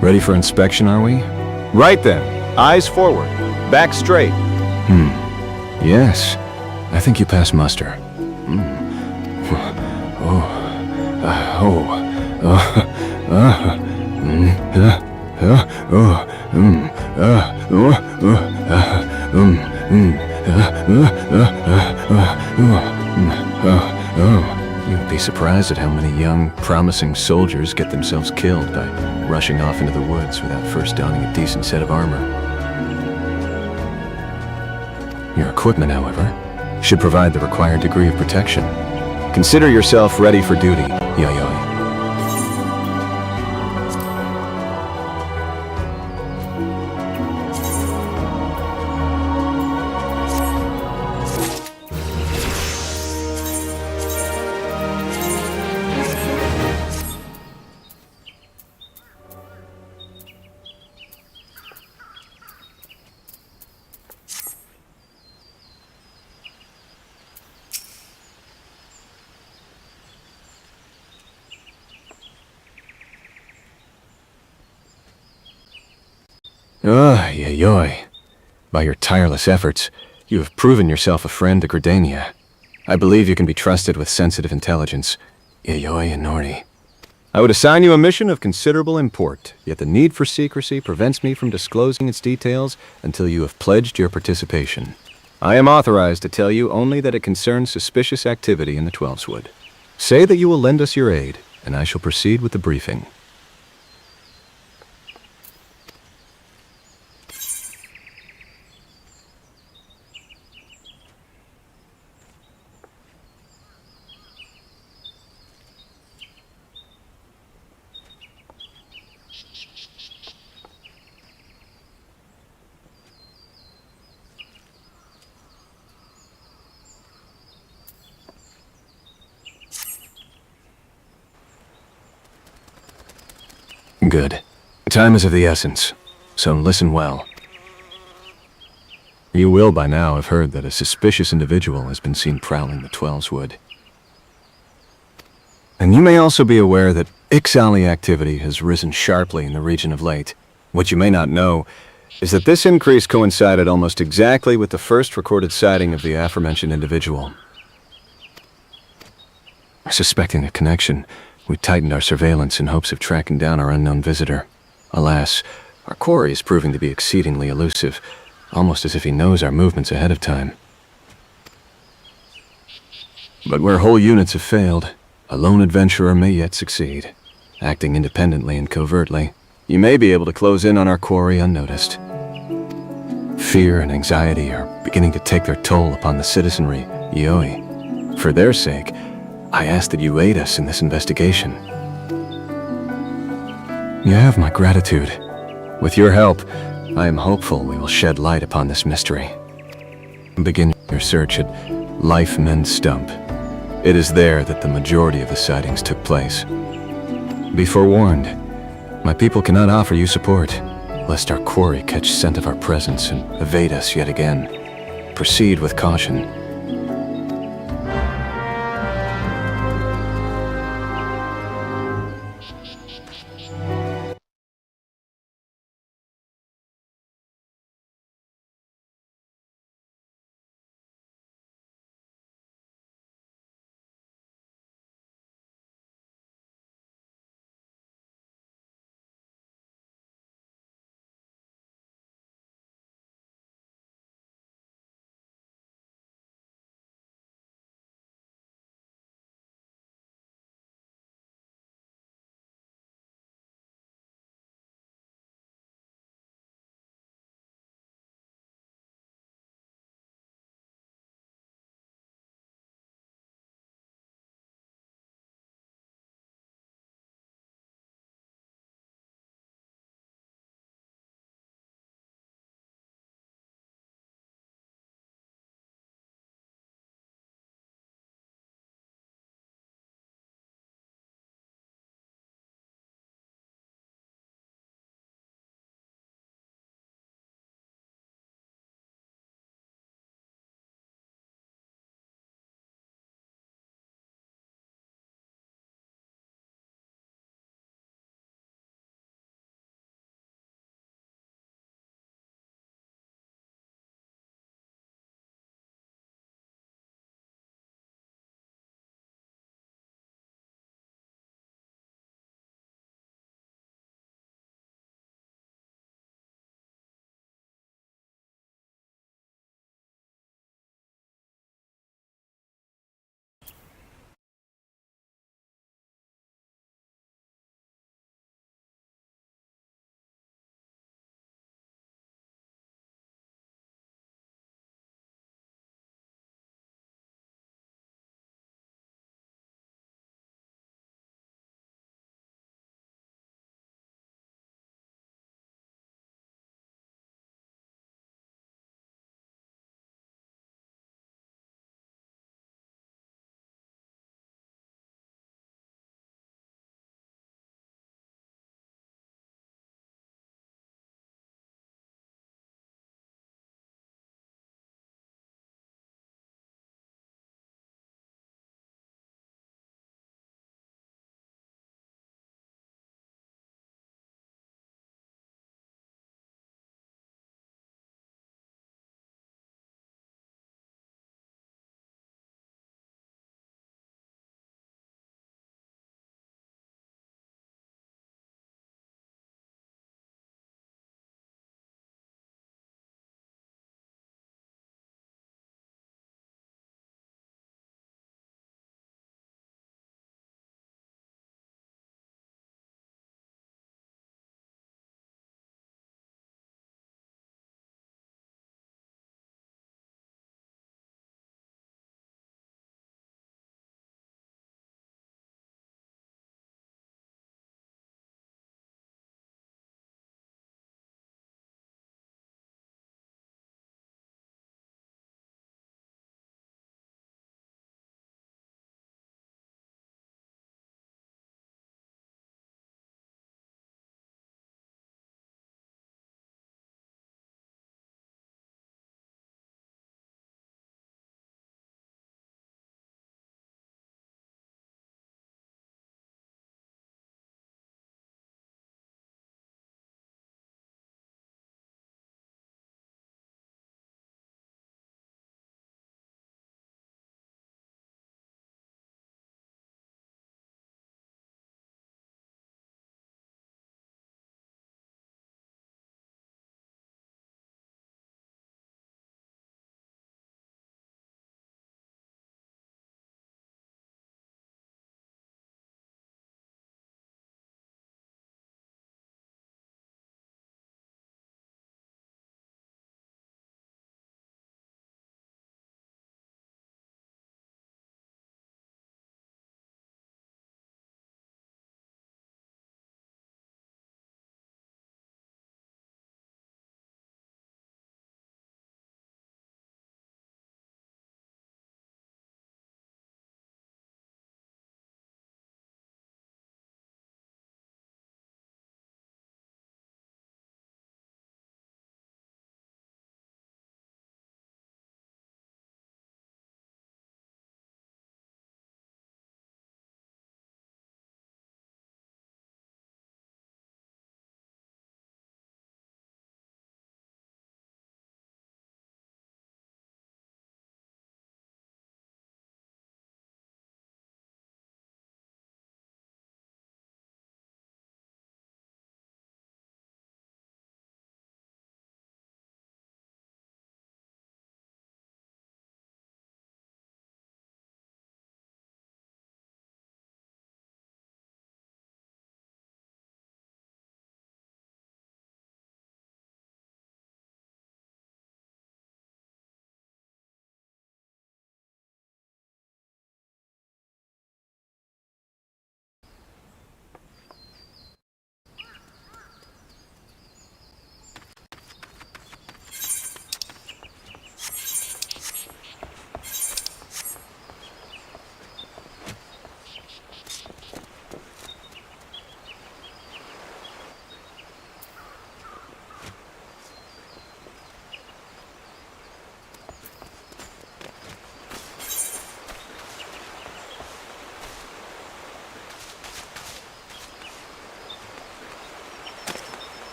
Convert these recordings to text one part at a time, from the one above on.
Ready for inspection, are we? Right then. Eyes forward. Back straight. Yes. I think you pass muster. You'd be surprised at how many young, promising soldiers get themselves killed by rushing off into the woods without first donning a decent set of armor. Your equipment, however, should provide the required degree of protection. Consider yourself ready for duty, Yayoi. Yayoi. By your tireless efforts, you have proven yourself a friend to Gridania. I believe you can be trusted with sensitive intelligence, Yayoi Inori. I would assign you a mission of considerable import, yet the need for secrecy prevents me from disclosing its details until you have pledged your participation. I am authorized to tell you only that it concerns suspicious activity in the Twelveswood. Say that you will lend us your aid, and I shall proceed with the briefing. Good. Time is of the essence, so listen well. You will by now have heard that a suspicious individual has been seen prowling the Twelveswood. And you may also be aware that Ixali activity has risen sharply in the region of late. What you may not know is that this increase coincided almost exactly with the first recorded sighting of the aforementioned individual. Suspecting a connection, we tightened our surveillance in hopes of tracking down our unknown visitor. Alas, our quarry is proving to be exceedingly elusive, almost as if he knows our movements ahead of time. But where whole units have failed, a lone adventurer may yet succeed. Acting independently and covertly, you may be able to close in on our quarry unnoticed. Fear and anxiety are beginning to take their toll upon the citizenry, Yoi. For their sake, I ask that you aid us in this investigation. You have my gratitude. With your help, I am hopeful we will shed light upon this mystery. Begin your search at Life Men's Stump. It is there that the majority of the sightings took place. Be forewarned, my people cannot offer you support, lest our quarry catch scent of our presence and evade us yet again. Proceed with caution.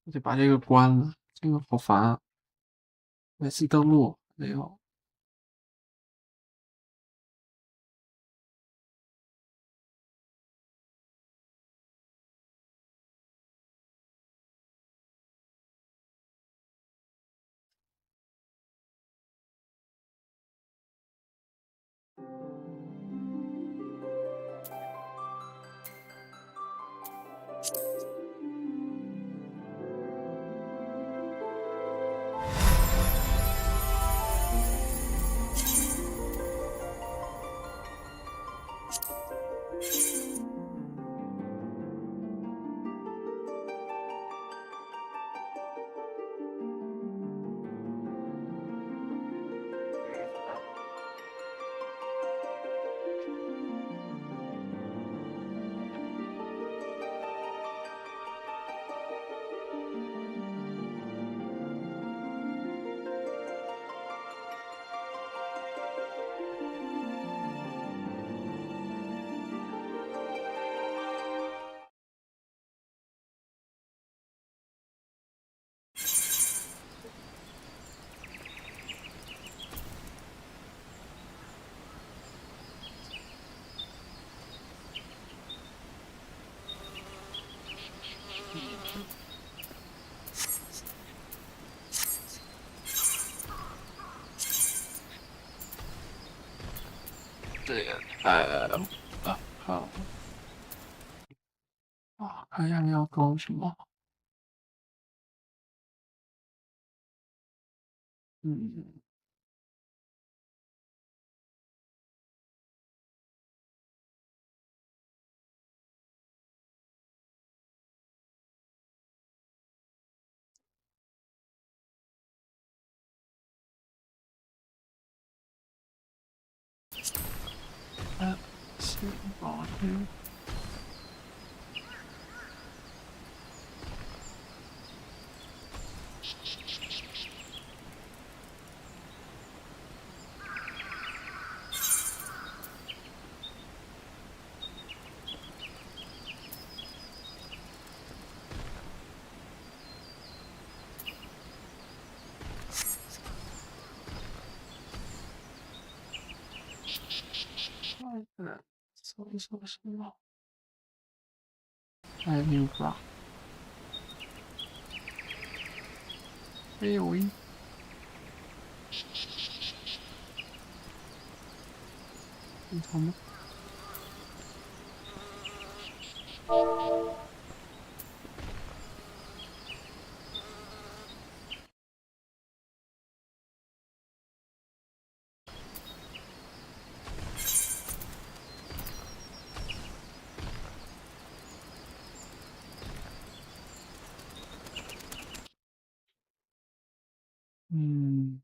我得把这个关了，这个好烦啊！每次登录没有。这也太好啊！看一下你要搞什么？嗯，哎，行吧，这个。搜一搜什么？哎，牛吧？没有一。你看吗？嗯，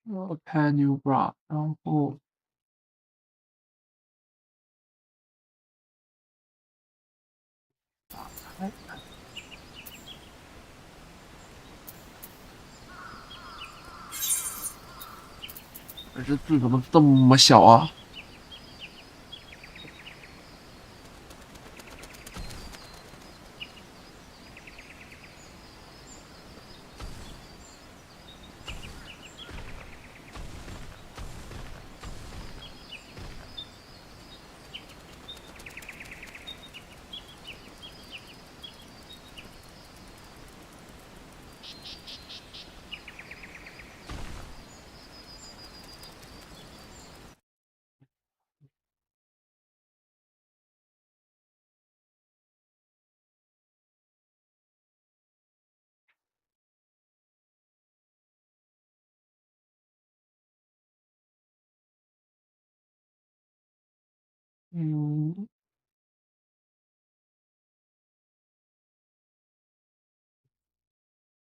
我看 New Bra，然后打开，这字怎么这么小啊？嗯，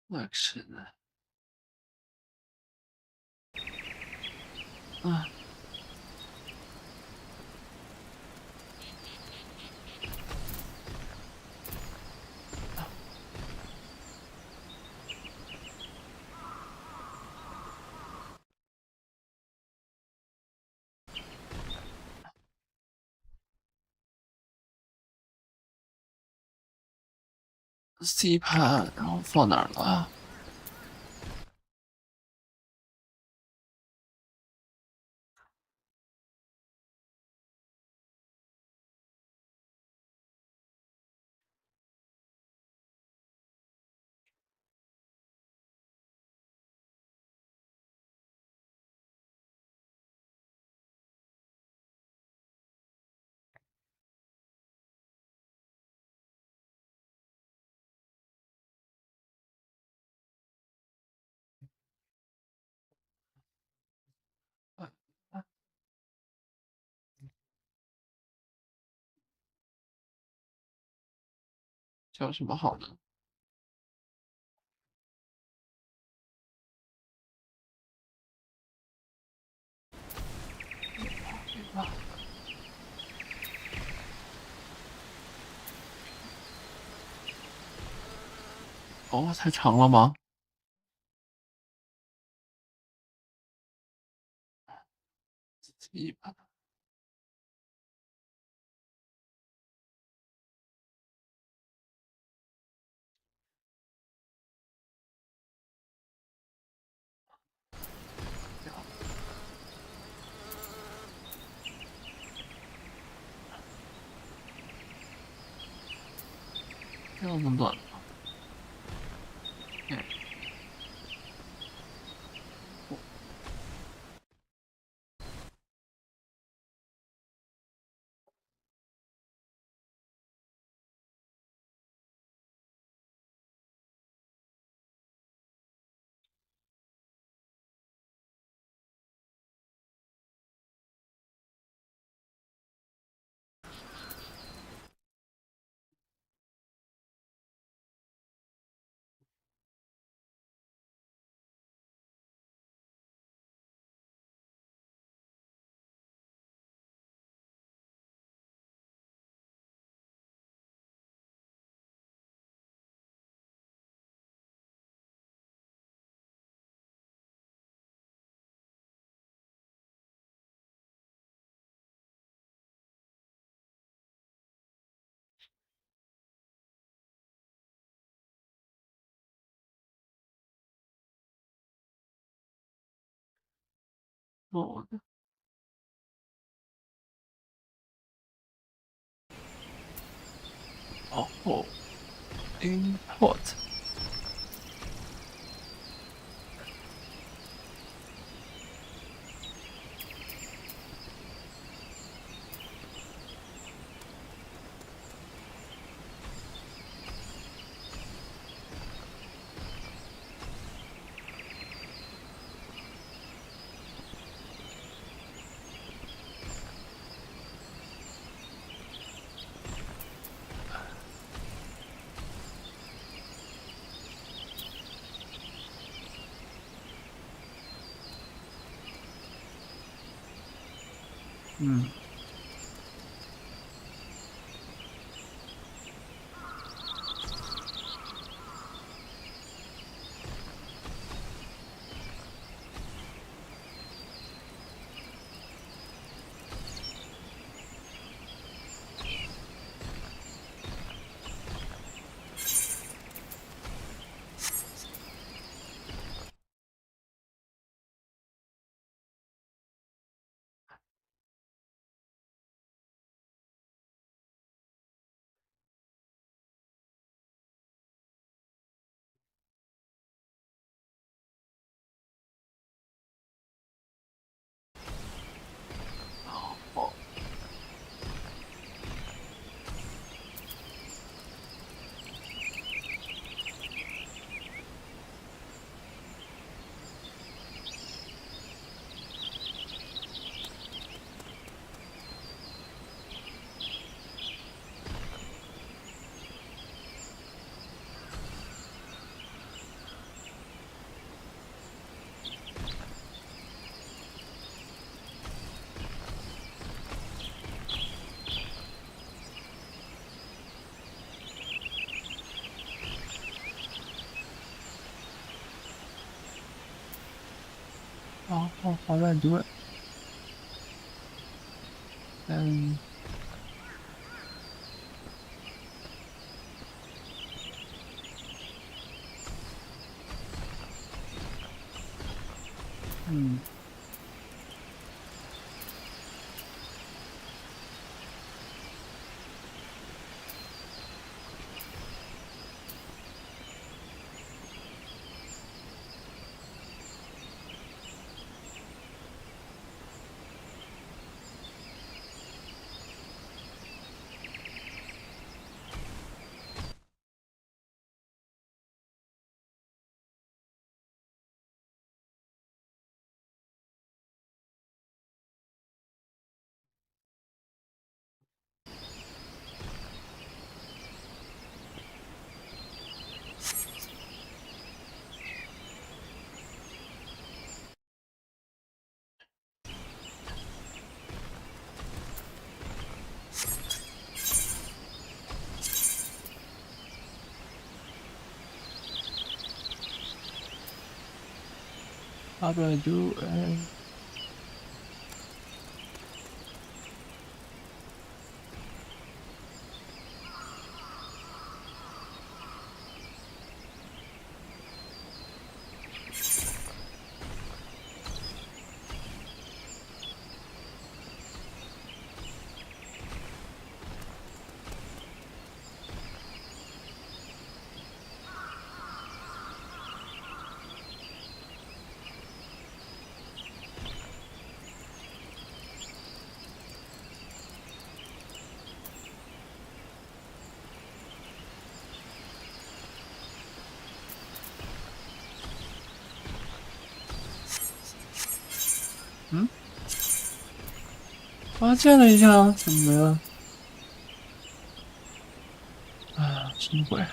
那是的。啊，C 盘，然后放哪儿了？啊啊，叫什么好呢？对吧？哦，太长了吗？C 盘，这样么短吗？哎，我我的哦，import。嗯。how do I do it? Then how do I do it?发现了一下，怎么没了？啊，什么鬼？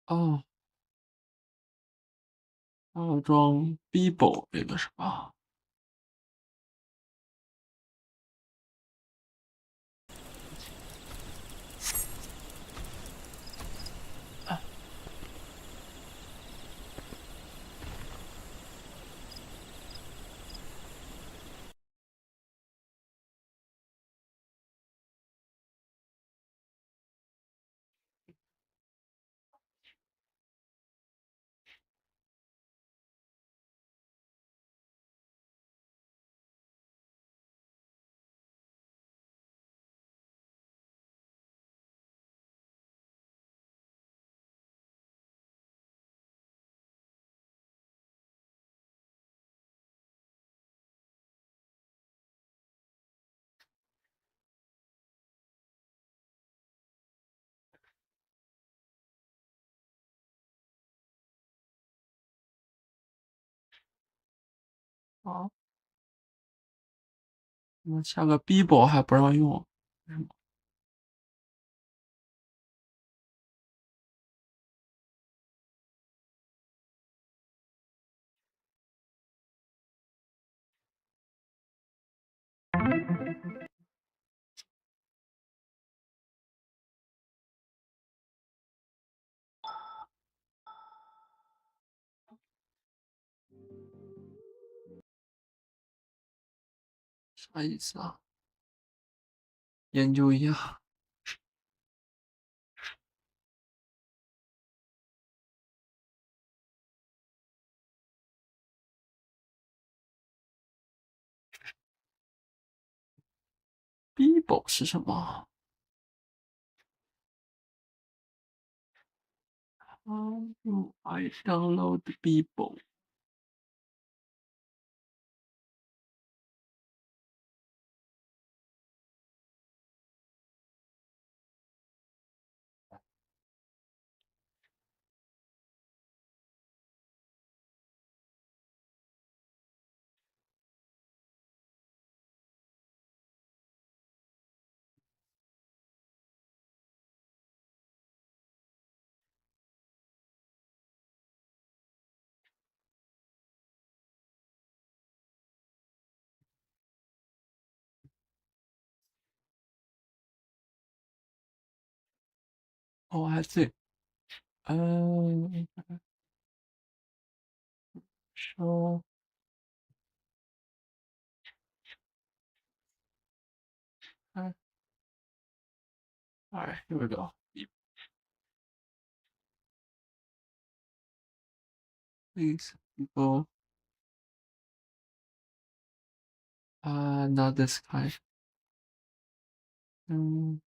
哦，还要装 Bible 这个是吧？好，那下个 B 宝还不让用，为什么？啥意思啊？研究一下。B 宝是什么？I download B 宝。哦，还这，嗯，说，哎，哎，here we go. Please go. Not this kind. 嗯，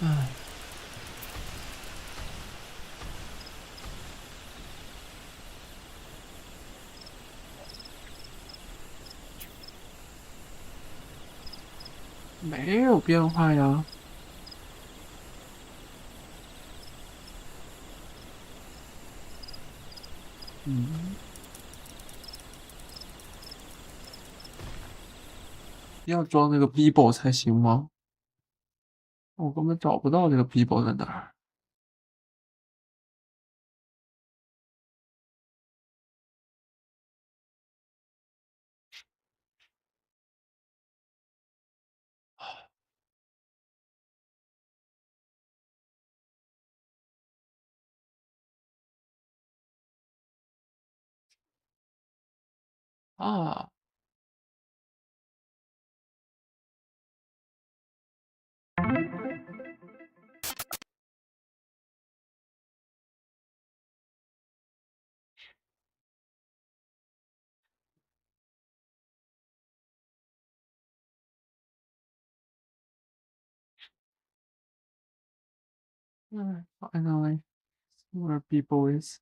哎，没有变化呀。嗯，要装那个 B 宝才行吗？我根本找不到这个 B 宝在哪儿。啊，嗯，finally, where people is.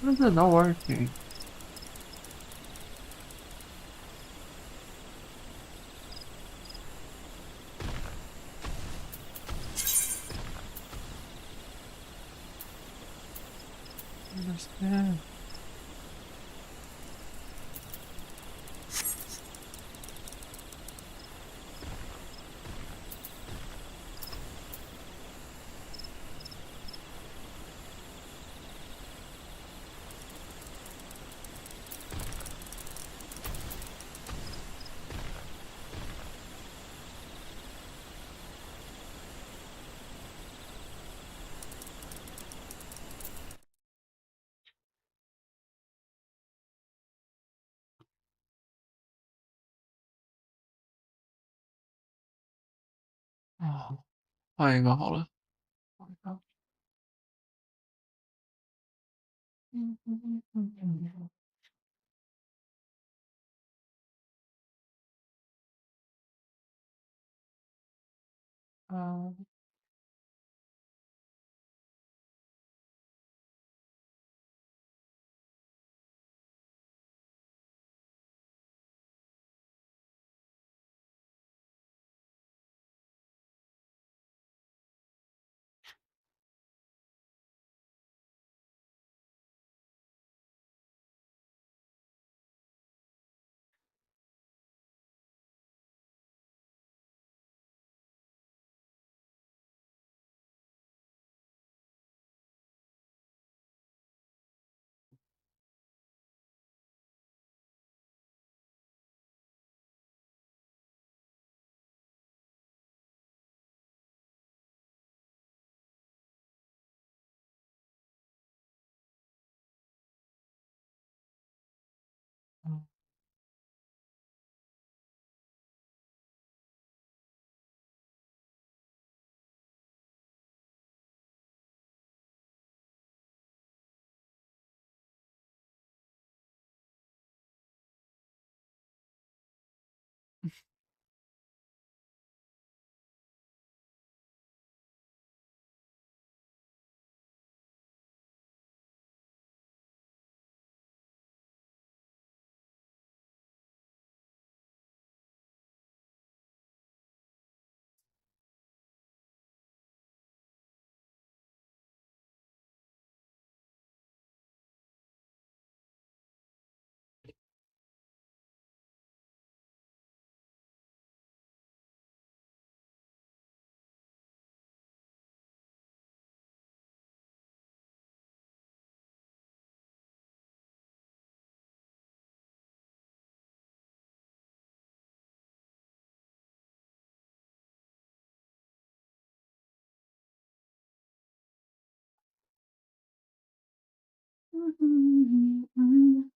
This is not working. Understand. Oh, 换一个好了。换一个。嗯。嗯。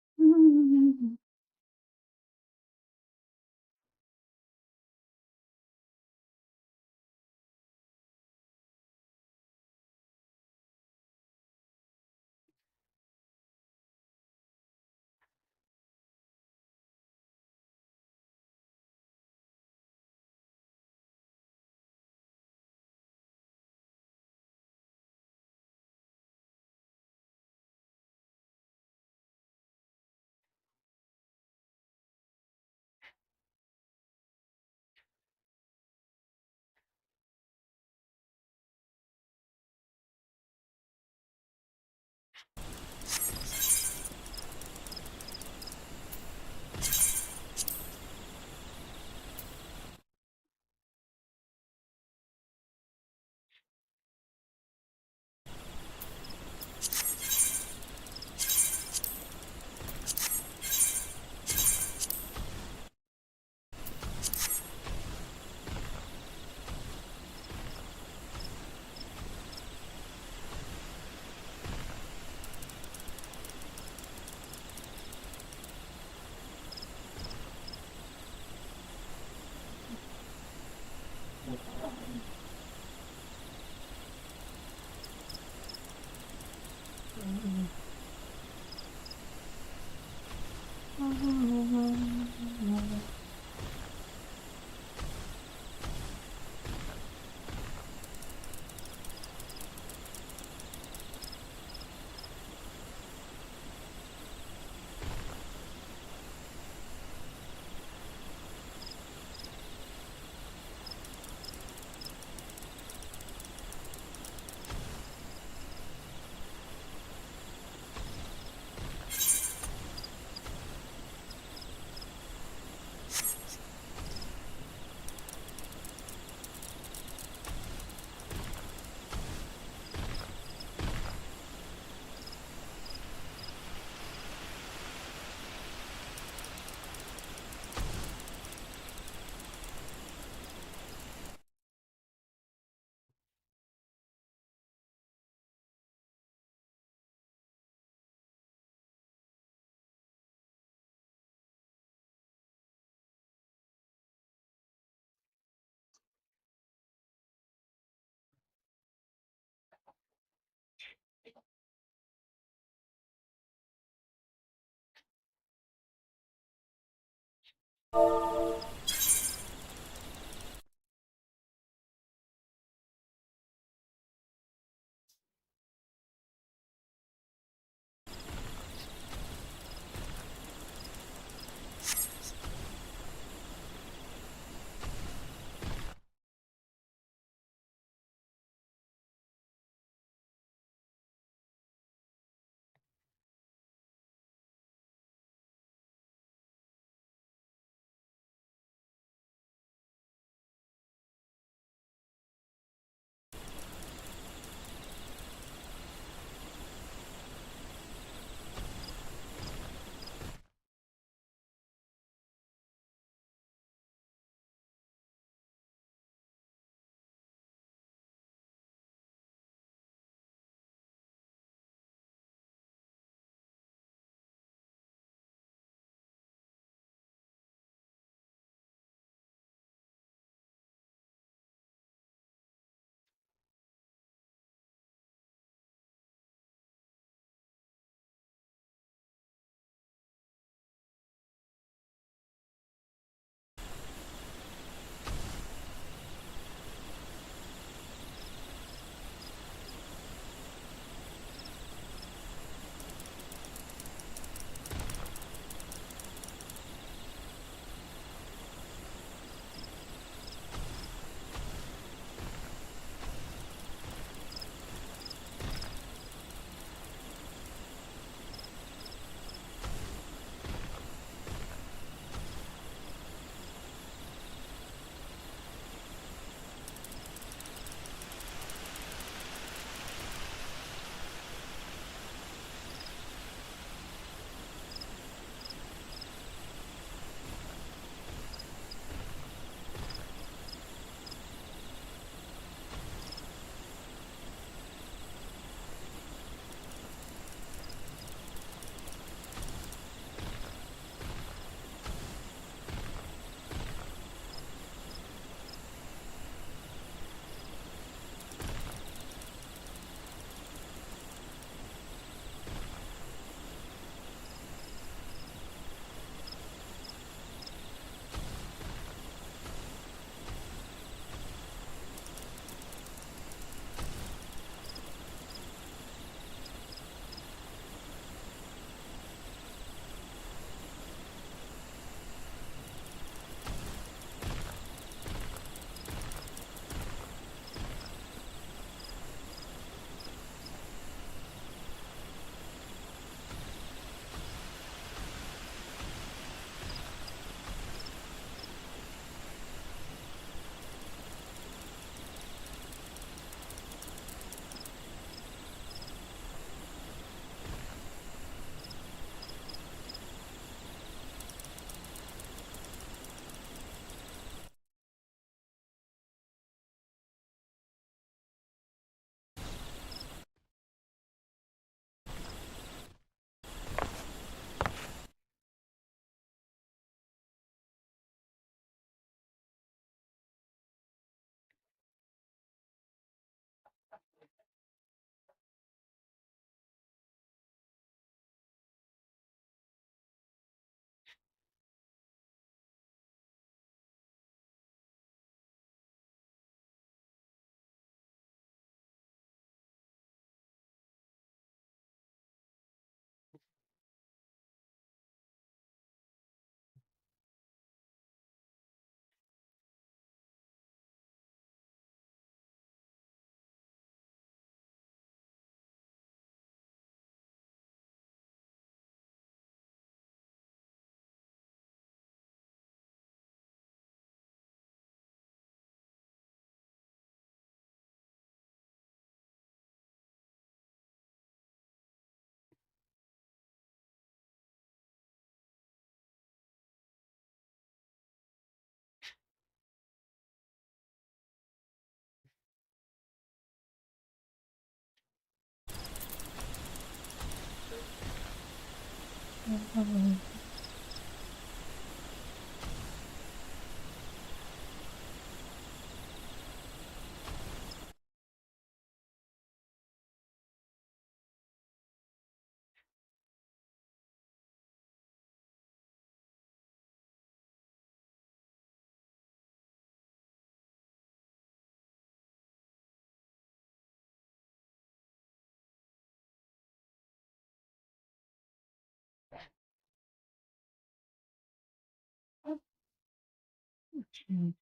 嗯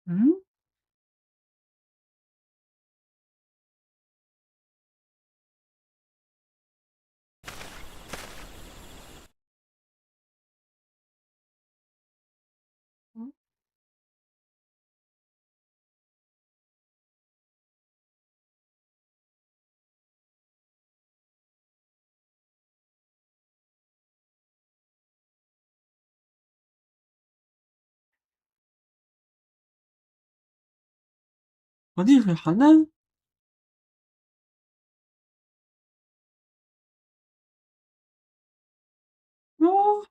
嗯嗯，我滴水邯郸。哟，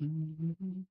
嗯。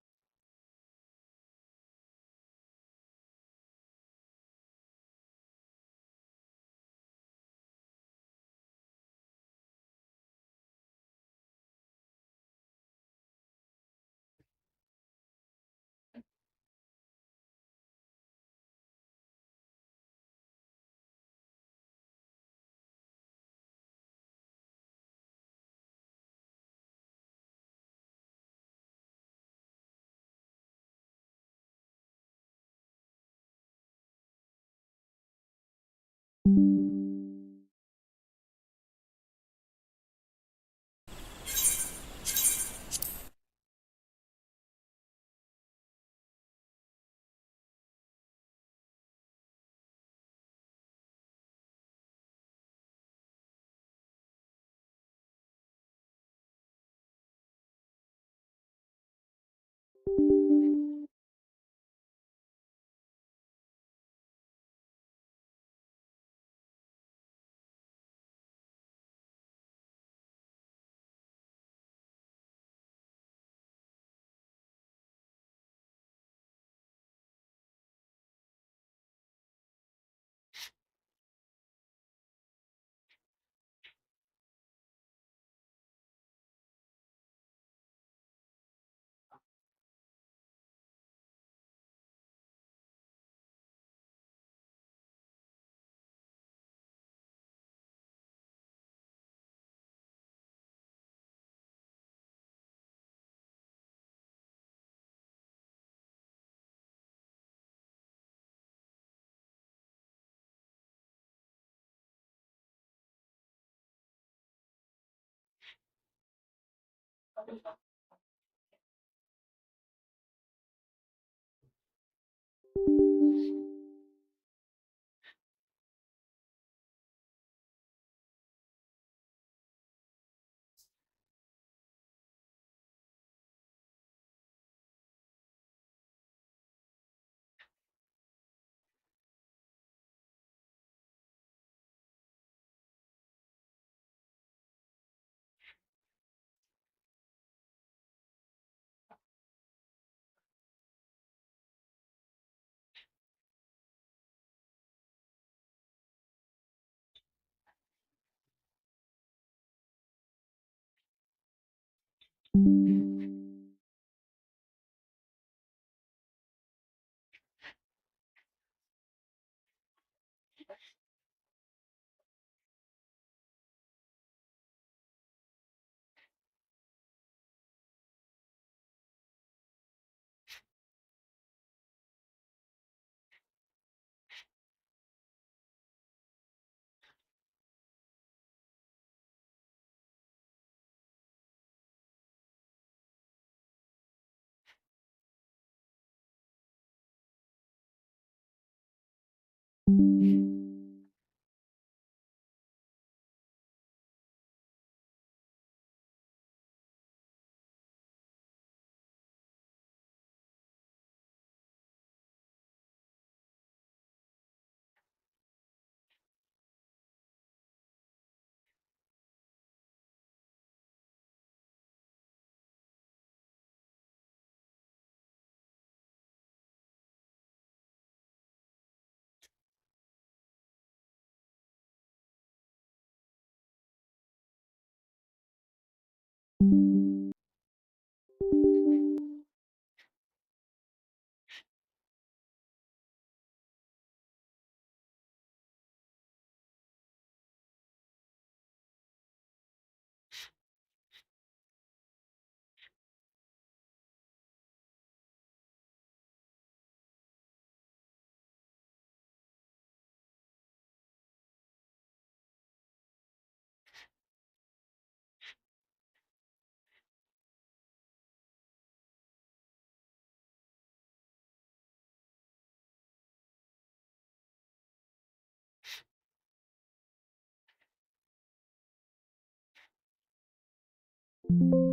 嗯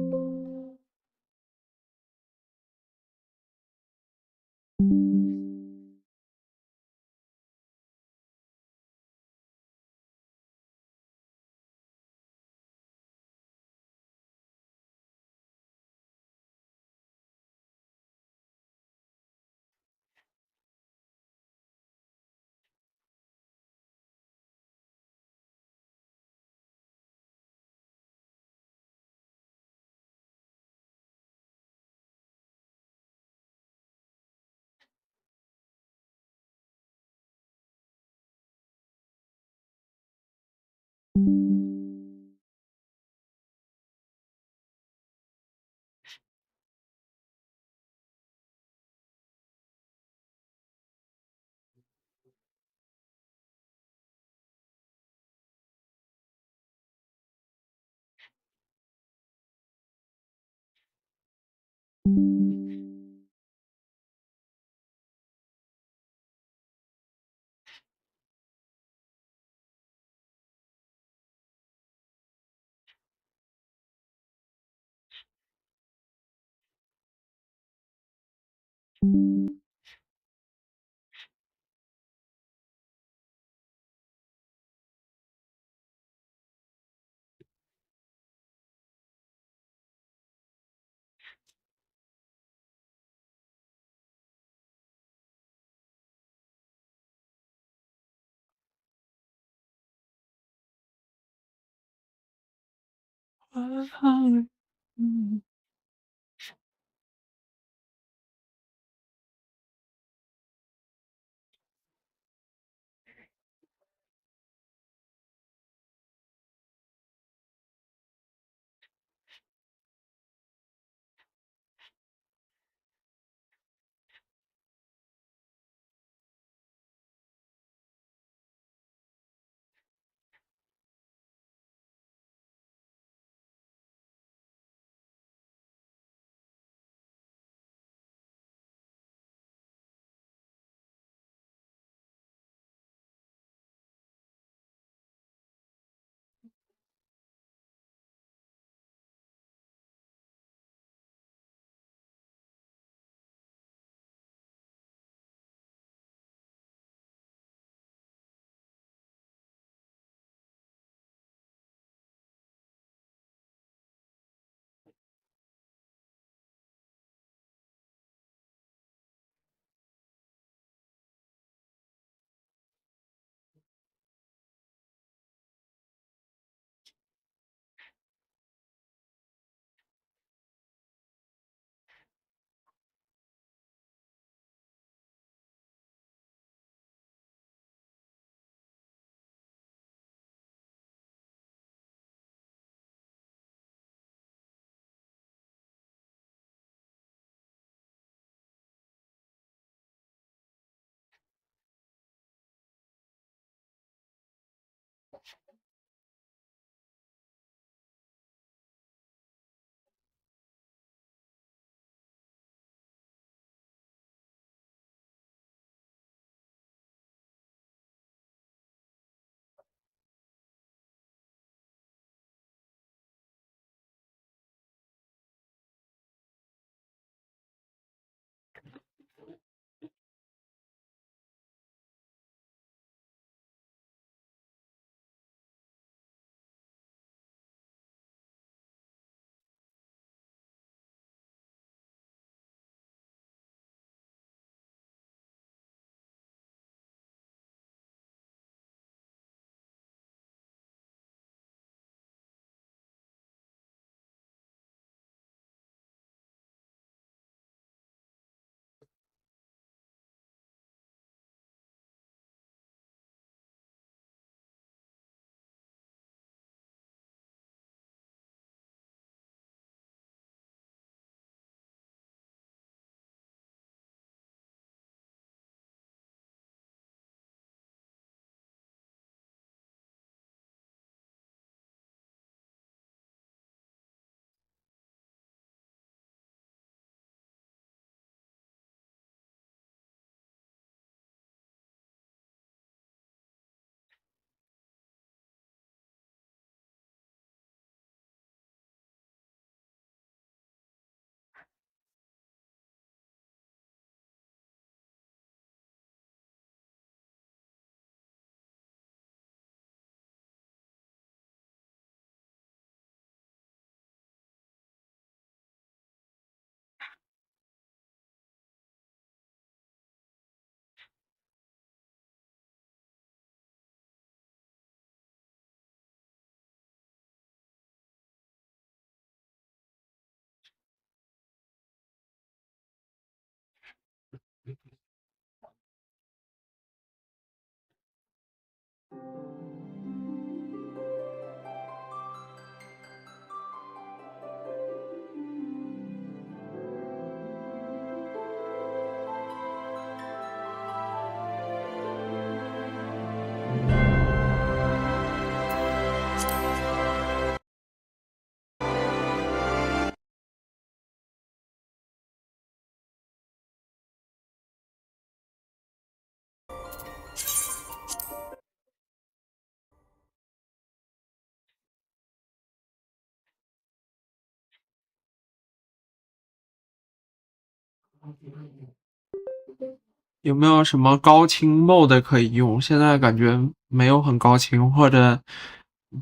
有没有什么高清 mode 可以用？现在感觉没有很高清，或者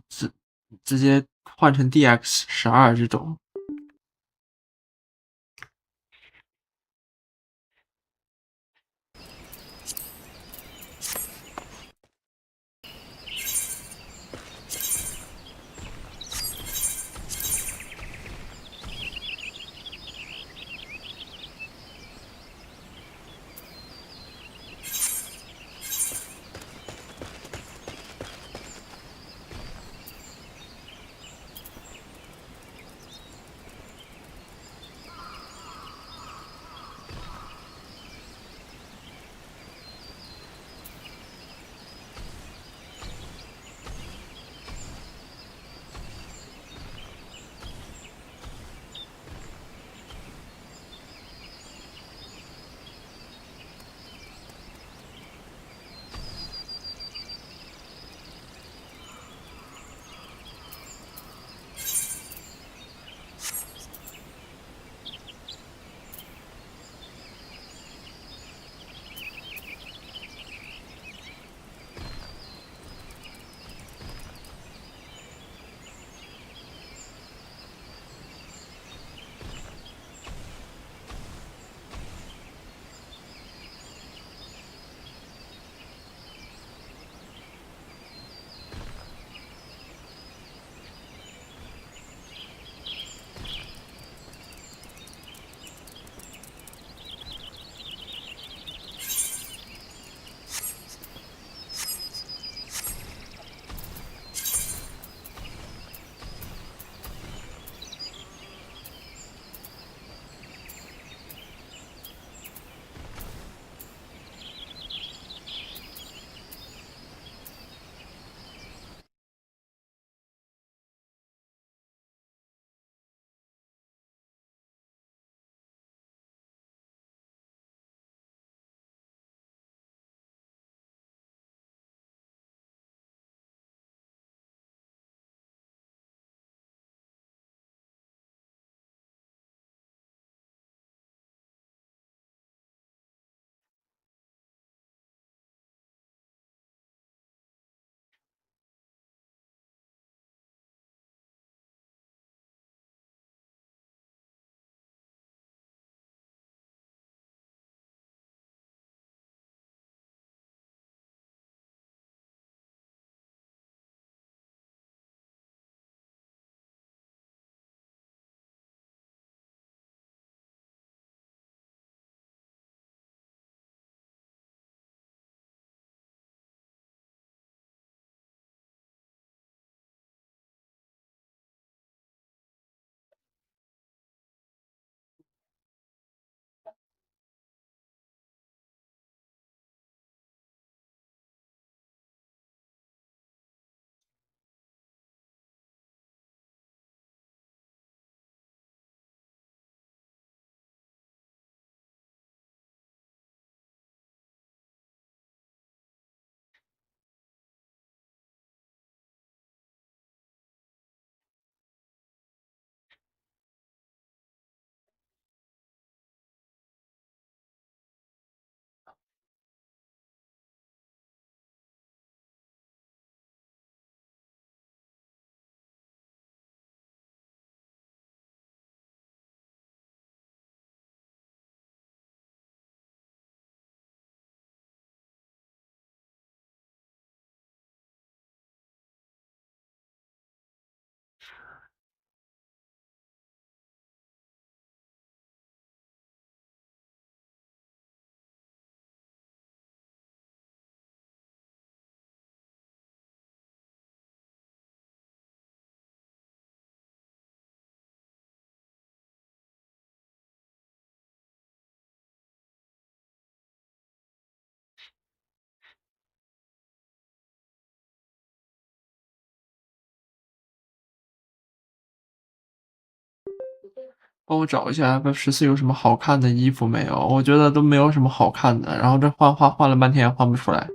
直直接换成 DX12这种。帮我找一下 F14有什么好看的衣服没有？我觉得都没有什么好看的，然后这换画换了半天也换不出来。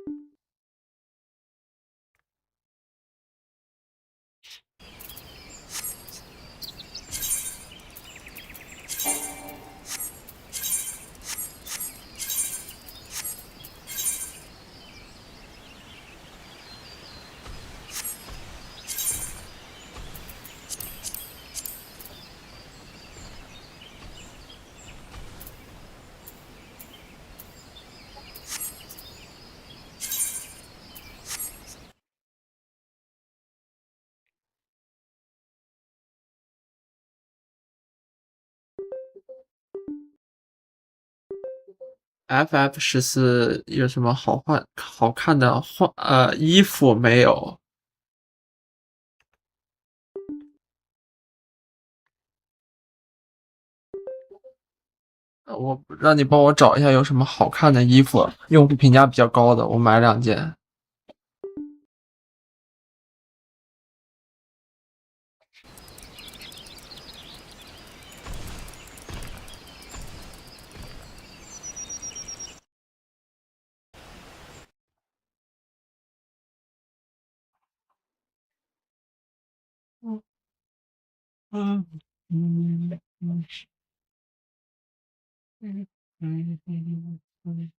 FF14有什么好看的衣服没有？我让你帮我找一下有什么好看的衣服，用户评价比较高的，我买2件。嗯嗯嗯嗯嗯嗯。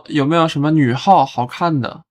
有没有什么女号好看的？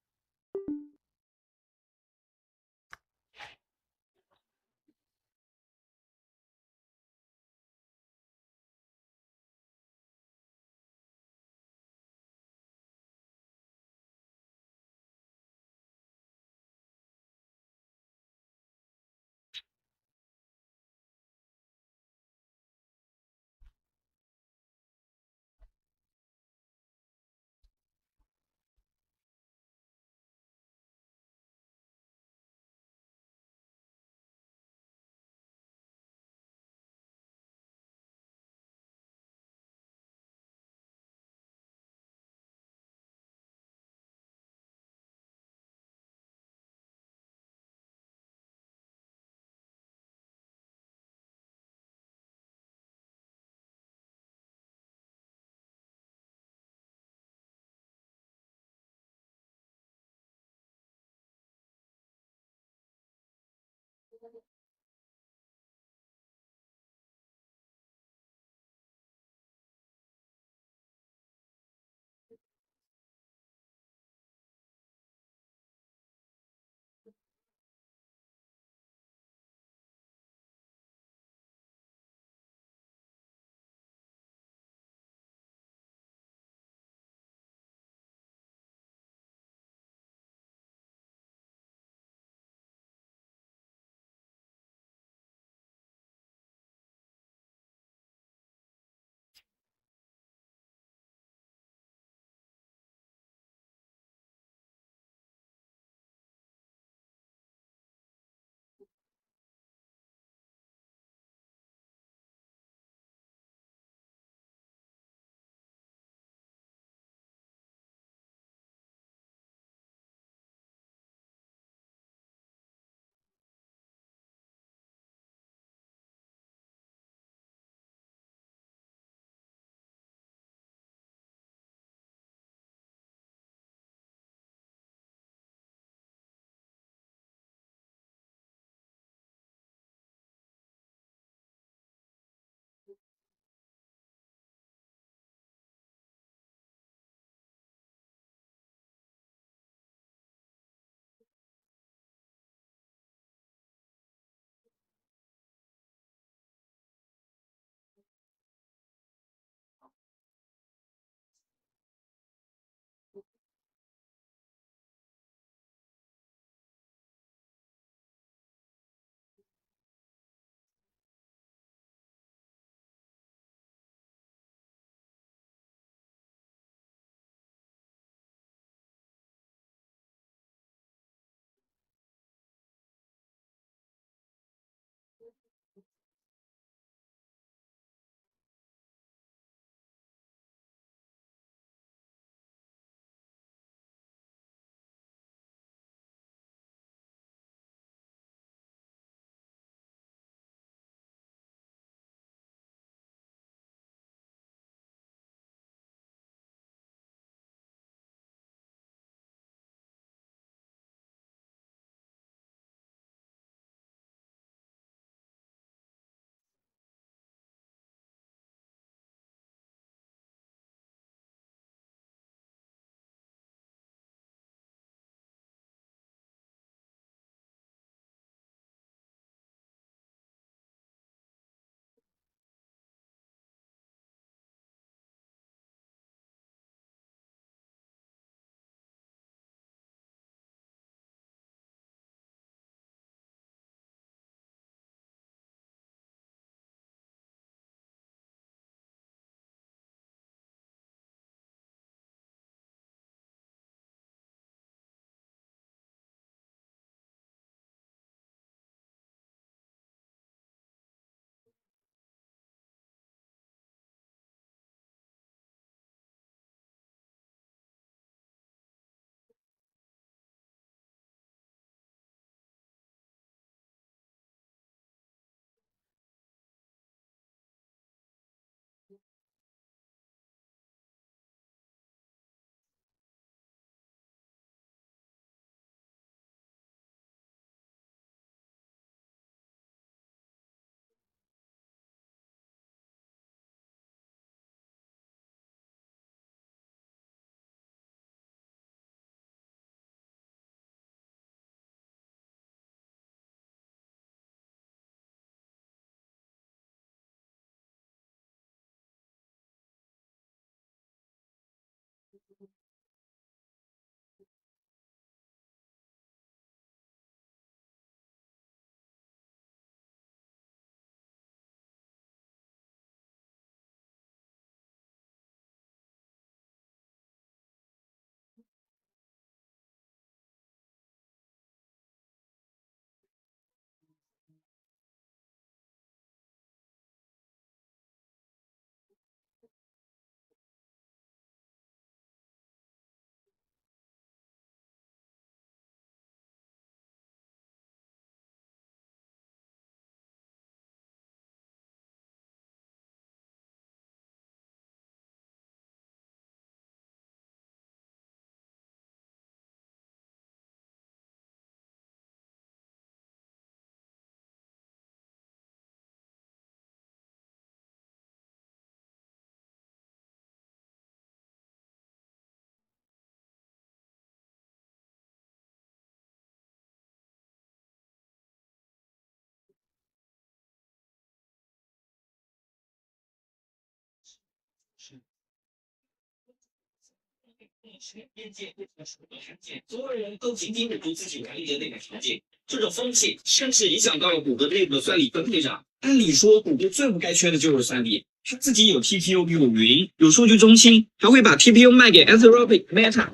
边界变成手段案件，所有人都紧紧捂住自己管理的那个条件。这种风气甚至影响到了谷歌内部的算力分配上。按理说，谷歌最不该缺的就是算力。它自己有 TPU， 有云，有数据中心，还会把 TPU 卖给 Ffxiv、Meta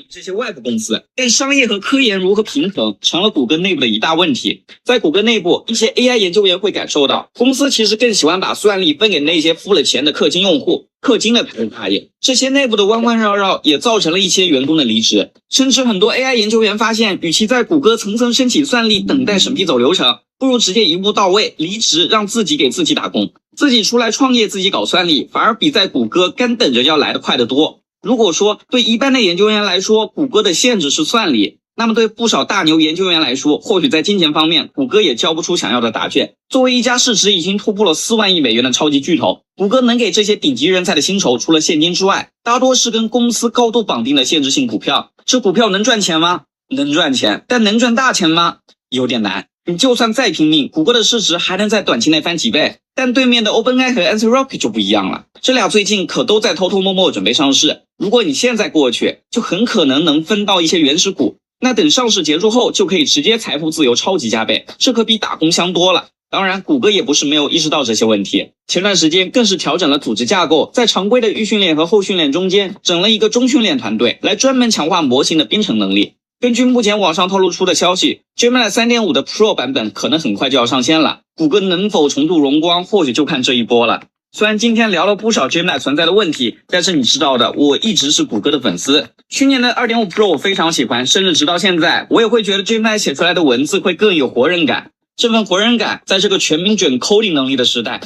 这些外部公司。但商业和科研如何平衡，成了谷歌内部的一大问题。在谷歌内部，一些 AI 研究员会感受到，公司其实更喜欢把算力分给那些付了钱的氪金用户。氪金的才是大爷。这些内部的弯弯绕绕也造成了一些员工的离职，甚至很多 AI 研究员发现，与其在谷歌层层升起算力等待审批走流程，不如直接一步到位离职，让自己给自己打工，自己出来创业，自己搞算力，反而比在谷歌干等着要来得快得多。如果说对一般的研究员来说，谷歌的限制是算力，那么对不少大牛研究员来说，或许在金钱方面，谷歌也交不出想要的答卷。作为一家市值已经突破了4万亿美元的超级巨头，谷歌能给这些顶级人才的薪酬，除了现金之外，大多是跟公司高度绑定的限制性股票。这股票能赚钱吗？能赚钱，但能赚大钱吗？有点难。你就算再拼命，谷歌的市值还能在短期内翻几倍。但对面的 OpenAI 和 Ffxiv 就不一样了，这俩最近可都在偷偷摸摸准备上市。如果你现在过去，就很可能能分到一些原始股，那等上市结束后，就可以直接财富自由超级加倍，这可比打工香多了。当然，谷歌也不是没有意识到这些问题，前段时间更是调整了组织架构，在常规的预训练和后训练中间，整了一个中训练团队，来专门强化模型的编程能力。根据目前网上透露出的消息， Gemini 3.5 的 Pro 版本可能很快就要上线了，谷歌能否重度荣光，或许就看这一波了。虽然今天聊了不少 Gemini 存在的问题，但是你知道的，我一直是谷歌的粉丝。去年的 2.5 Pro 我非常喜欢，甚至直到现在，我也会觉得 Gemini 写出来的文字会更有活人感。这份活人感，在这个全民卷 coding 能力的时代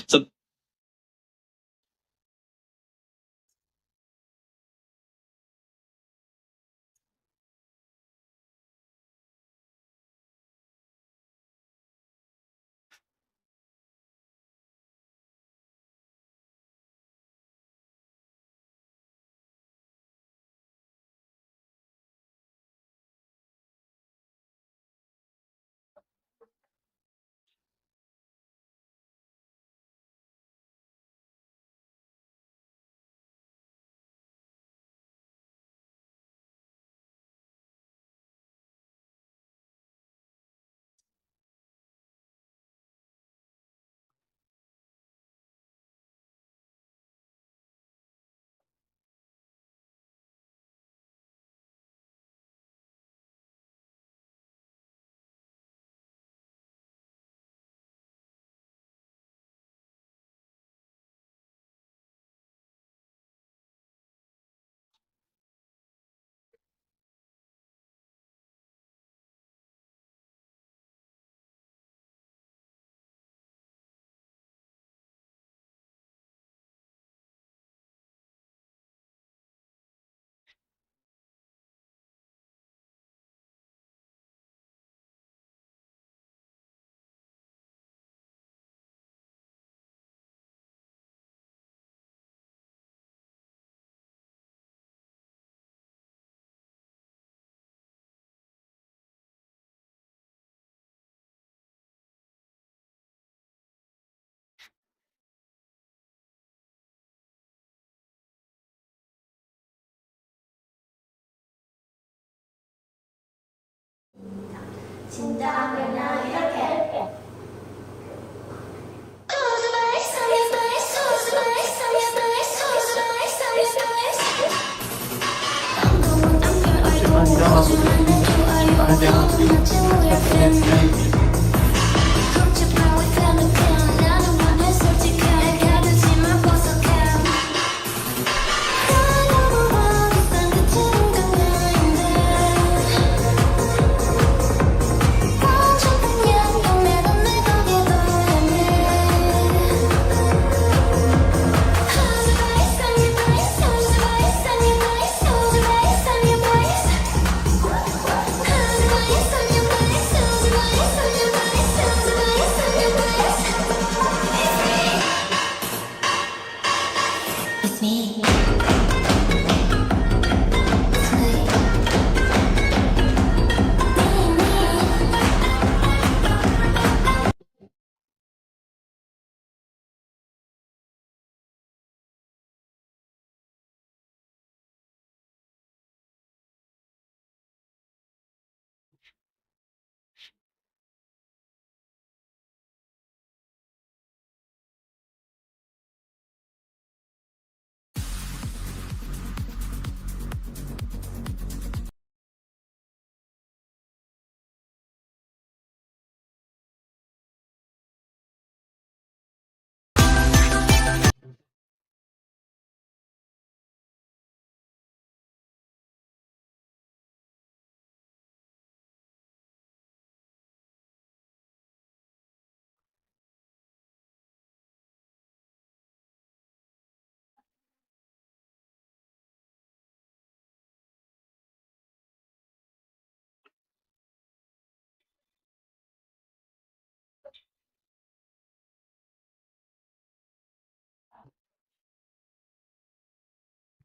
，cinta 이렇게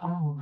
哦，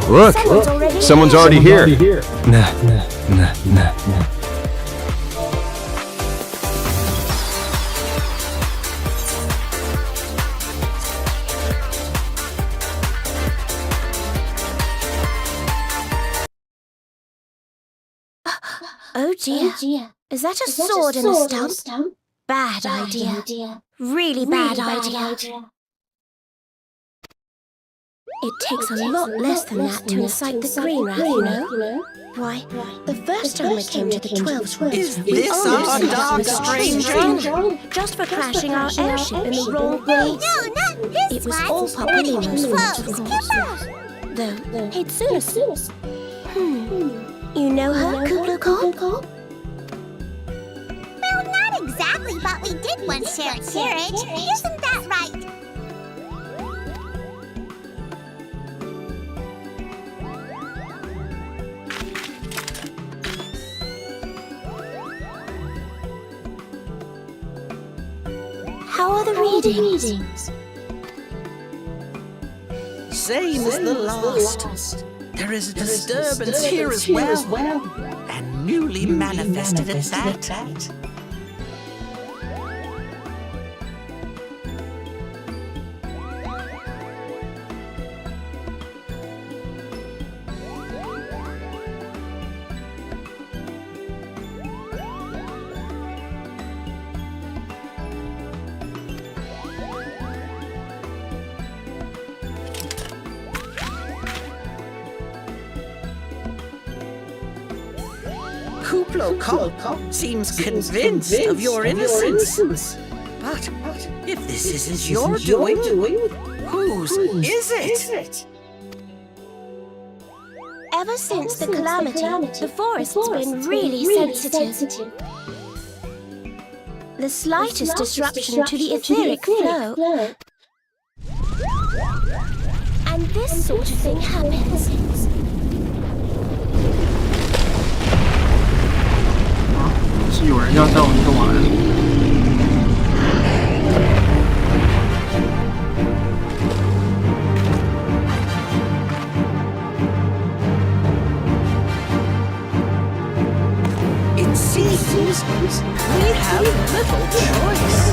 Look! Someone's already here! Nah, nah, nah, nah. Oh dear. Is that a sword in a stump? Bad idea. Really bad idea. It takes a lot less than that to incite the green wrath, you know? Why, the first time we came to the 12's world, we almost ended up with a stranger just for crashing our airship in the wrong place. No, not this It was one. all Paulina's fault, of Close, course. Though, hey, Tsunis. You know her, Kuglu Cop? Well, not exactly, but we did once share a carriage. Isn't that right? How are the readings? Same as the last. There is a disturbance here as well. And newly manifested at that. Kuplo Kop seems convinced of your innocence. But if this isn't your doing, whose is it? Ever since the calamity, the forest's been really sensitive. The slightest disruption to the etheric flow, and this sort of thing happens. 是有人要带我们去玩。It seems we have little choice.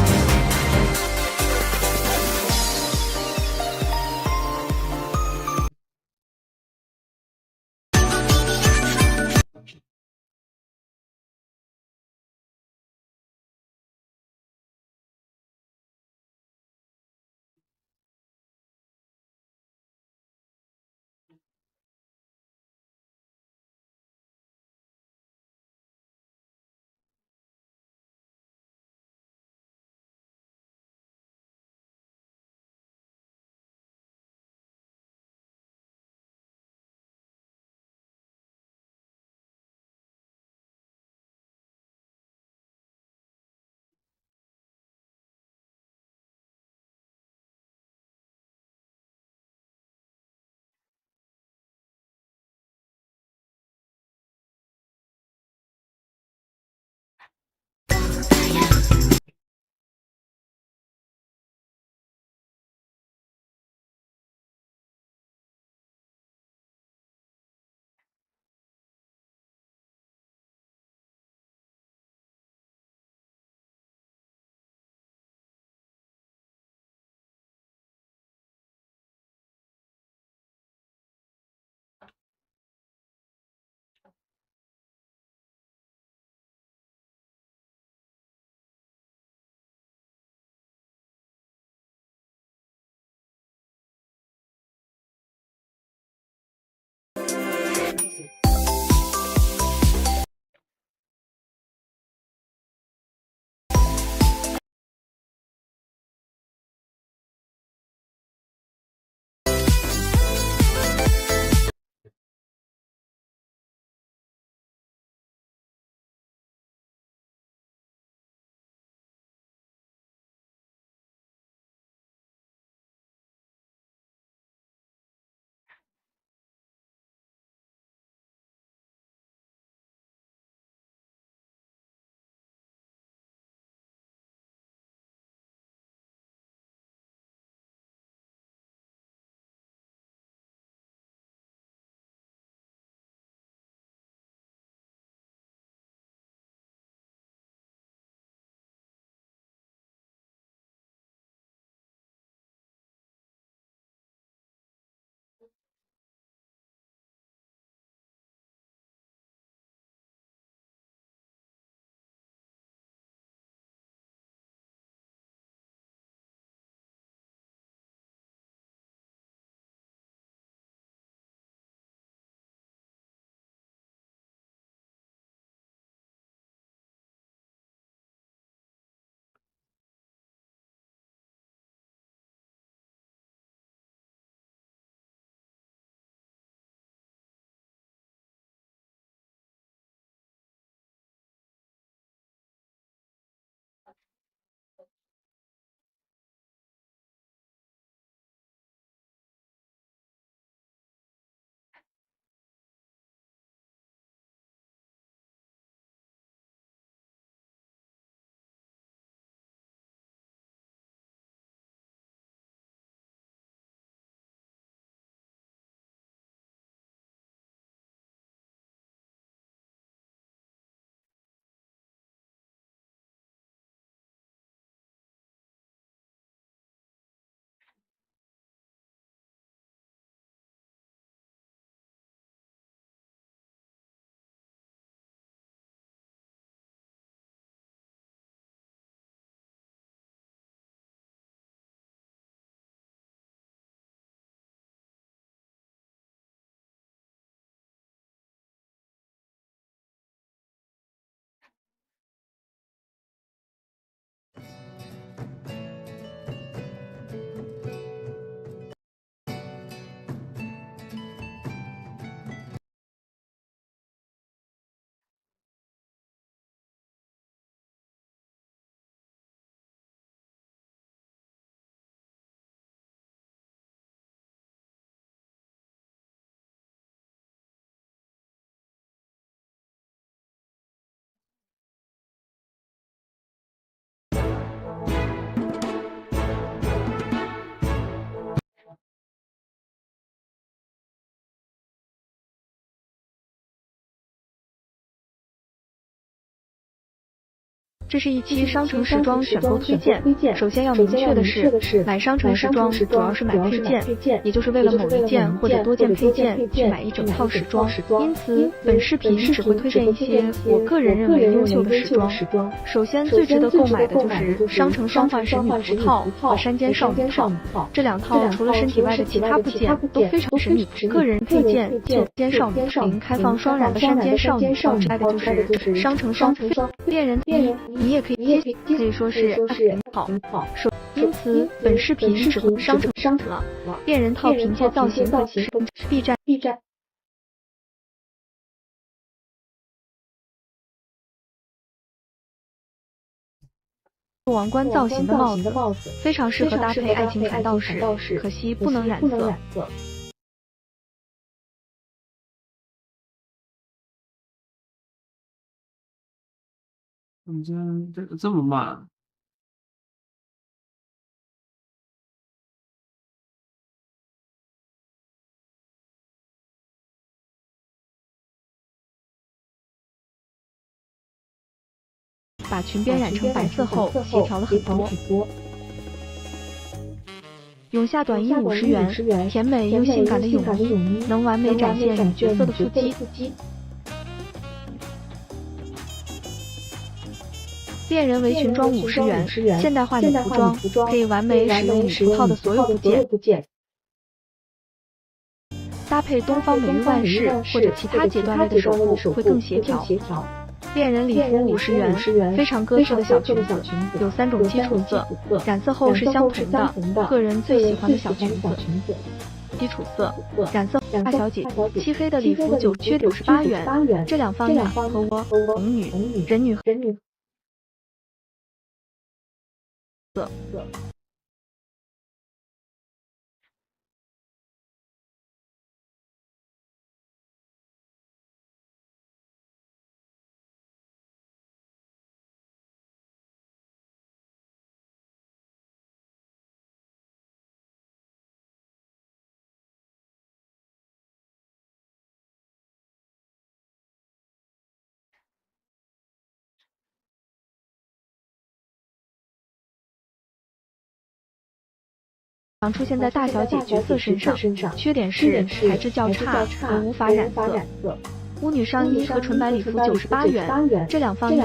这是一期商城时装选购推荐。首先要明确的是，买商城时装主要是买配件，也就是为了某一件或者多件配件去买一整套时装。因此，本视频只会推荐一些我个人认为优秀的时装。首先，最值得购买的就是商城双换神女服套和山间少女套。这两套除了身体外的其他部件都非常神女。个人配件就山间少女套、开放双染的山间少女套，之外的就是商城双恋人你也可以说是好。因此，本视频只会商城了。恋人套凭借造型和是 B 站。王冠造型的帽子，非常适合搭配爱情砍道士，可惜不能染色。怎么这么慢？把裙边染成白色后，协调了很多。永夏短衣50元，甜美又性感的泳衣，能完美展现女角色的腹肌。恋人围裙装50元，现代化女服装，可以完美使用女服套的所有部件。搭配东方美玉万饰或者其他阶段类的手部会更协调。恋人礼服50元，非常哥特的小裙子，有3种基础色，染色后是相同的，个人最喜欢的小裙子。基础色，染色大小姐，漆黑的礼服缺98元，这两方雅和我红女人女色。常出现在大小姐角色身上，缺点是材质较差和无法染色。巫女上衣和纯白礼服98元，这两方一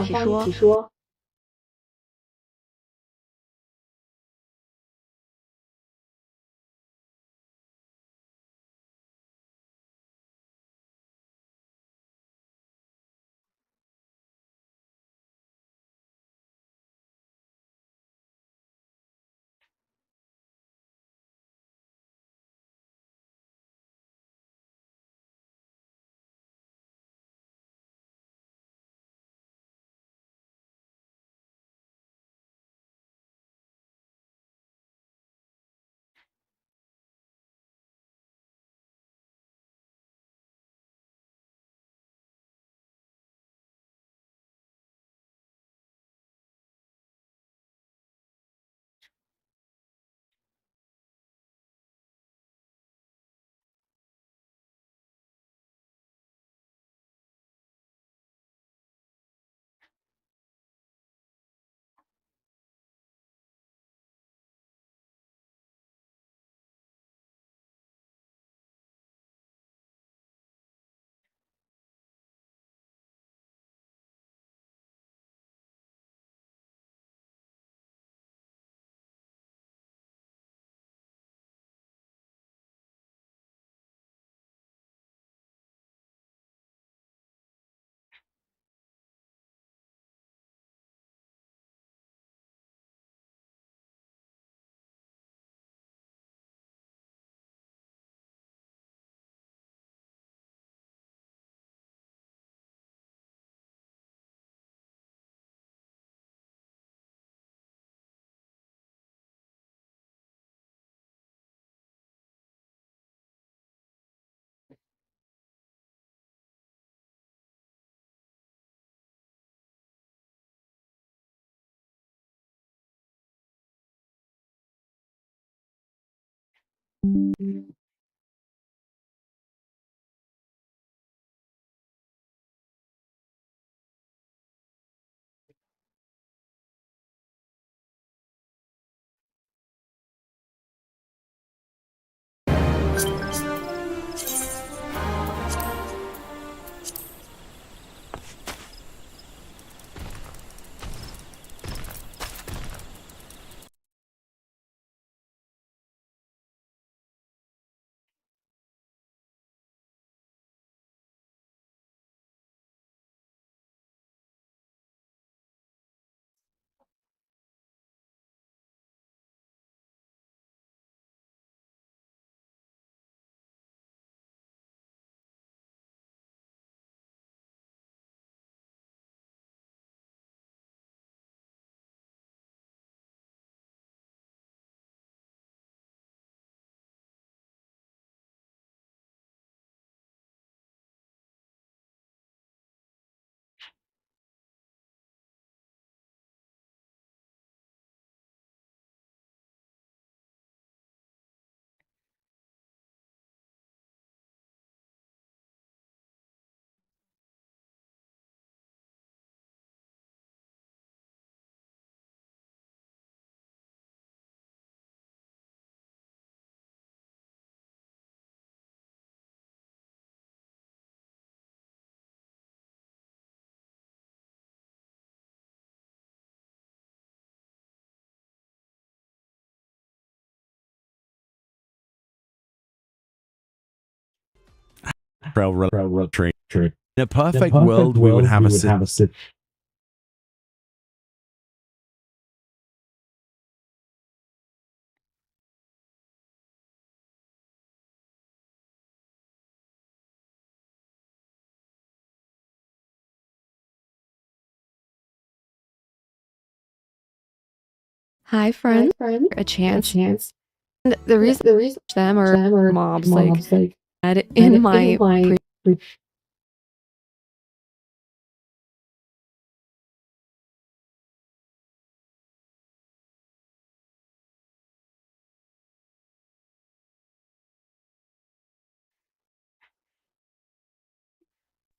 起说。railroad train. In a perfect world, we would have a system. Hi, friends. A chance. And the reason them are mobs like that in my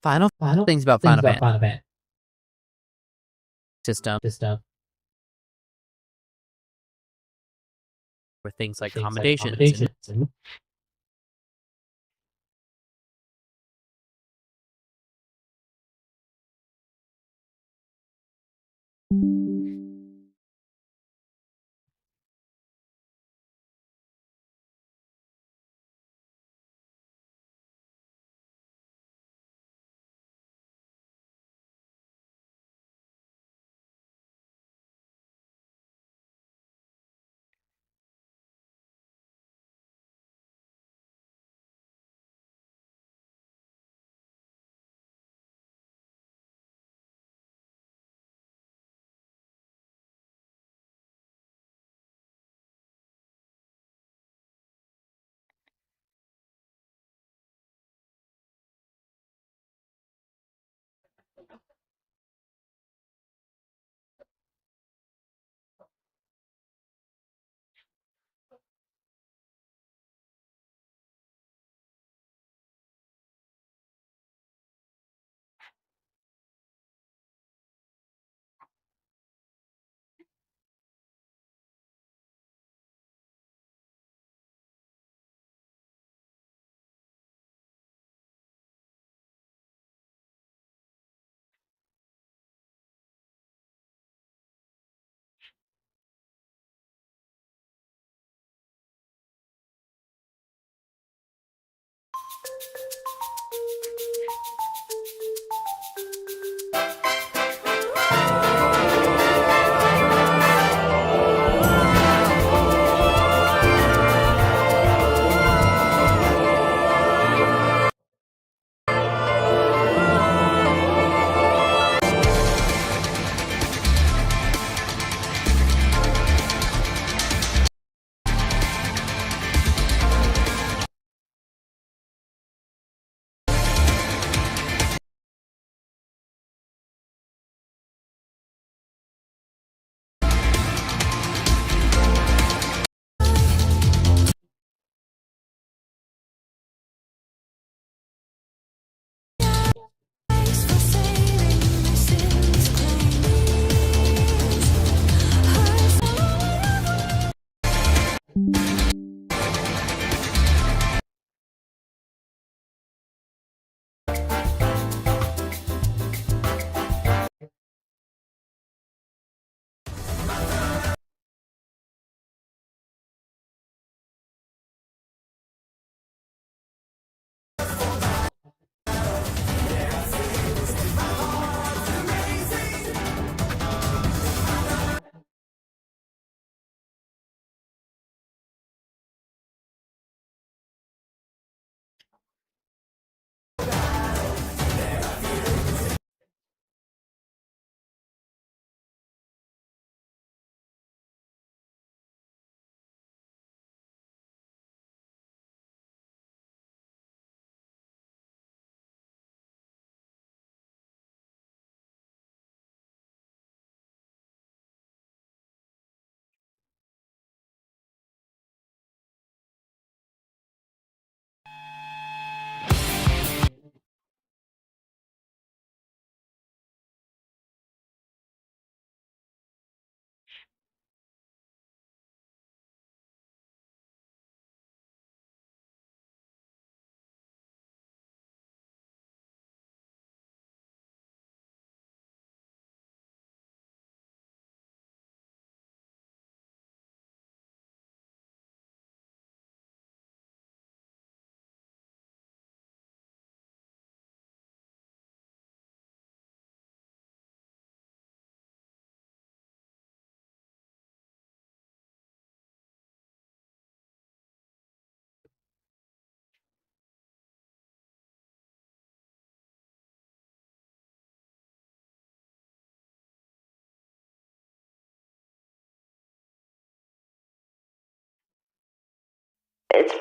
Final things about Final Fantasy system were things like accommodations and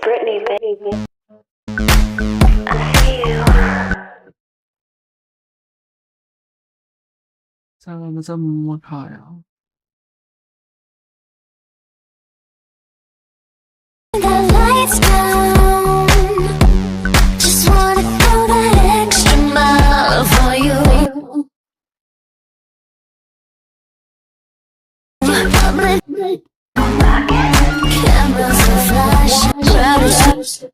Brittany, baby. I see you. 再让我们这么看呀。 The lights down. Just wanna go the extra mile for you. Cameras are flashing, crowds.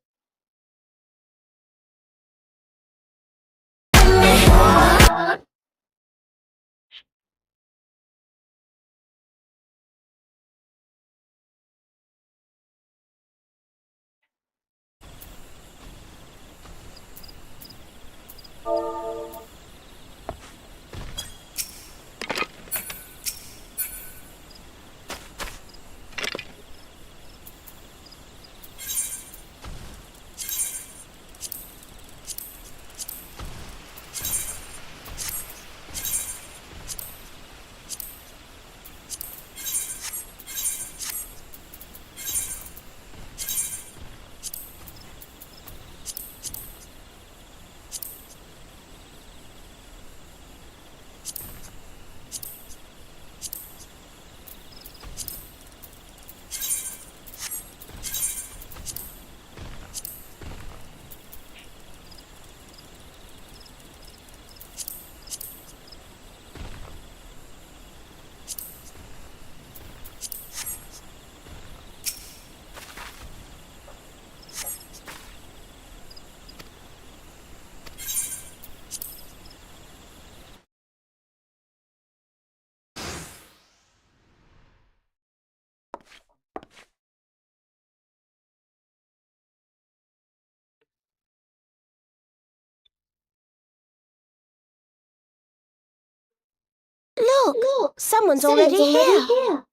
Look, someone's already here.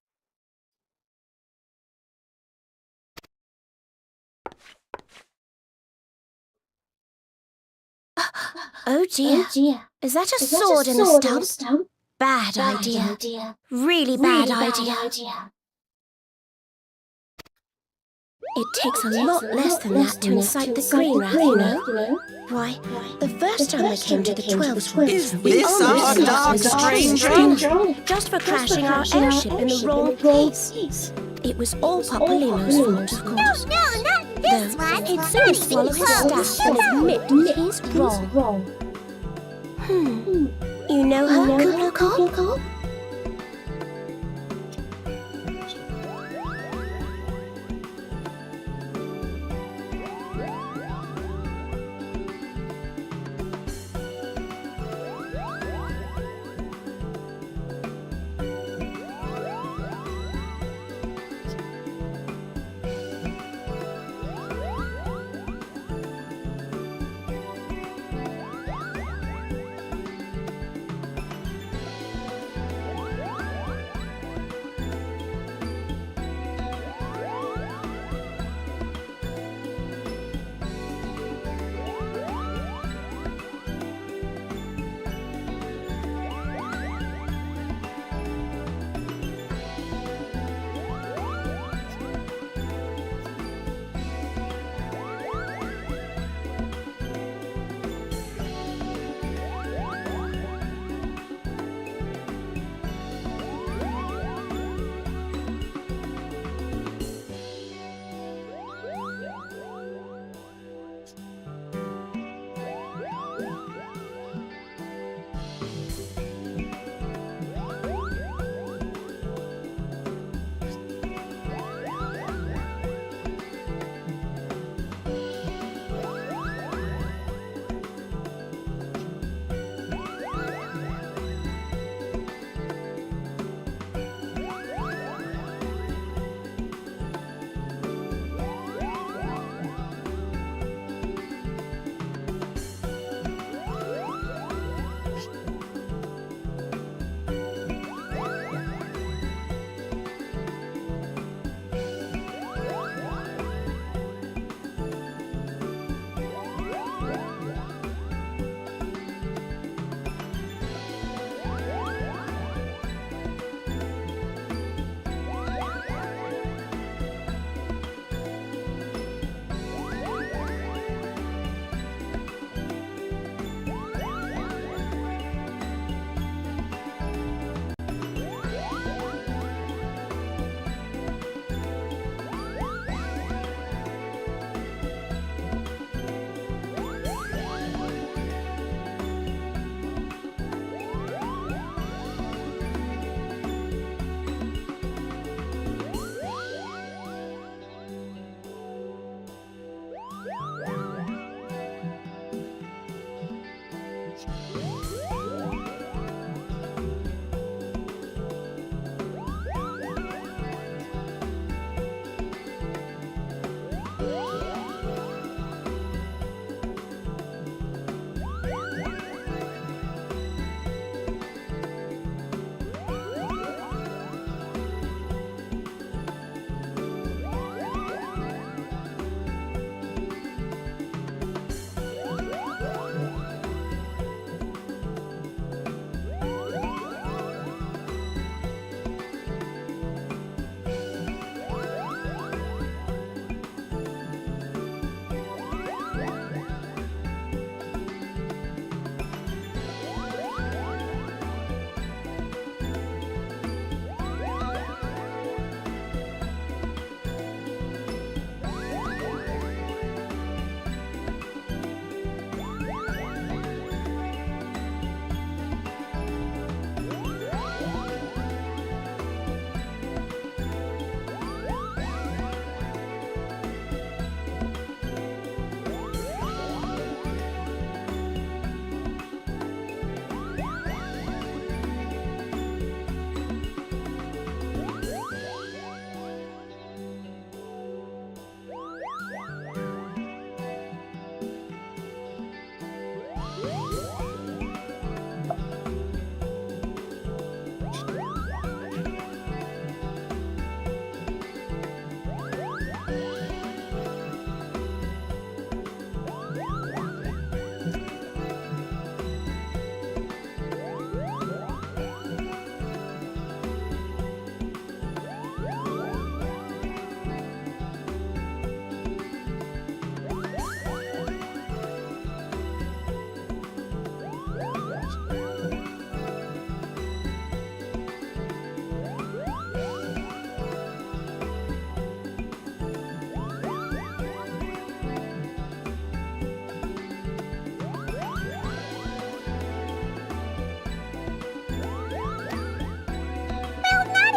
Oh dear. Is that a sword in a stump? Bad idea. Really bad idea. It takes a lot less than that to incite the green wrath, you know? Why, the first time we came to the 12 Is this our dark stranger? just for crashing our airship in the wrong place. It was all Popolino's fault, of course. No, not this Though one. he'd soon swallow his staff and admit that he's wrong. You know her, Kublai?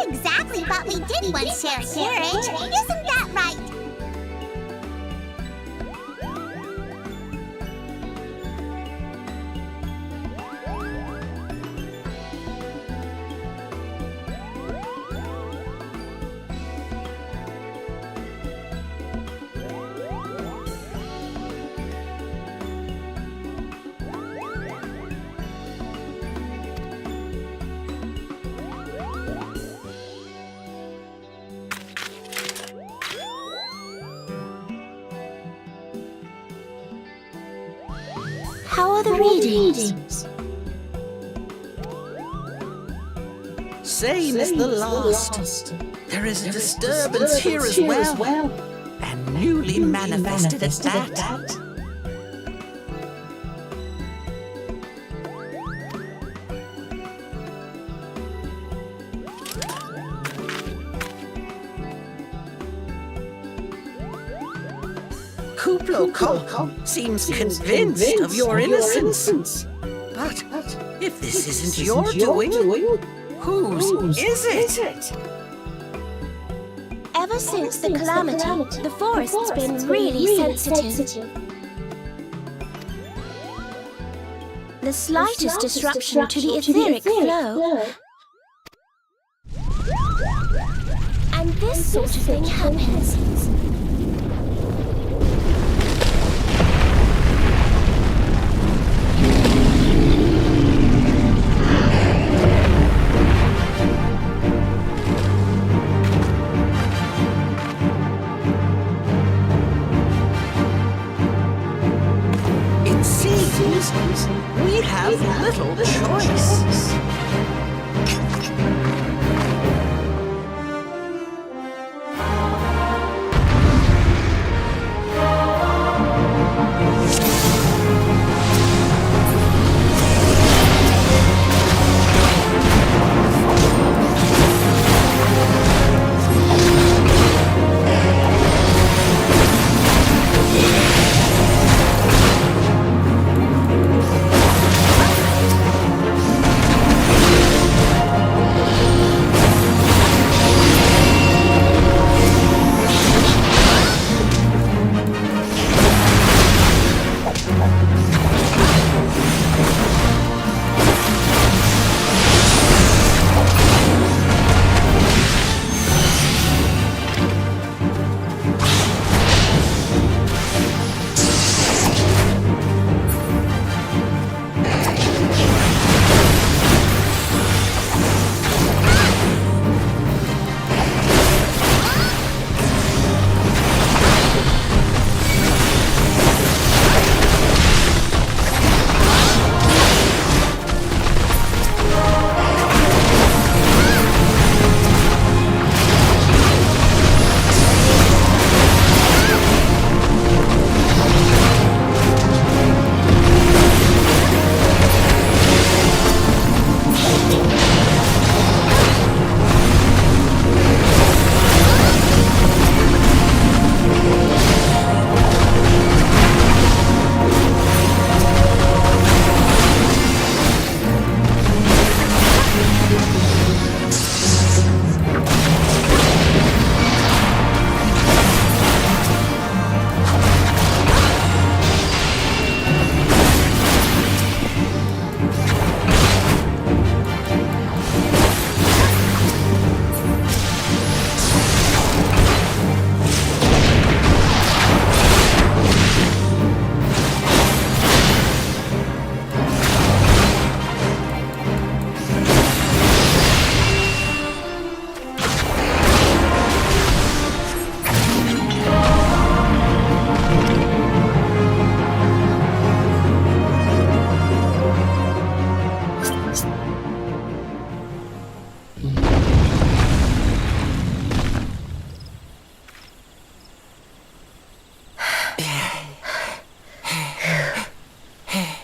Exactly what we did once share a carriage. Isn't that right? How are the readings? Same as the last. There is a disturbance here as well. And newly manifested at that. Kuplo seems convinced of your innocence. But if this isn't your doing, whose is it? Ever since the calamity, the forest's been really sensitive. The slightest disruption to the etheric flow, and this sort of thing happens. We have little choice.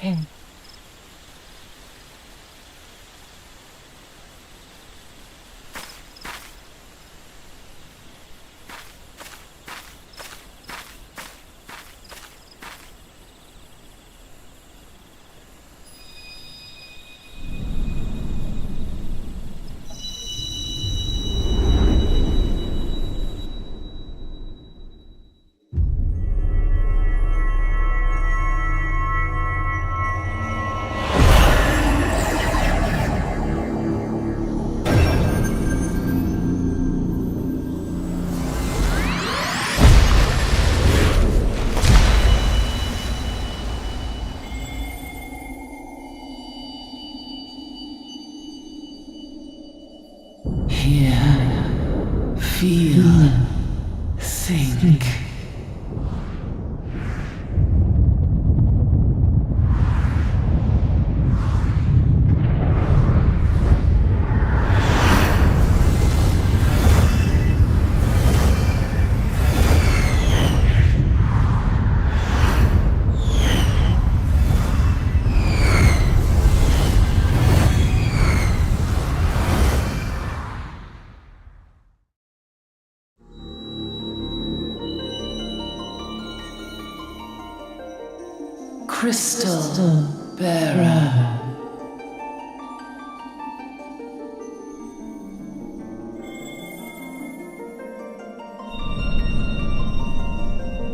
Hear, feel, think. Crystal bearer.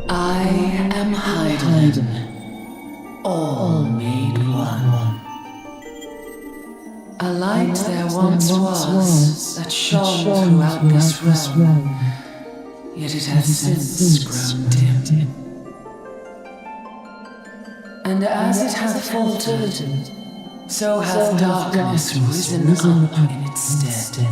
I am Haydn, all made one. A light there once was that shone throughout this realm, yet it hath since grown dim. And as it hath faltered, so hath darkness risen up in its stead,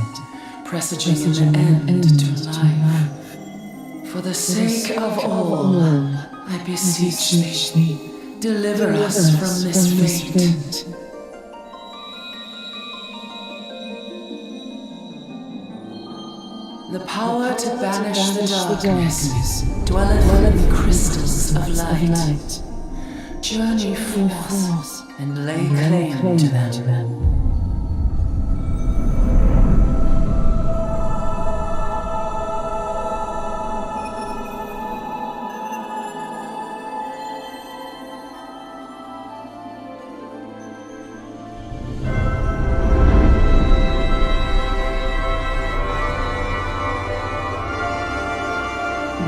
presaging an end to life. For the sake of all, I beseech thee, deliver us from this fate. The power to banish the darkness dwelleth in the crystals of light. Journey forth and lay claim to them.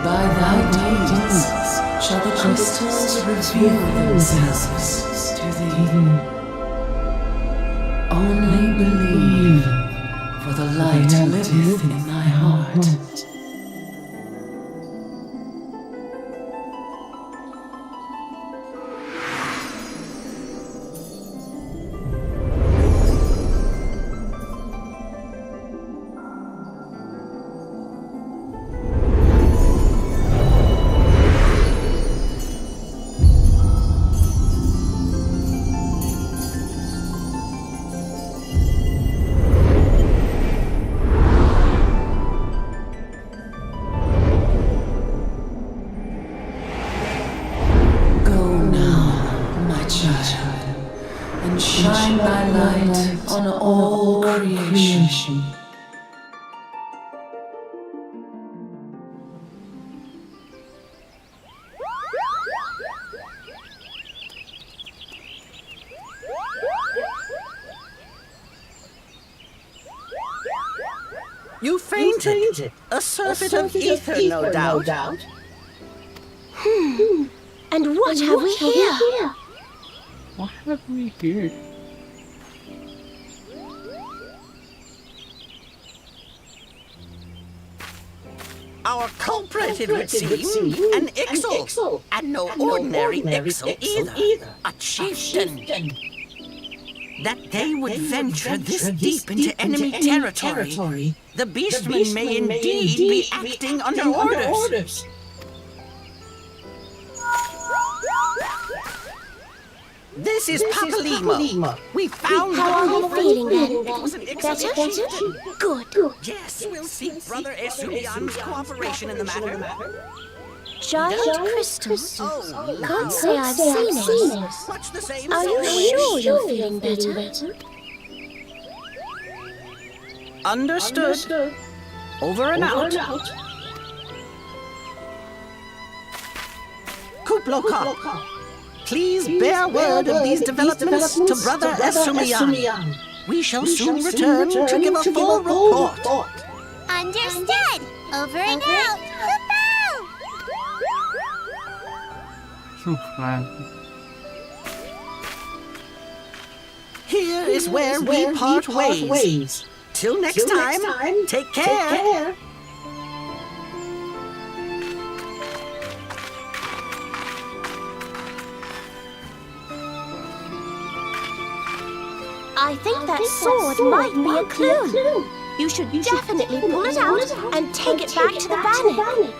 By thy deeds shall the crystals reveal themselves to thee. Only believe, for the light liveth in thy heart. And shine thy light on all creation. You fainted. A surfeit of ether, no doubt. And what have we here? What have we here? Our culprit, it would seem, an Ffxiv, and no ordinary Ffxiv either, a chieftain. That they would venture this deep into enemy territory, the beastmen may indeed be acting under orders. This is Papalimo. We found How are you feeling then? It was an Ffxiv chieftain. Good. Yes, we'll seek Brother Esubian's cooperation in the matter. Giant crystals? Can't say I've seen it. Much the same Are you sure you're feeling better? Understood. Over and out. Kuploka, please bear word of these developments to Brother Ffxiv. We shall soon return to give a full report. Understood. Over and out. Here is where we part ways. Till next time, take care. I think that sword might be a clue. You should definitely pull it out and take it back to the banner.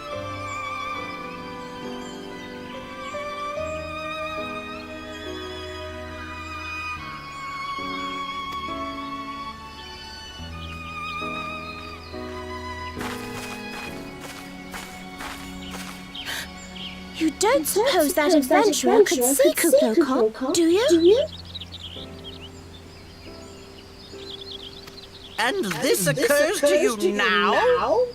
You don't suppose that adventurer could see Kuplokop, do you? And this occurs to you now?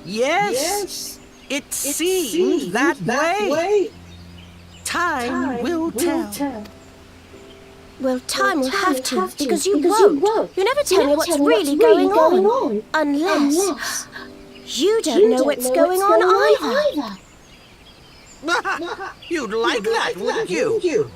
Yes, it seems that way. Time will tell. Well, time will have to, because you won't. You never tell me what's really going on. Unless you don't know what's going on either. You'd like that, wouldn't you?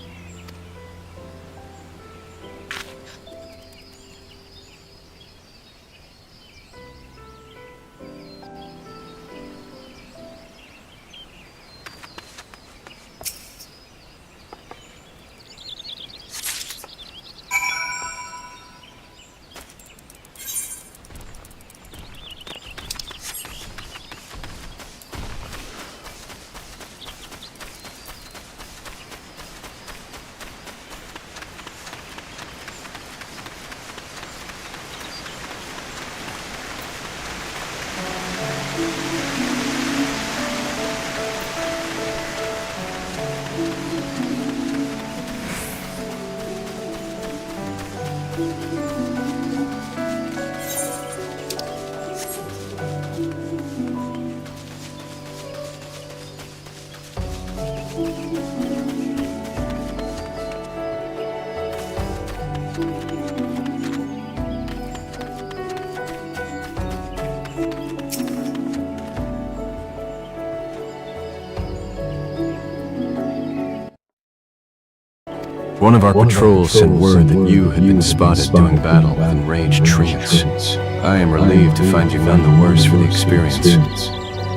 One of our patrols sent word that you had been spotted doing battle with enraged treants. I am relieved to find you none the worse for the experience.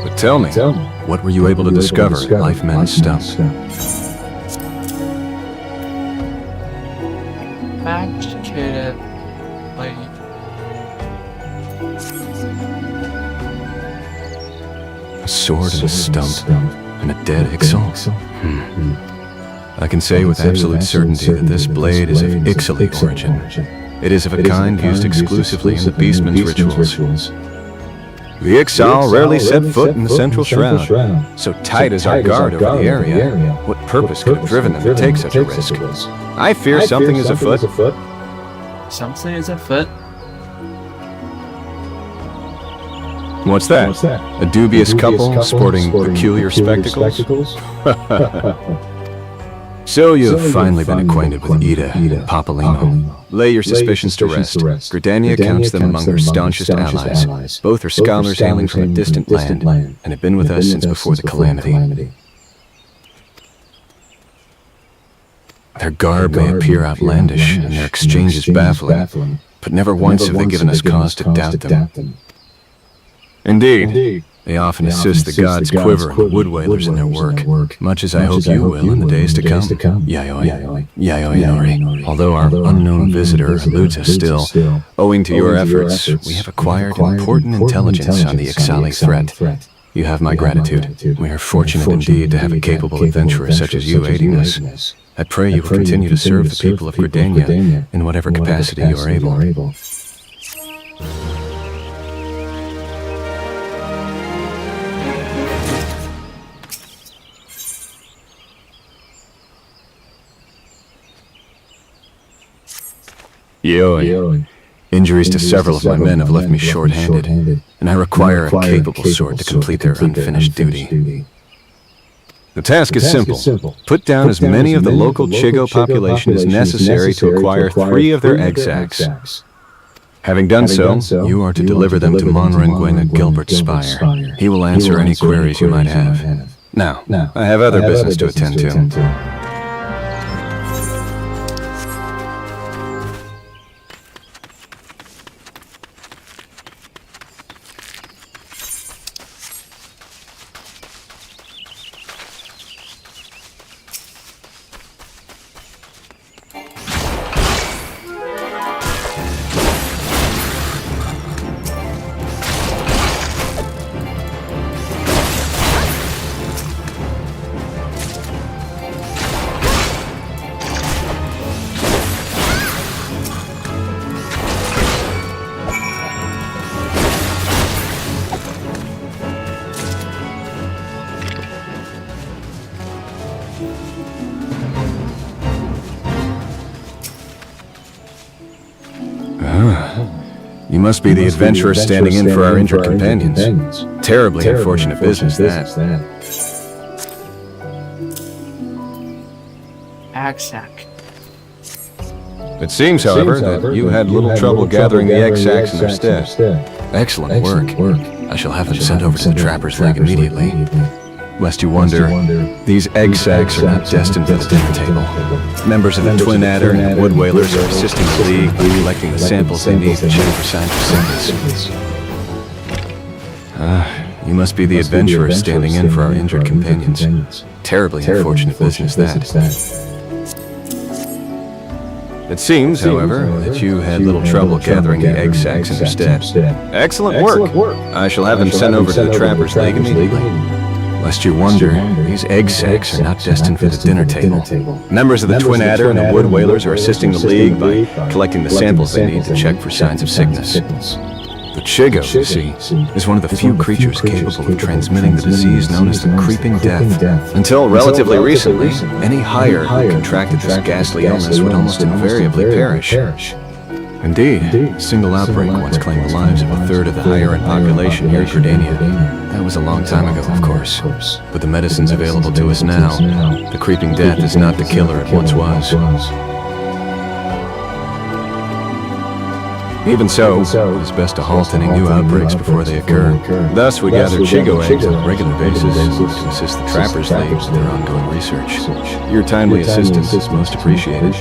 But tell me, what were you able to discover at Life Men Stump? Magicated, like... A sword and a stump, and a dead Ffxiv? I can say with absolute certainty that this blade is of Ffxiv origin. It is of a kind used exclusively in the Beastman's rituals. The Ffxiv rarely set foot in the central shroud. So tight is our guard over the area, what purpose could have driven them to take such a risk? I fear something is afoot. Something is afoot? What's that? A dubious couple sporting peculiar spectacles? So you have finally been acquainted with Ida and Papalymo. Lay your suspicions to rest. Gridania counts them among her staunchest allies. Both are scholars hailing from a distant land, and have been with us since before the Calamity. Their garb may appear outlandish, and their exchanges baffling, but never once have they given us cause to doubt them. Indeed, they often assist the gods Quiver and the Wood Whalers in their work, much as I hope you will in the days to come, Yayoi Nori. Although our unknown visitor eludes us still, owing to your efforts, we have acquired important intelligence on the Ffxiv threat. You have my gratitude. We are fortunate indeed to have a capable adventurer such as you aiding us. I pray you will continue to serve the people of Gridania in whatever capacity you are able. Yoi. Injuries to several of my men have left me short-handed, and I require a capable sword to complete their unfinished duty. The task is simple. Put down as many of the local Chigo population as necessary to acquire 3 of their egg sacs. Having done so, You are to deliver them to Monringwin at Gilbert's Spire. He will answer any queries you might have. now, I have other business to attend to. You must be the adventurer standing in for our injured companions. Terribly unfortunate business, that. Egg sac. It seems, however, that you had little trouble gathering the egg sacs in their stead. Excellent work. I shall have them sent over to the Trapper's Leg immediately. Lest you wonder, these egg sacs are not destined for the dinner table. Members of the Twin Adder and Wood Whalers are assisting the League by collecting the samples they need to check for signs of sickness. You must be the adventurer standing in for our injured companions. Terribly unfortunate business, that. It seems, however, that you had little trouble gathering the egg sacs in their stead. Excellent work! I shall have them sent over to the Trapper's League immediately. Lest you wonder, these egg sacs are not destined for the dinner table. Members of the Twin Adder and the Wood Whalers are assisting the League by collecting the samples they need to check for signs of sickness. The Chigo, you see, is one of the few creatures capable of transmitting the disease known as the Creeping Death. Until relatively recently, any hire who contracted this ghastly illness would almost invariably perish. Indeed, a single outbreak once claimed the lives of a third of the higher-end population here in Gridania. That was a long time ago, of course. But the medicines available to us now, the Creeping Death is not the killer it once was. Even so, It is best to halt any new outbreaks before they occur. thus we gather Chigo eggs on a regular basis to assist the Trappers League with their ongoing research. Your timely assistance is most appreciated.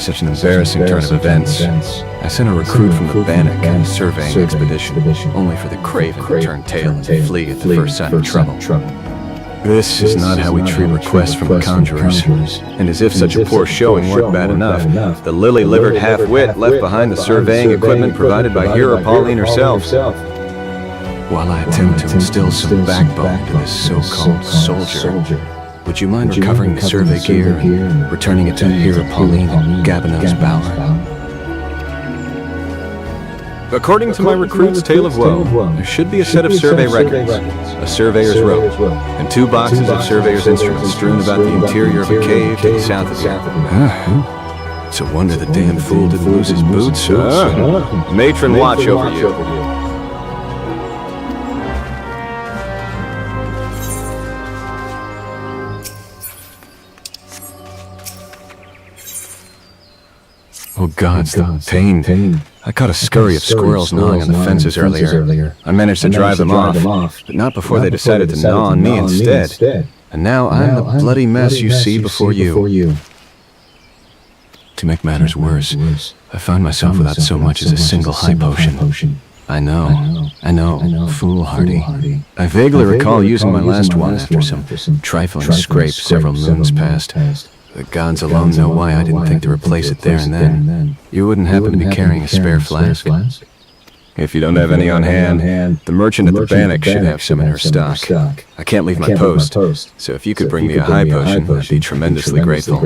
Such an embarrassing turn of events. I sent a recruit from the Bannock on a surveying expedition, only for the craven to turn tail and flee at the first sign of trouble. This is not how we treat requests from the conjurers. And as if such a poor showing weren't bad enough, the lily-livered half-wit left behind the surveying equipment provided by Hero Pauline herself. While I attempt to instill some backbone to this so-called soldier, would you mind recovering the survey gear and returning it to Hero Pauline in Gabinot's bower? According to my recruit's tale of woe, there should be a set of survey records, a surveyor's rope, and 2 boxes of surveyor's instruments strewn about the interior of a cave to the south of here. It's a wonder the damn fool didn't lose his boots, huh? Matron, watch over you. Oh gods, the pain. I caught a scurry of squirrels gnawing on the fences earlier. I managed to drive them off, but not before they decided to gnaw on me instead. And now I'm the bloody mess you see before you. To make matters worse, I found myself without so much as a single high potion. I know, foolhardy. I vaguely recall using my last one after some trifling scrape several moons past. The gods alone know why I didn't think to replace it there and then. You wouldn't happen to be carrying a spare flask? If you don't have any on hand, the merchant at the Bannock should have some in her stock. I can't leave my post, so if you could bring me a high potion, I'd be tremendously grateful.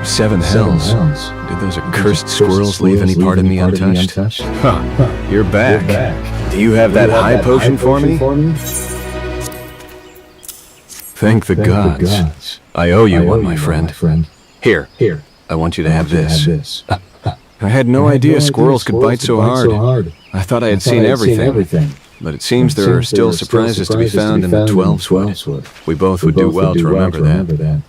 7 hells. Did those accursed squirrels leave any part of me untouched? Huh, you're back. Do you have that high potion for me? Thank the gods. I owe you one, my friend. Here, I want you to have this. I had no idea squirrels could bite so hard. I thought I had seen everything. But it seems there are still surprises to be found in the 12-wood. We both would do well to remember that.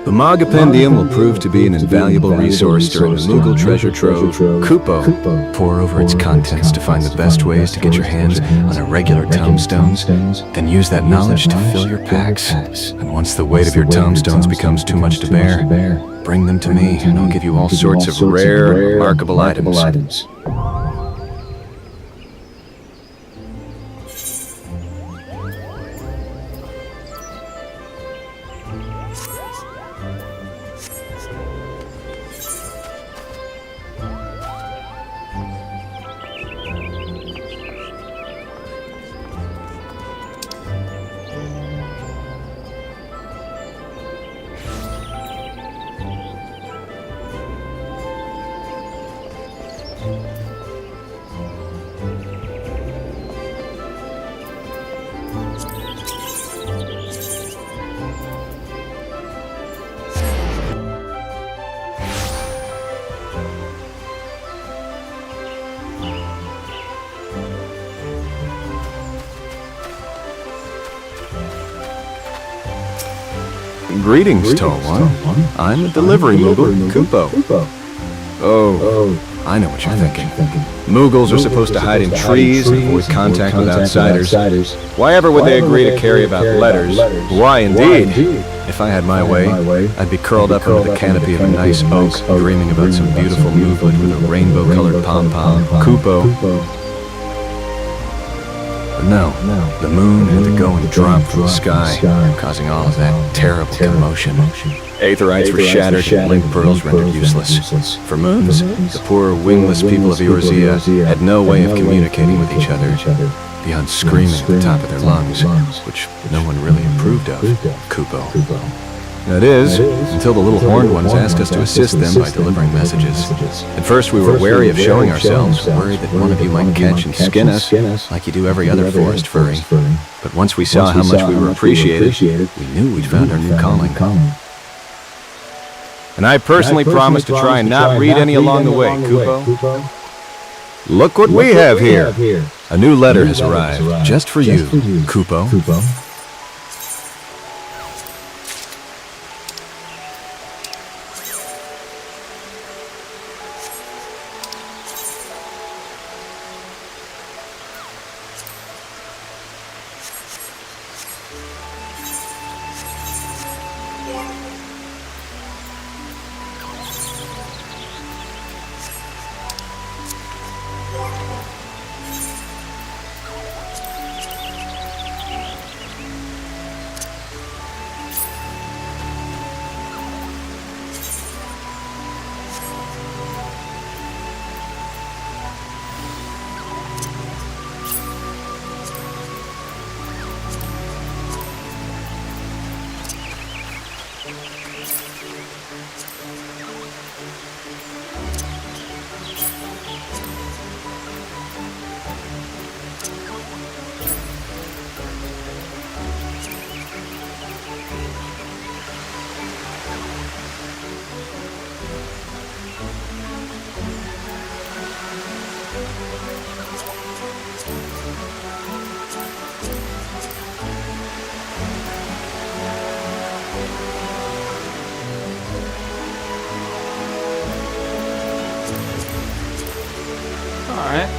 The Magapendium will prove to be an invaluable resource during the Moogle treasure trove, Kupo. Pore over its contents to find the best ways to get your hands on irregular tomestones, then use that knowledge to fill your packs. And once the weight of your tomestones becomes too much to bear, bring them to me, and I'll give you all sorts of rare and remarkable items. Greetings, Tall One. I'm the delivery Moogle, Kupo. Oh, I know what you're thinking. Moogles are supposed to hide in trees and avoid contact with outsiders. Why ever would they agree to carry about letters? Why indeed? If I had my way, I'd be curled up under the canopy of a nice oak, dreaming about some beautiful mooglet with a rainbow-colored pom-pom, Kupo. But no, the moon had to go and drop from the sky, causing all of that terrible commotion. Aetherites were shattered and link pearls rendered useless. For moons, the poor wingless people of Eorzea had no way of communicating with each other beyond screaming at the top of their lungs, which no one really approved of, Kupo. That is, until the little horned ones asked us to assist them by delivering messages. At first we were wary of showing ourselves, worried that one of you might catch and skin us, like you do every other forest furry. But once we saw how much we were appreciated, we knew we'd found our new calling. And I personally promise to try and not read any along the way, Kupo. Look what we have here. A new letter has arrived, just for you, Kupo. Alright.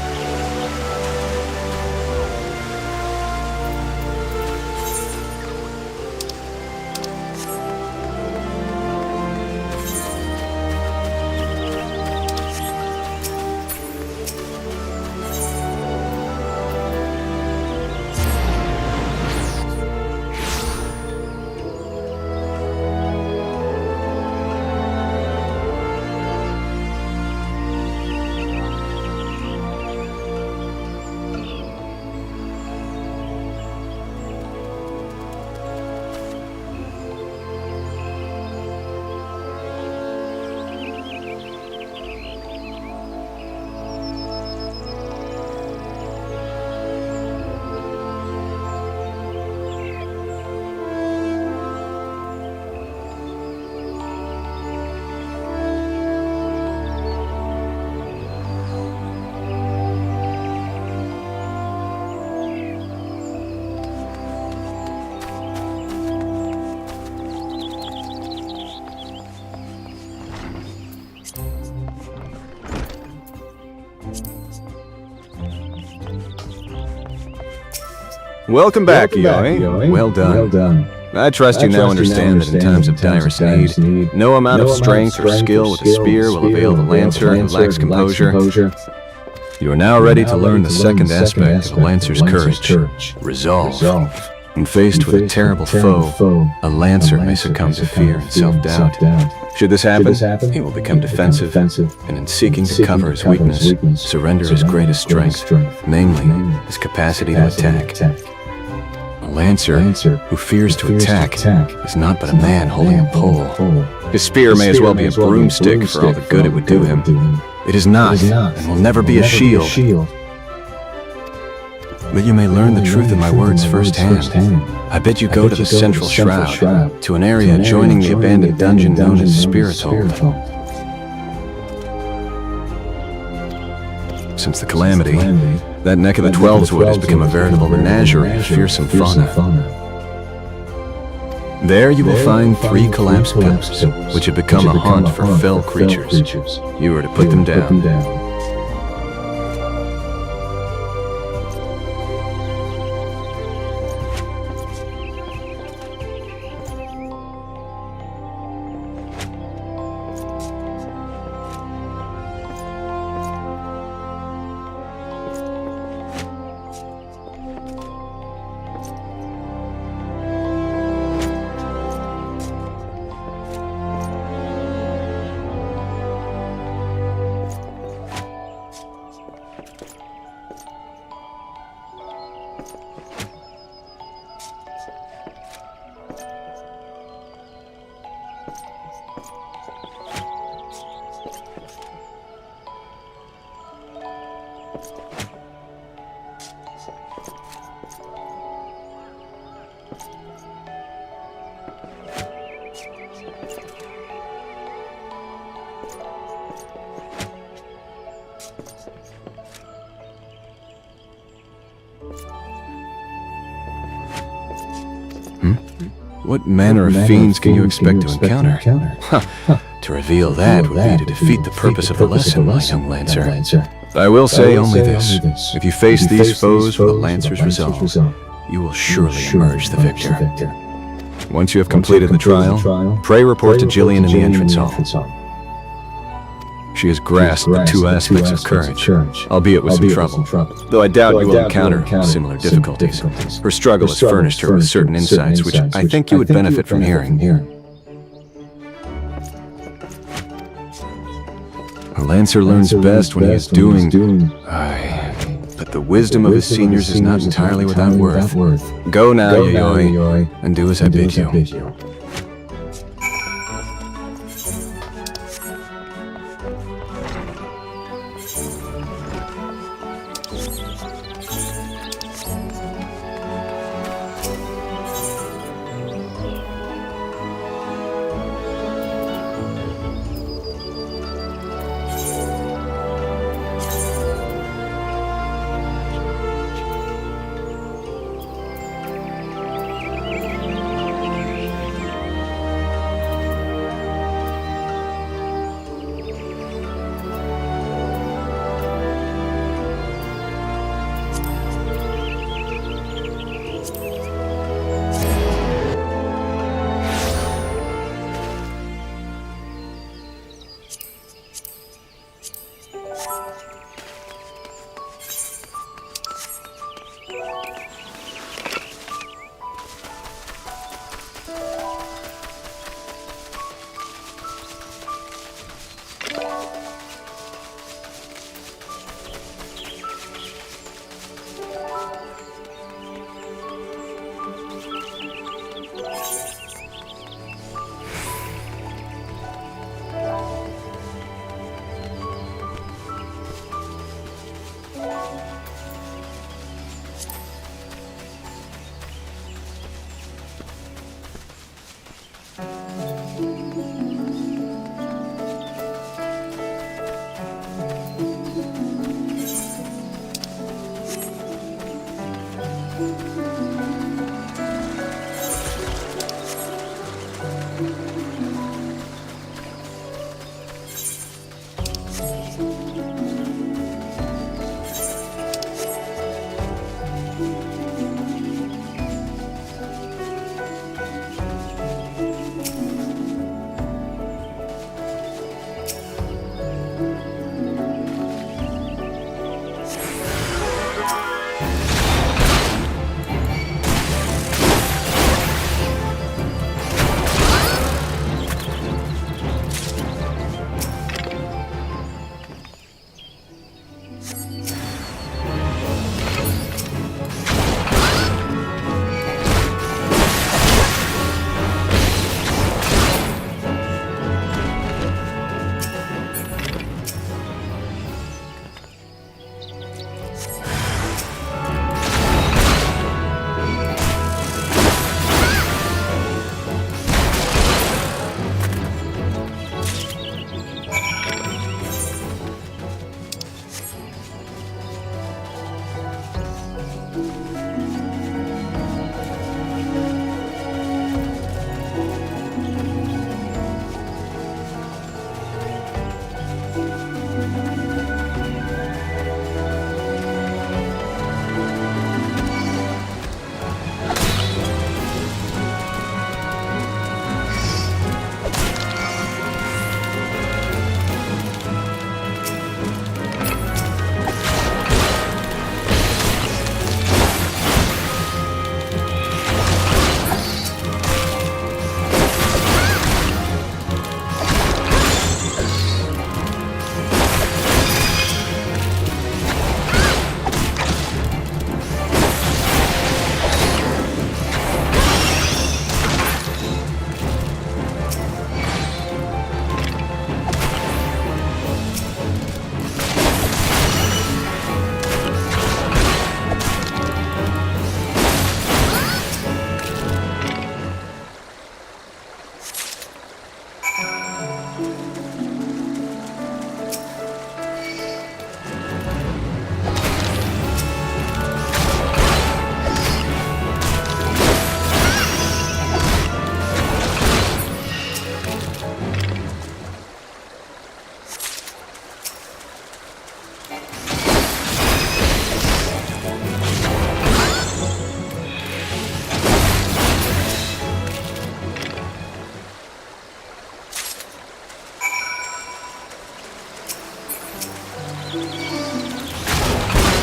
Welcome back, Yoi. Well done. I trust you now understand that in times of direst need, no amount of strength or skill with a spear will avail the Lancer who lacks composure. You are now ready to learn the second aspect of a Lancer's courage, resolve. When faced with a terrible foe, a Lancer may succumb to fear and self-doubt. Should this happen, He will become defensive, and in seeking to cover his weakness, surrender his greatest strength, namely, his capacity to attack. A Lancer who fears to attack is not but a man holding a pole. his spear may as well be a broomstick for all the good it would do him. It is not, and will never be a shield. But you may learn the truth of my words firsthand. I bid you go to the central shroud, to an area adjoining the abandoned dungeon known as Spirit Hold. Since the calamity, that neck of the Twelveswood has become a veritable menagerie of fearsome fauna. There you will find 3 collapsed pillars, which have become a haunt for fell creatures. You are to put them down. What manner of fiends can you expect to encounter? To reveal that would be to defeat the purpose of the lesson, my young Lancer. I will say only this. If you face these foes with a Lancer's resolve, you will surely emerge the victor. Once you have completed the trial, pray report to Jillian in the entrance hall. She has grasped the two aspects of courage, albeit with some trouble, though I doubt you will encounter similar difficulties. Her struggle has furnished her with certain insights which I think you would benefit from hearing. A Lancer learns best when he is doing... Aye, but the wisdom of his seniors is not entirely without worth. Go now, Yayoi, and do as I bid you.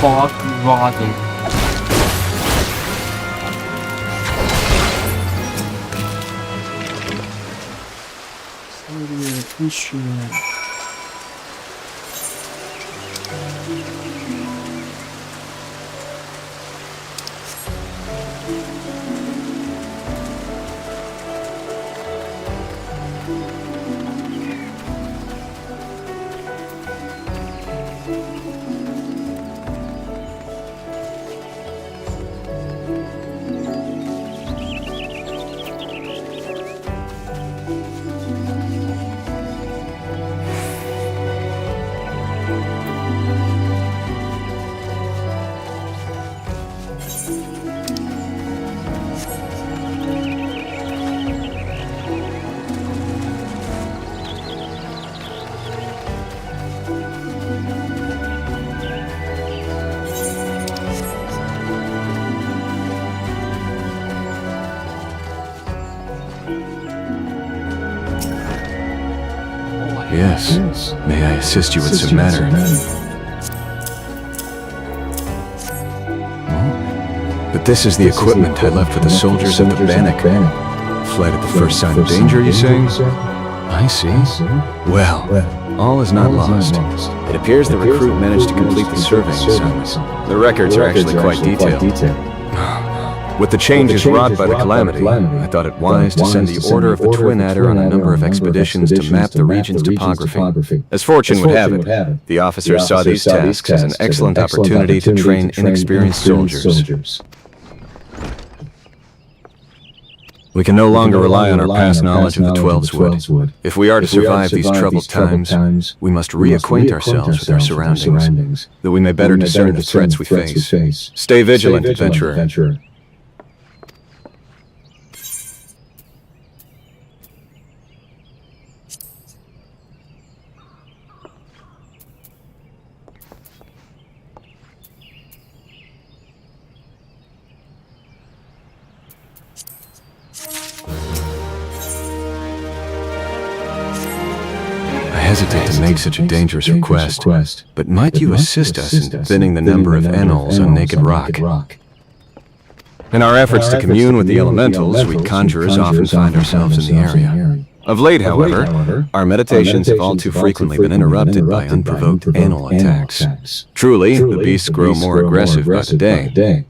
Fuck rotting。不学。Yes. May I assist you with some matter? But this is the equipment I left with the soldiers of the Bannock. Fled at the first sign of danger, you say? I see. Well, all is not lost. It appears the recruit managed to complete the surveying assignment. The records are actually quite detailed. With the changes wrought by the calamity, I thought it wise to send the Order of the Twin Adder on a number of expeditions to map the region's topography. As fortune would have it, the officers saw these tasks as an excellent opportunity to train inexperienced soldiers. We can no longer rely on our past knowledge of the Ffxiv. If we are to survive these troubled times, we must reacquaint ourselves with our surroundings, that we may better discern the threats we face. Stay vigilant, adventurer. I hesitate to make such a dangerous request, but might you assist us in thinning the number of anoles on Naked Rock? In our efforts to commune with the elementals, we conjurers often find ourselves in the area. Of late, however, our meditations have all too frequently been interrupted by unprovoked anal attacks. Truly, the beasts grow more aggressive by the day.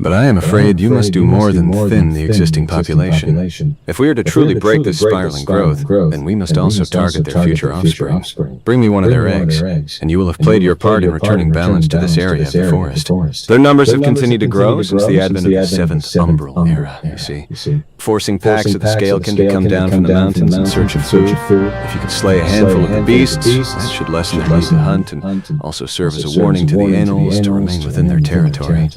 But I am afraid you must do more than thin the existing population. If we are to truly break this spiraling growth, then we must also target their future offspring. Bring me one of their eggs, and you will have played your part in returning balance to this area of the forest. Their numbers have continued to grow since the advent of the 7th umbral era, you see. Forcing packs of the scalekin to come down from the mountains in search of food. If you could slay a handful of the beasts, that should lessen their need to hunt and also serve as a warning to the animals to remain within their territory.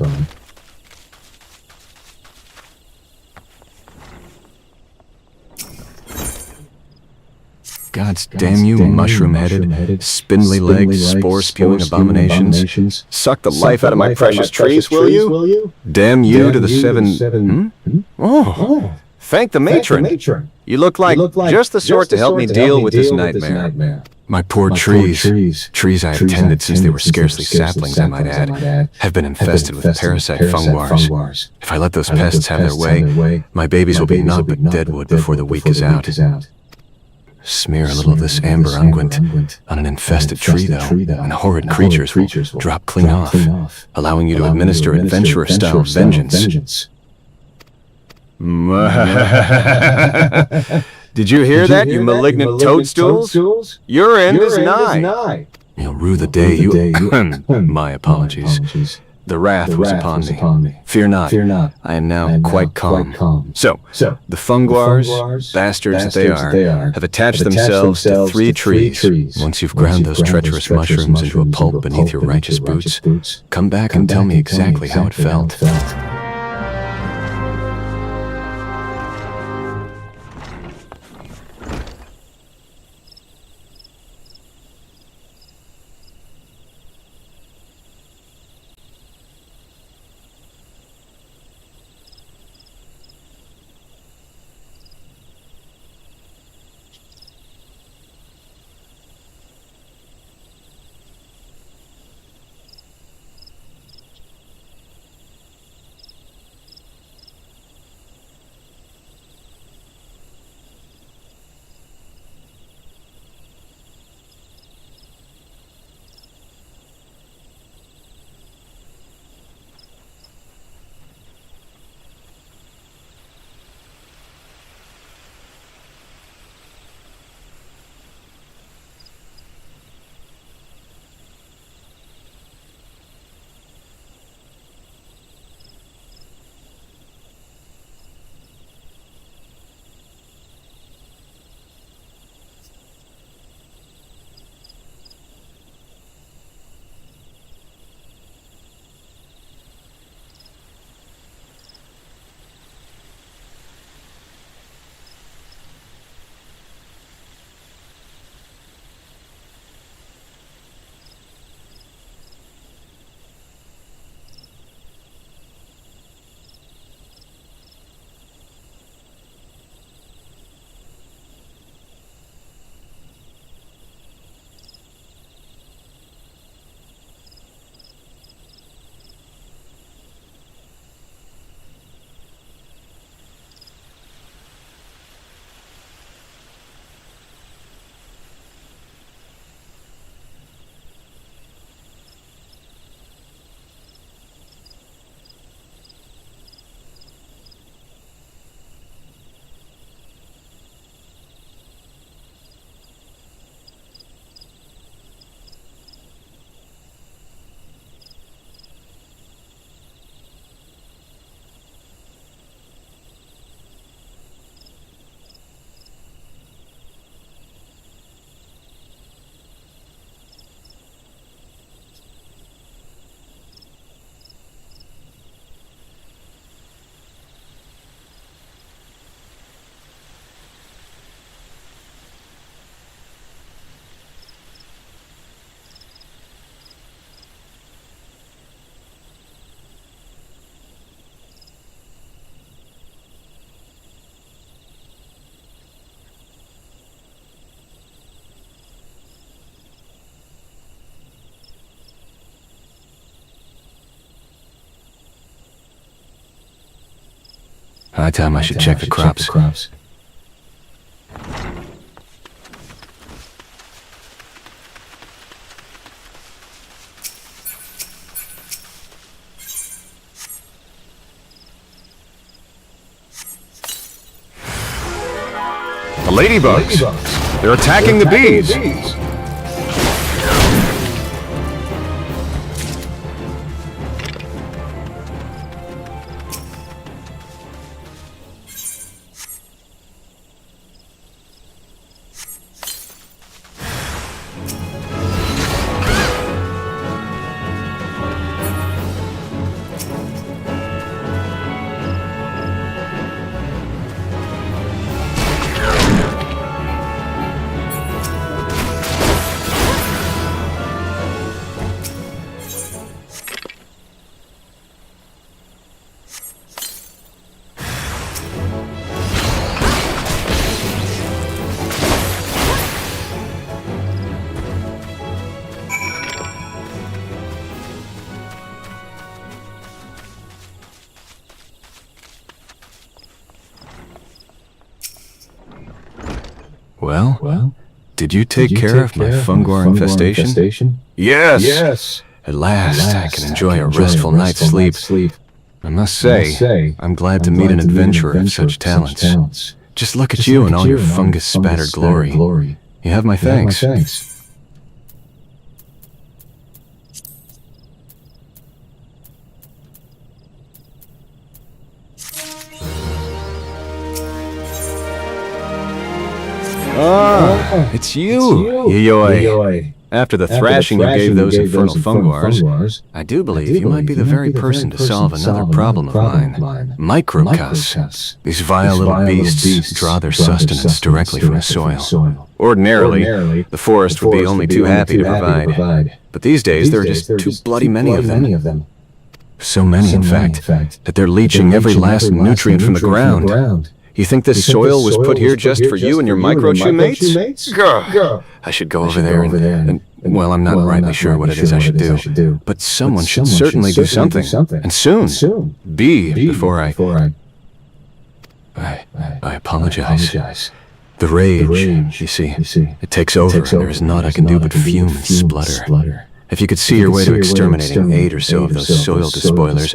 Gods damn you, mushroom-headed, spindly-legged, spore-spewing abominations. Suck the life out of my precious trees, will you? Damn you to the 7... Oh, thank the matron. You look like just the sort to help me deal with this nightmare. My poor trees, trees I have tended since they were scarcely saplings, I might add, have been infested with parasite fungwars. If I let those pests have their way, my babies will be naught but deadwood before the week is out. Smear a little of this amber unguent on an infested tree, though, and horrid creatures will drop clean off, allowing you to administer adventurer-style vengeance. Did you hear that, you malignant toadstools? Your end is nigh. You'll rue the day you... My apologies. The wrath was upon me. Fear not, I am now quite calm. So, the fungwars, bastards that they are, have attached themselves to 3 trees. Once you've ground those treacherous mushrooms into a pulp beneath your righteous boots, come back and tell me exactly how it felt. High time I should check the crops. ladybugs. They're attacking the bees. Well, did you take care of my fungoir infestation? Yes! At last, I can enjoy a restful night's sleep. I must say, I'm glad to meet an adventurer of such talents. Just look at you in all your fungus-spattered glory. You have my thanks. Ah, it's you, Yayoi. After the thrashing you gave those infernal fungoirs, I do believe you might be the very person to solve another problem of mine. Microcus. These vile little beasts draw their sustenance directly from the soil. Ordinarily, the forest would be only too happy to provide. But these days, there are just too bloody many of them. So many, in fact, that they're leaching every last nutrient from the ground. You think this soil was put here just for you and your microchew mates? Grr. I should go over there and well, I'm not rightly sure what it is I should do. But someone should certainly do something. And soon. Before I apologize. The rage, you see, it takes over, and there is naught I can do but fume and splutter. If you could see your way to exterminating 8 or so of those soil despoilers,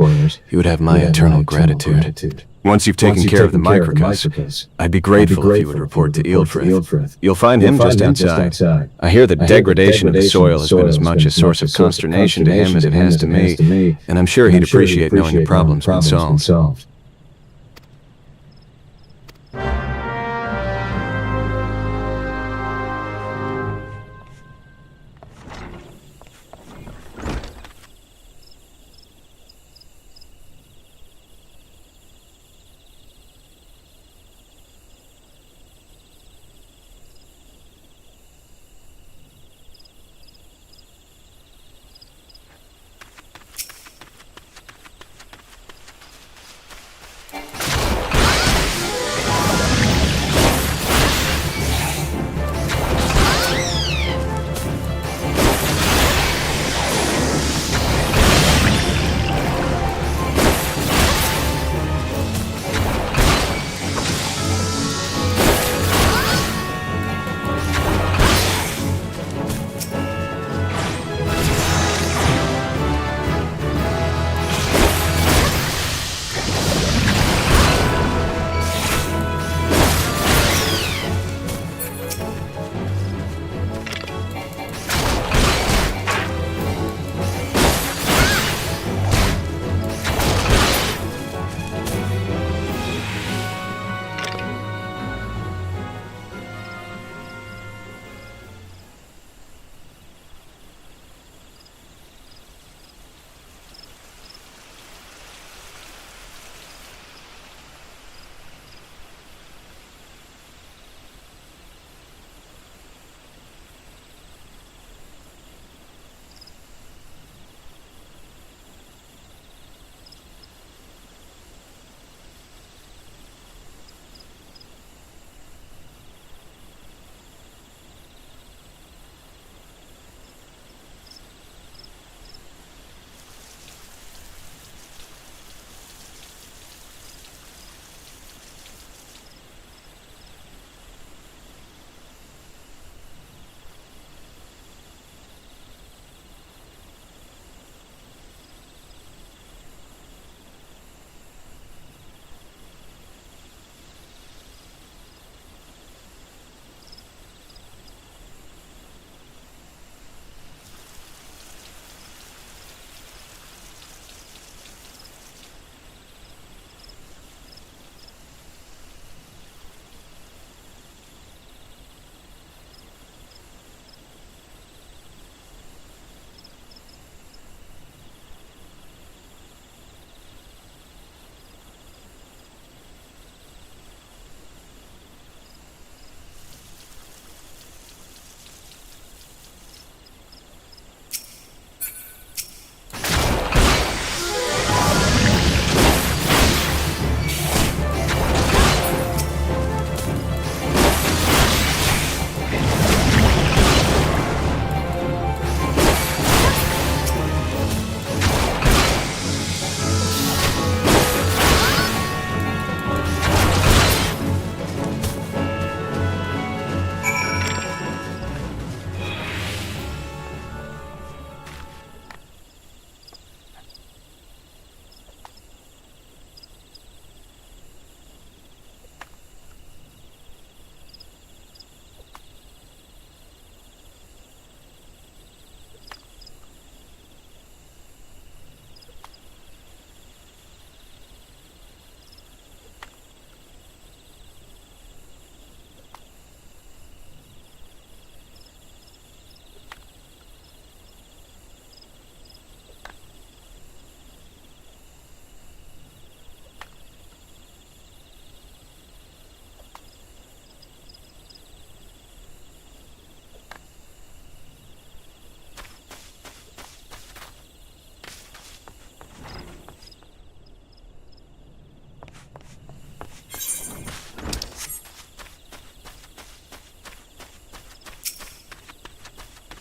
you would have my eternal gratitude. Once you've taken care of the microcus, I'd be grateful if you would report to Ffxiv. You'll find him just outside. I hear the degradation of the soil has been as much a source of consternation to him as it has to me, and I'm sure he'd appreciate knowing the problem's been solved.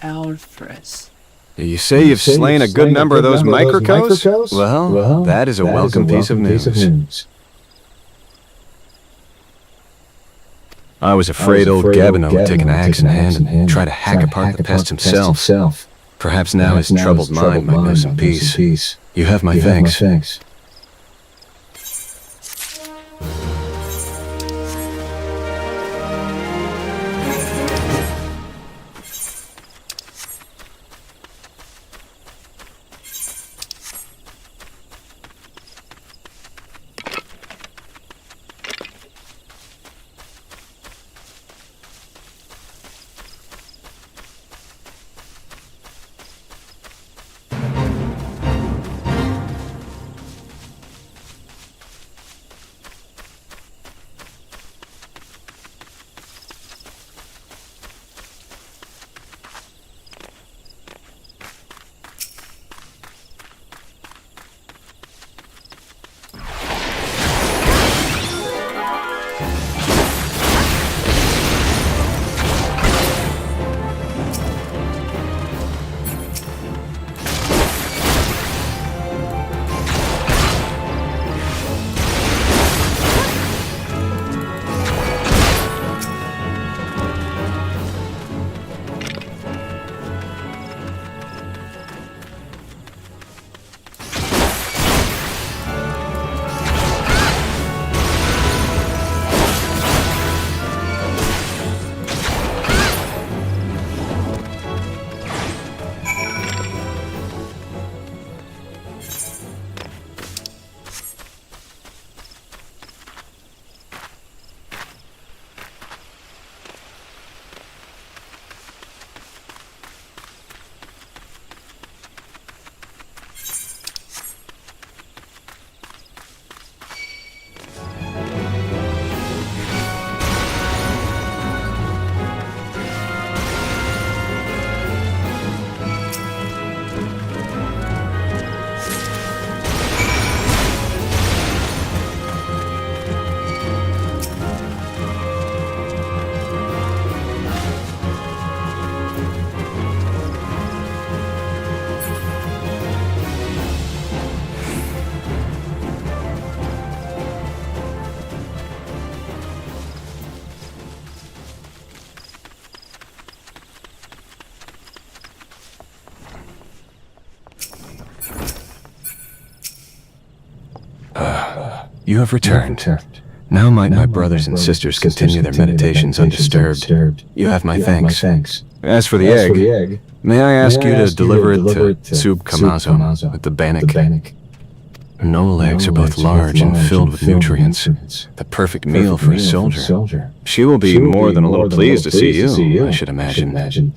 Alfres. You say you've slain a good number of those microcos? Well, that is a welcome piece of news. I was afraid old Gabino would take an axe in hand and try to hack apart the pest himself. Perhaps now his troubled mind might know some peace. You have my thanks. You have returned. Now might my brothers and sisters continue their meditations undisturbed. You have my thanks. As for the egg, may I ask you to deliver it to Tsub Kamazo at the Bannock? Knoll eggs are both large and filled with nutrients. The perfect meal for a soldier. She will be more than a little pleased to see you, I should imagine.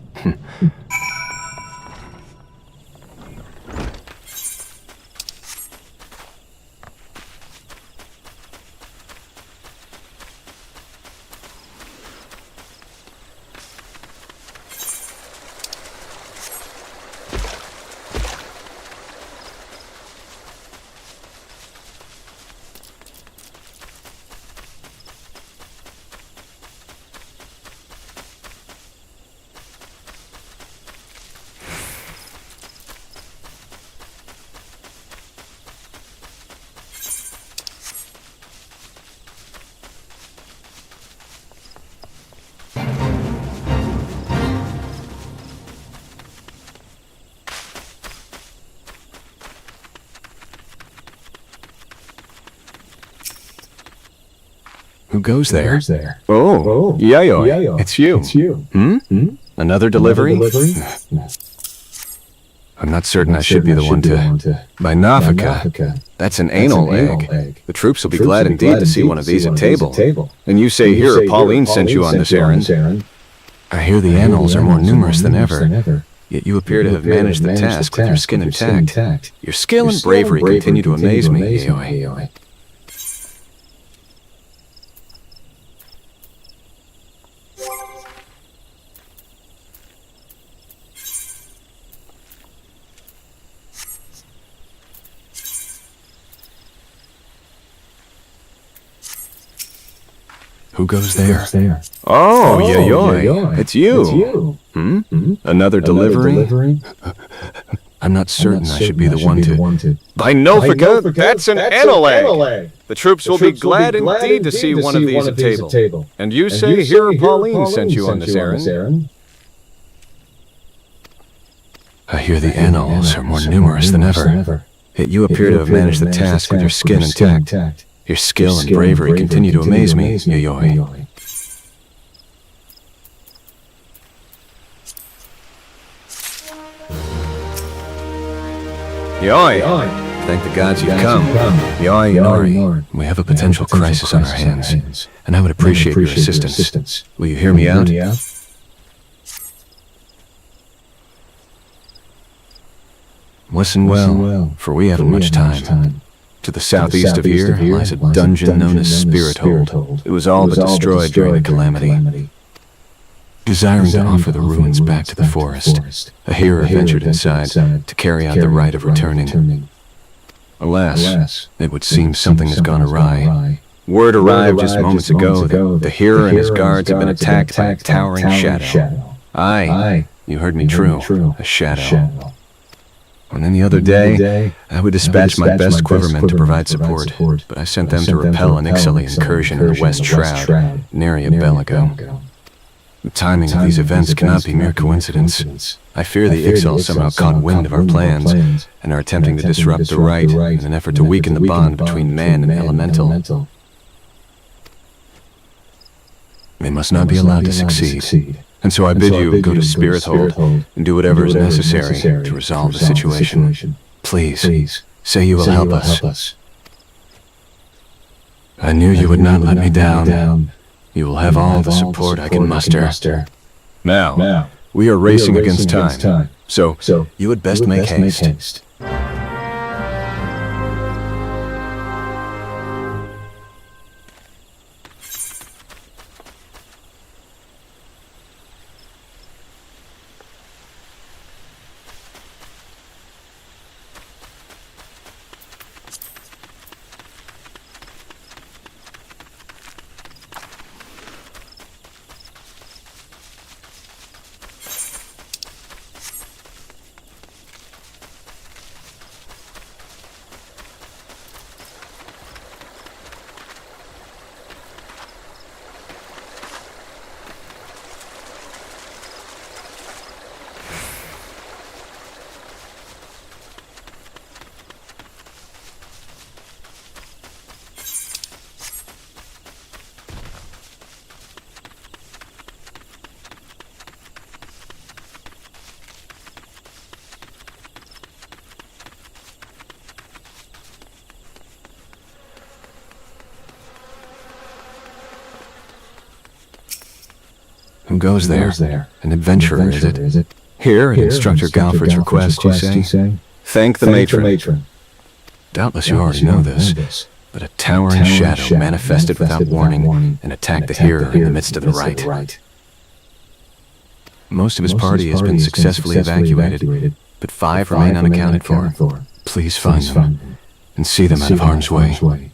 Who goes there? Oh, Yayoi, it's you. Another delivery? I'm not certain I should be the one to... By Nafika. That's an anal egg. The troops will be glad indeed to see one of these at table. And you say here Pauline sent you on this errand. I hear the animals are more numerous than ever. Yet you appear to have managed the task with your skin intact. Your skill and bravery continue to amaze me, Yayoi. Who goes there? Oh, Yayoi. It's you. Another delivery? I'm not certain I should be the one to... By Nofika, that's an analeg. The troops will be glad indeed to see one of these at table. And you say Hero Pauline sent you on this errand? I hear the annals are more numerous than ever. Yet you appear to have managed the task with your skin intact. Your skill and bravery continue to amaze me, Yayoi. Yoi. Thank the gods you've come. Yoi Nori, we have a potential crisis on our hands, and I would appreciate your assistance. Will you hear me out? Listen well, for we haven't much time. To the southeast of here lies a dungeon known as Spirit Hold. It was all but destroyed during the calamity. Desiring to offer the ruins back to the forest, a hero ventured inside to carry out the rite of returning. Alas, it would seem something has gone awry. Word arrived just moments ago that the hero and his guards have been attacked by a towering shadow. Aye, you heard me true, a shadow. And then the other day, I would dispatch my best quivermen to provide support, but I sent them to repel an Ixali incursion in the West Shroud, nary a bell ago. The timing of these events cannot be mere coincidence. I fear the Ixal somehow caught wind of our plans, and are attempting to disrupt the rite in an effort to weaken the bond between man and elemental. They must not be allowed to succeed. And so I bid you go to Spirit Hold and do whatever is necessary to resolve the situation. Please, say you will help us. I knew you would not let me down. You will have all the support I can muster. Now, we are racing against time, so You would best make haste. Who goes there? An adventurer, is it? here at Instructor Galford's request, you say? Thank the matron. Doubtless you already know this, but a towering shadow manifested without warning and attacked the hero in the midst of the rite. Most of his party has been successfully evacuated, but 5 remain unaccounted for. Please find them and see them out of harm's way.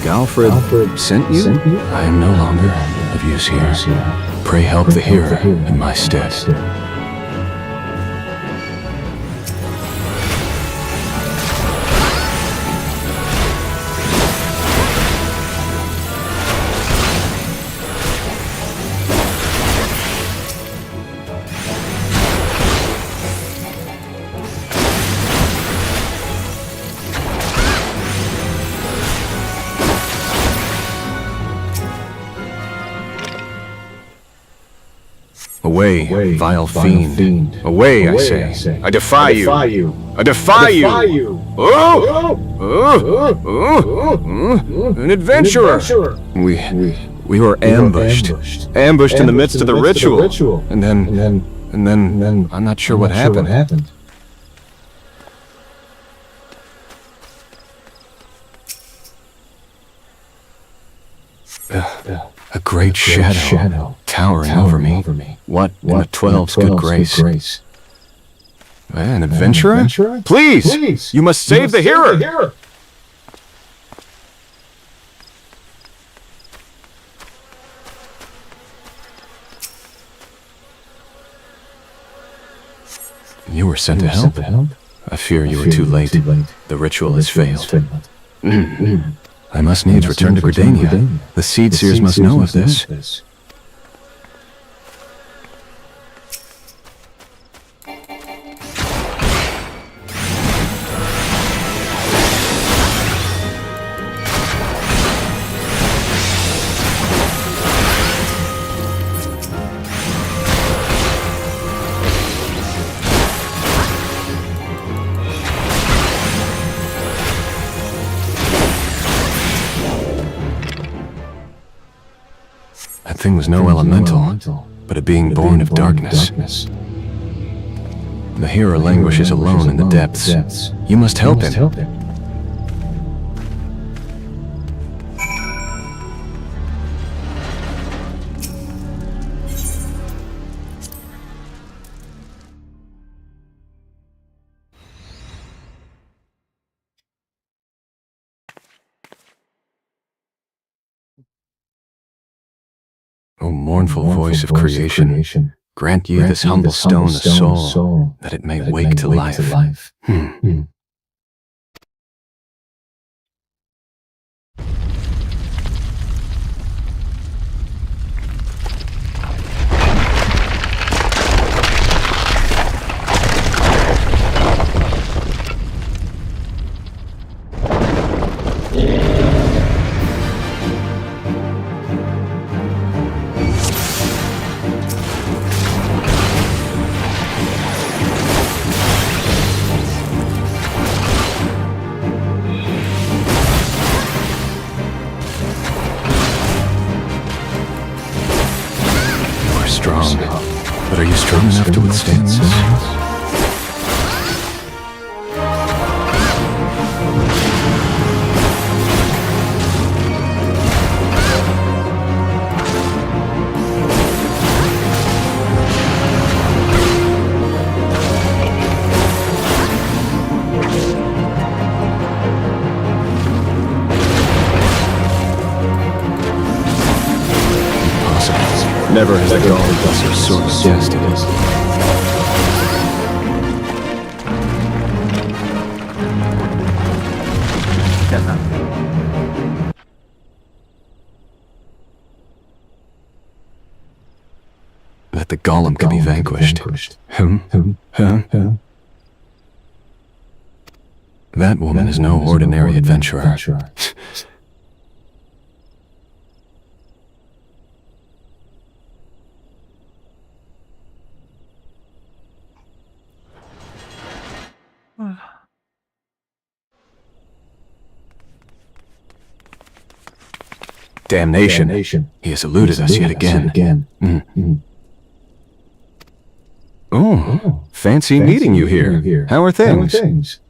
Galfred sent you? I am no longer of use here. Pray help the hearer in my stead. Away, vile fiend. Away, I say. I defy you. I defy you. An adventurer. We were ambushed. Ambushed in the midst of the ritual. And then, I'm not sure what happened. A great shadow towering over me. What in the 12's good grace? An adventurer? Please! You must save the hearer! You were sent to help? I fear you were too late. The ritual has failed. I must needs return to Gridania. The seed seers must know of this. That thing was no elemental, but a being born of darkness. The hero languishes alone in the depths. You must help him. O mournful voice of creation, grant ye this humble stone a soul, that it may wake to life. Strong, but are you strong enough to withstand this? Never has the Galley sort of jested. That the golem could be vanquished. That woman is no ordinary adventurer. Damnation. He has eluded us yet again. Oh, fancy meeting you here. How are things?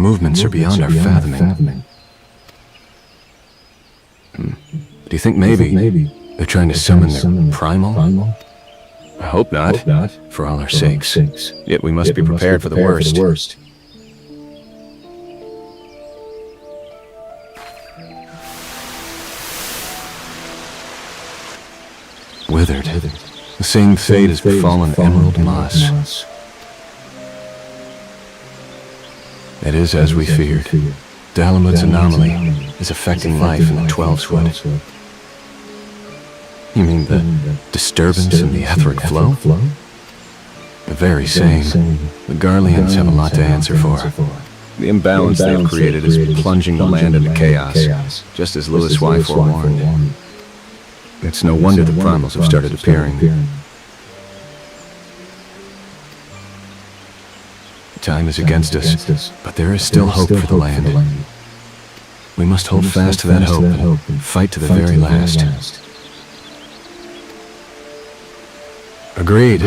movements are beyond our fathoming. Do you think maybe they're trying to summon their primal? I hope not, for all our sakes. Yet we must be prepared for the worst. Withered. The same fate has befallen Emerald Moss. It is as we feared. Dalamud's anomaly is affecting life in the 12-wood. You mean the disturbance in the etheric flow? The very same. The Garleans have a lot to answer for. The imbalance they have created is plunging the land into chaos, just as Lewis Y forewarned. It's no wonder the primals have started appearing. Time is against us, but there is still hope for the land. We must hold fast to that hope and fight to the very last. Agreed.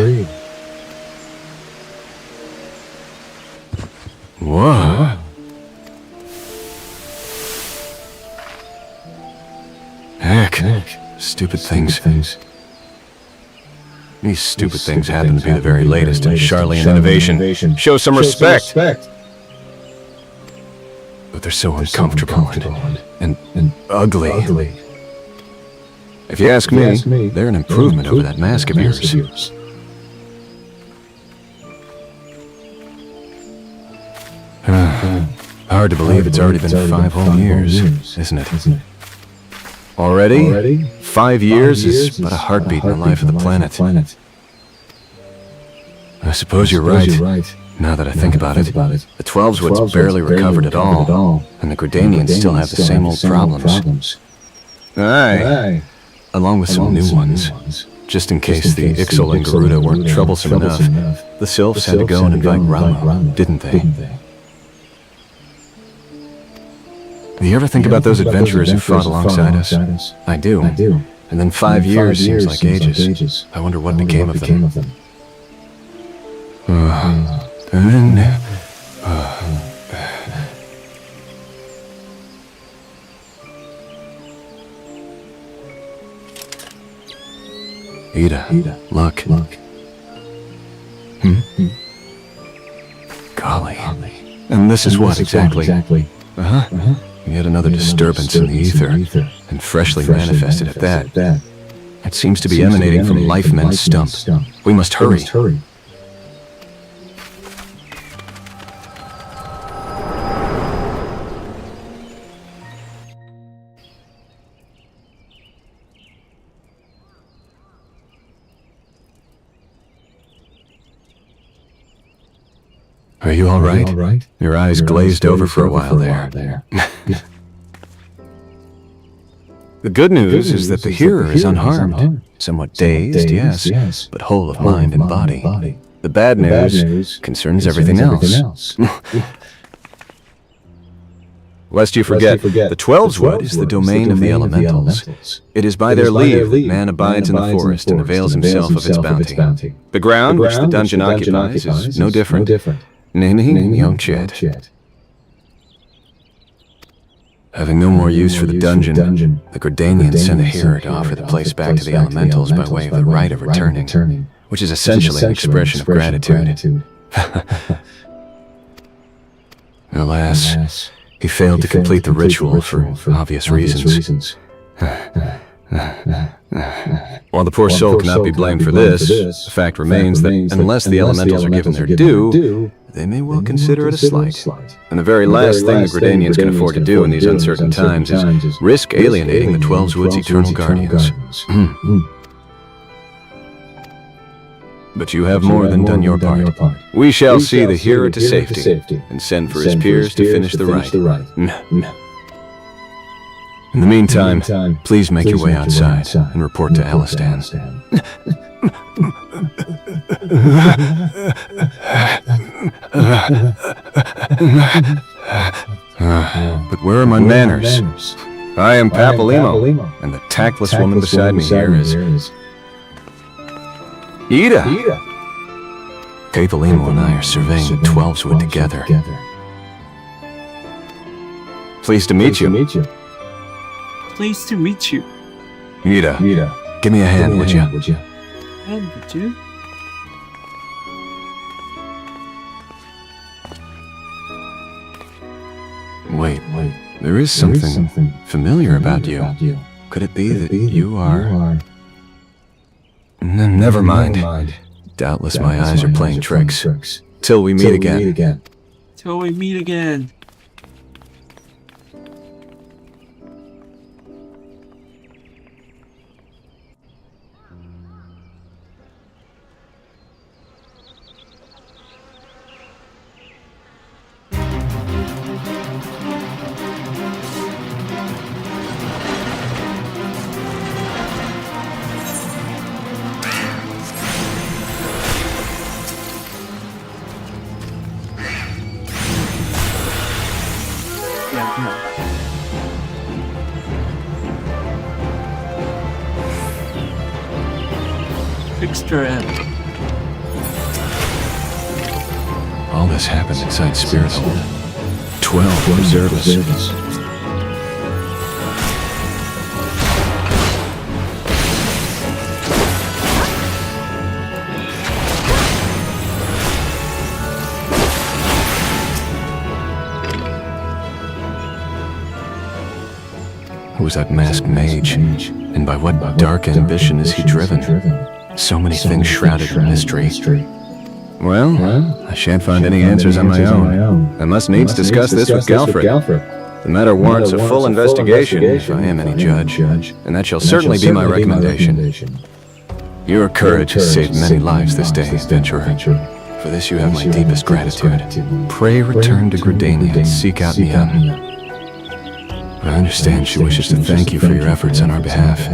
Whoa. Heck. Stupid things. These stupid things happen to be the very latest in Charlian innovation. Show some respect! But they're so uncomfortable and ugly. If you ask me, they're an improvement over that mask of yours. Hard to believe it's already been 5 whole years, isn't it? Already? 5 years is but a heartbeat in the life of the planet. I suppose you're right. Now that I think about it, the 12-wood's barely recovered at all, and the Gridanians still have the same old problems. Aye. Along with some new ones. Just in case the Ixal and Garuda weren't troublesome enough, the Sylphs had to go and invite Rama, didn't they? Do you ever think about those adventurers who fought alongside us? I do. And then 5 years seems like ages. I wonder what became of them. Ida, look. Golly. And this is what exactly? Yet another disturbance in the ether, and freshly manifested at that. It seems to be emanating from Lifemen's stump. We must hurry. Are you all right? Your eyes glazed over for a while there. The good news is that the hearer is unharmed. Somewhat dazed, yes, but whole of mind and body. The bad news concerns everything else. Lest you forget, the 12-wood is the domain of the elementals. It is by their leave that man abides in the forest and avails himself of its bounty. The ground which the dungeon occupies is no different. Nene, young Chet. Having no more use for the dungeon, the Gridanians send a hearer to offer the place back to the elementals by way of the right of returning, which is essentially an expression of gratitude. Alas, he failed to complete the ritual for obvious reasons. While the poor soul cannot be blamed for this, the fact remains that unless the elementals are given their due, they may well consider it a slight. And the very last thing the Gridanians can afford to do in these uncertain times is risk alienating the 12-wood's eternal guardians. But you have more than done your part. We shall see the hero to safety, and send for his peers to finish the rite. In the meantime, please make your way outside and report to Alistan. But where are my manners? I am Papalimo, and the tactless woman beside me here is Ida! Papalimo and I are surveying the 12's wood together. Pleased to meet you. Pleased to meet you. Rita, give me a hand, would you? And would you? Wait. There is something familiar about you. Could it be that you are... Never mind. Doubtless my eyes are playing tricks. Till we meet again. Till we meet again. Fixture M. All this happened inside Spirit Hold. 12 reservists. Who was that masked mage? And by what dark ambition is he driven? So many things shrouded in mystery. Well, I shan't find any answers on my own. I must needs discuss this with Galfred. The matter warrants a full investigation, if I am any judge, and that shall certainly be my recommendation. Your courage has saved many lives this day, adventurer. For this you have my deepest gratitude. Pray return to Gridania and seek out Miam. I understand she wishes to thank you for your efforts on our behalf.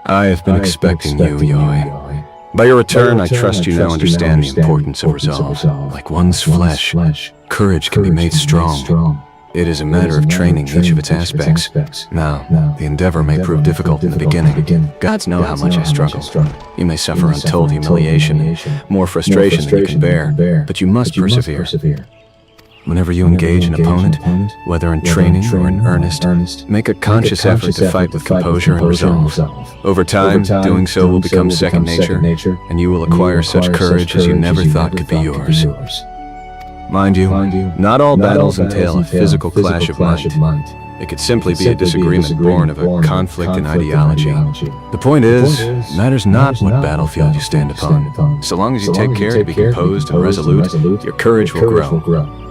I have been expecting you, Yoi. By your return, I trust you now understand the importance of resolve. Like one's flesh, courage can be made strong. It is a matter of training each of its aspects. Now, the endeavor may prove difficult in the beginning. Gods know how much I struggle. You may suffer untold humiliation and more frustration than you can bear, but you must persevere. Whenever you engage an opponent, whether in training or in earnest, make a conscious effort to fight with composure and resolve. Over time, doing so will become second nature, and you will acquire such courage as you never thought could be yours. Mind you, not all battles entail a physical clash of mind. It could simply be a disagreement born of a conflict in ideology. The point is, it matters not what battlefield you stand upon. So long as you take care to be composed and resolute, your courage will grow.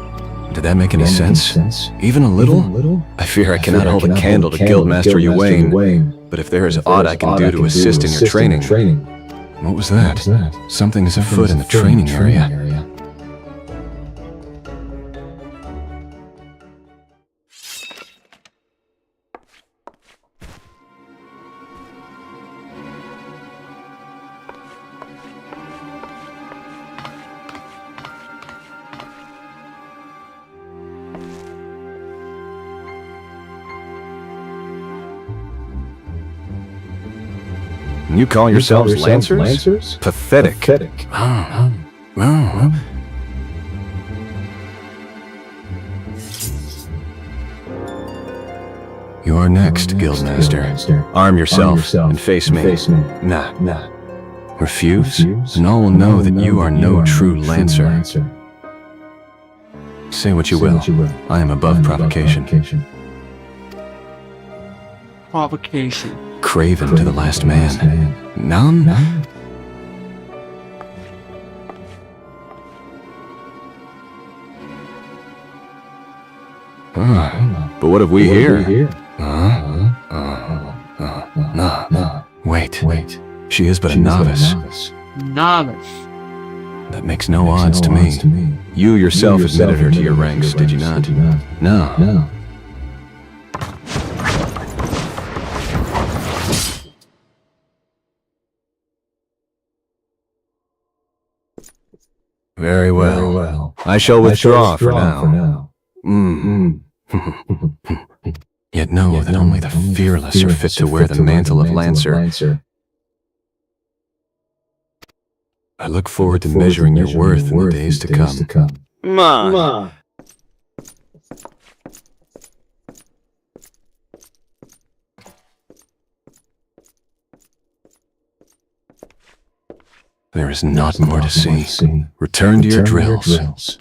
Did that make any sense? Even a little? I fear I cannot hold a candle to Guildmaster Yuwain, but if there is aught I can do to assist in your training... What was that? Something is afoot in the training area. You call yourselves Lancers? Pathetic. You are next, Guildmaster. Arm yourself and face me. Nah. Refuse, and all will know that you are no true Lancer. Say what you will. I am above provocation. Provocation. Craven to the last man. Numb? But what have we here? Wait. She is but a novice. That makes no odds to me. You yourself admitted her to your ranks, did you not? No. Very well. I shall withdraw for now. Yet know that only the fearless are fit to wear the mantle of Lancer. I look forward to measuring your worth in the days to come. Ma! There is not more to see. Return to your drills.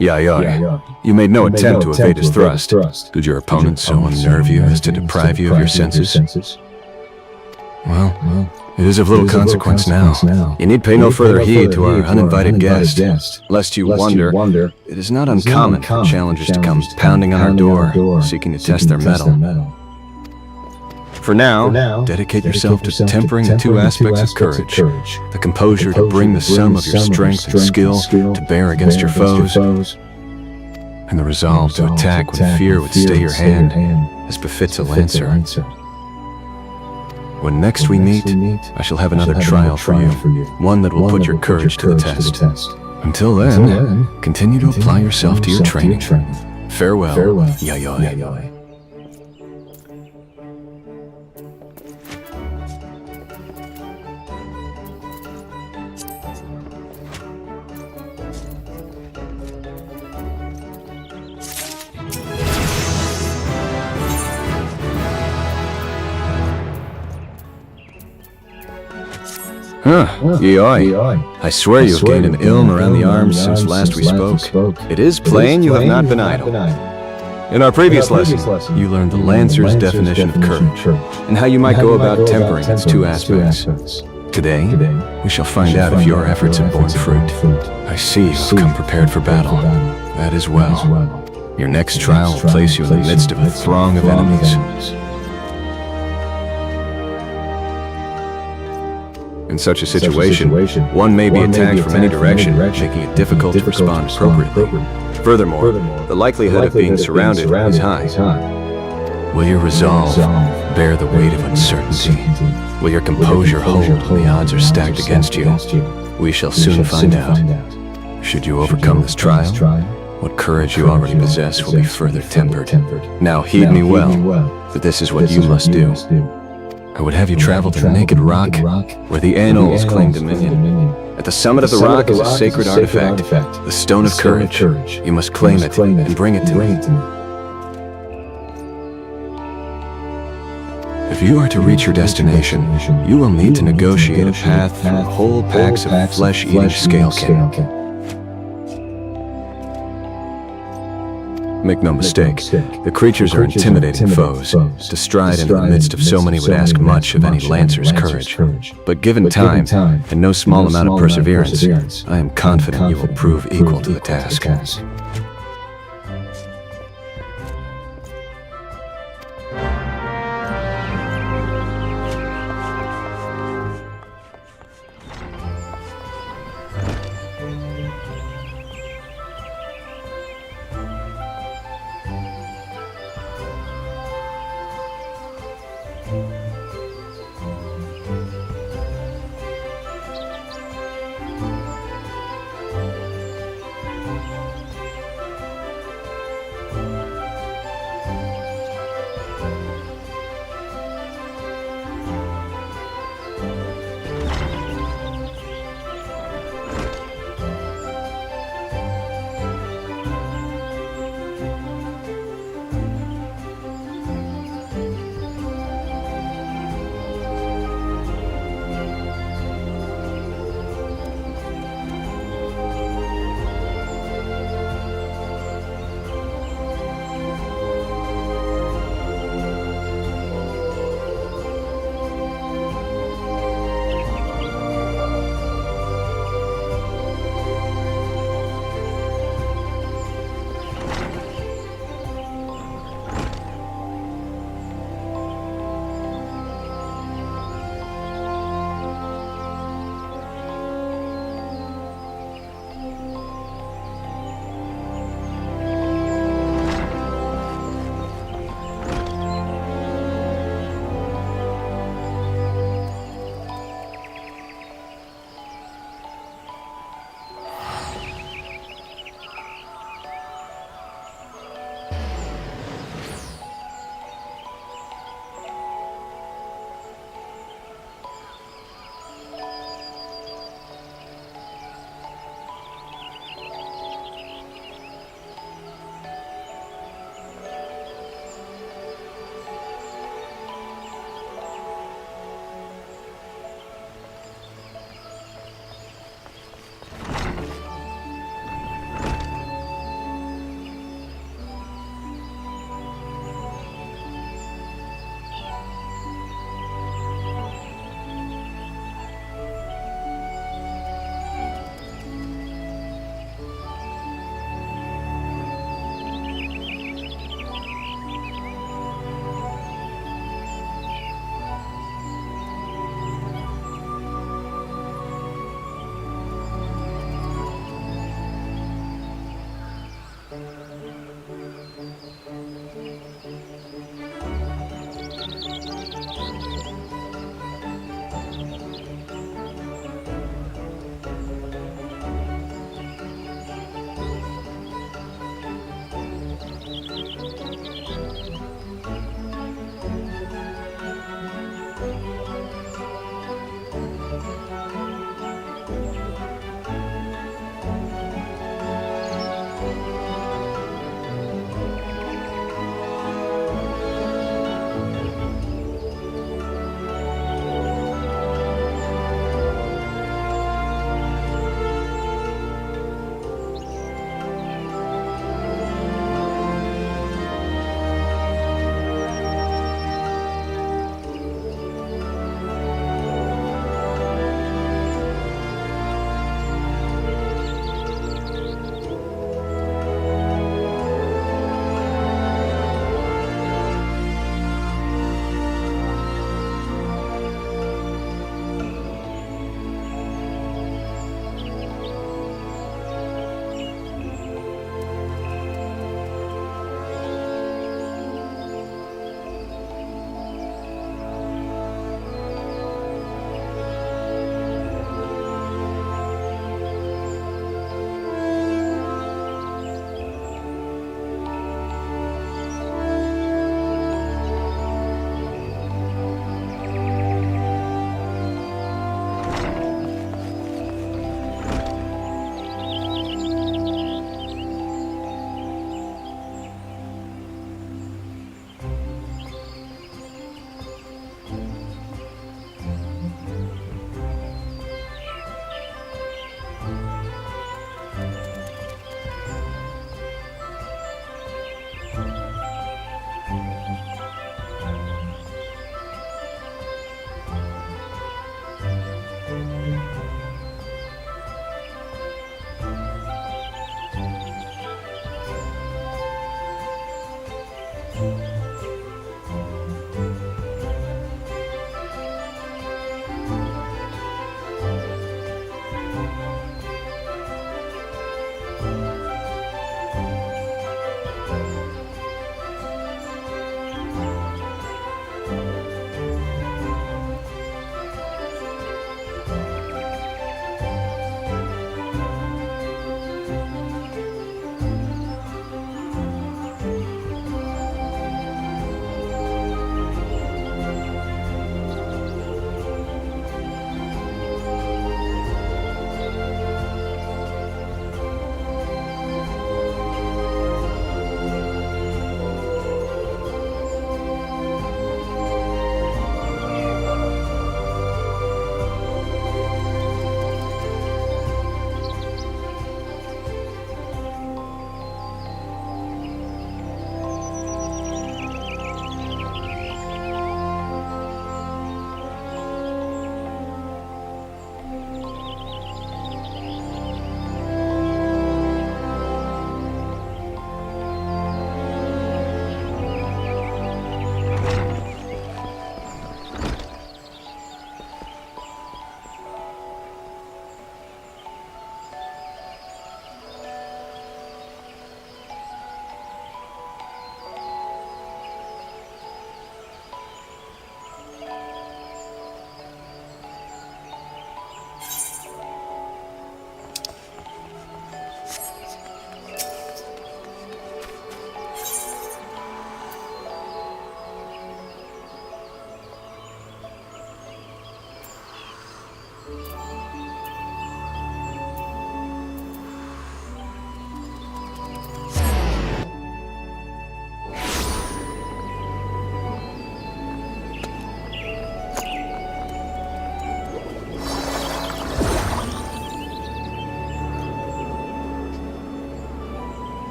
Yayoi, you made no attempt to evade his thrust. Did your opponent so unnerve you as to deprive you of your senses? Well, it is of little consequence now. You need pay no further heed to our uninvited guest. Lest you wonder, it is not uncommon for challengers to come pounding on our door, seeking to test their mettle. For now, dedicate yourself to tempering the two aspects of courage, the composure to bring the sum of your strength and skill to bear against your foes, and the resolve to attack when fear would stay your hand, as befits a lancer. When next we meet, I shall have another trial for you, one that will put your courage to the test. Until then, continue to apply yourself to your training. Farewell, Yayoi. Yayoi, I swear you have gained an ilm around the arms since last we spoke. It is plain you have not been idle. In our previous lesson, you learned the Lancer's definition of courage, and how you might go about tempering its two aspects. Today, we shall find out if your efforts have borne fruit. I see you have come prepared for battle. That is well. Your next trial will place you in the midst of a throng of enemies. In such a situation, one may be attacked from any direction, making it difficult to respond appropriately. Furthermore, the likelihood of being surrounded is high. Will your resolve bear the weight of uncertainty? Will your composure hold when the odds are stacked against you? We shall soon find out. Should you overcome this trial, what courage you already possess will be further tempered. Now heed me well, for this is what you must do. I would have you travel to the Naked Rock, where the Annals claim dominion. At the summit of the rock is a sacred artifact, the Stone of Courage. You must claim it and bring it to me. If you are to reach your destination, you will need to negotiate a path through whole packs of flesh-eating scalekin. Make no mistake, the creatures are intimidating foes. To stride into the midst of so many would ask much of any Lancer's courage. But given time, and no small amount of perseverance, I am confident you will prove equal to the task.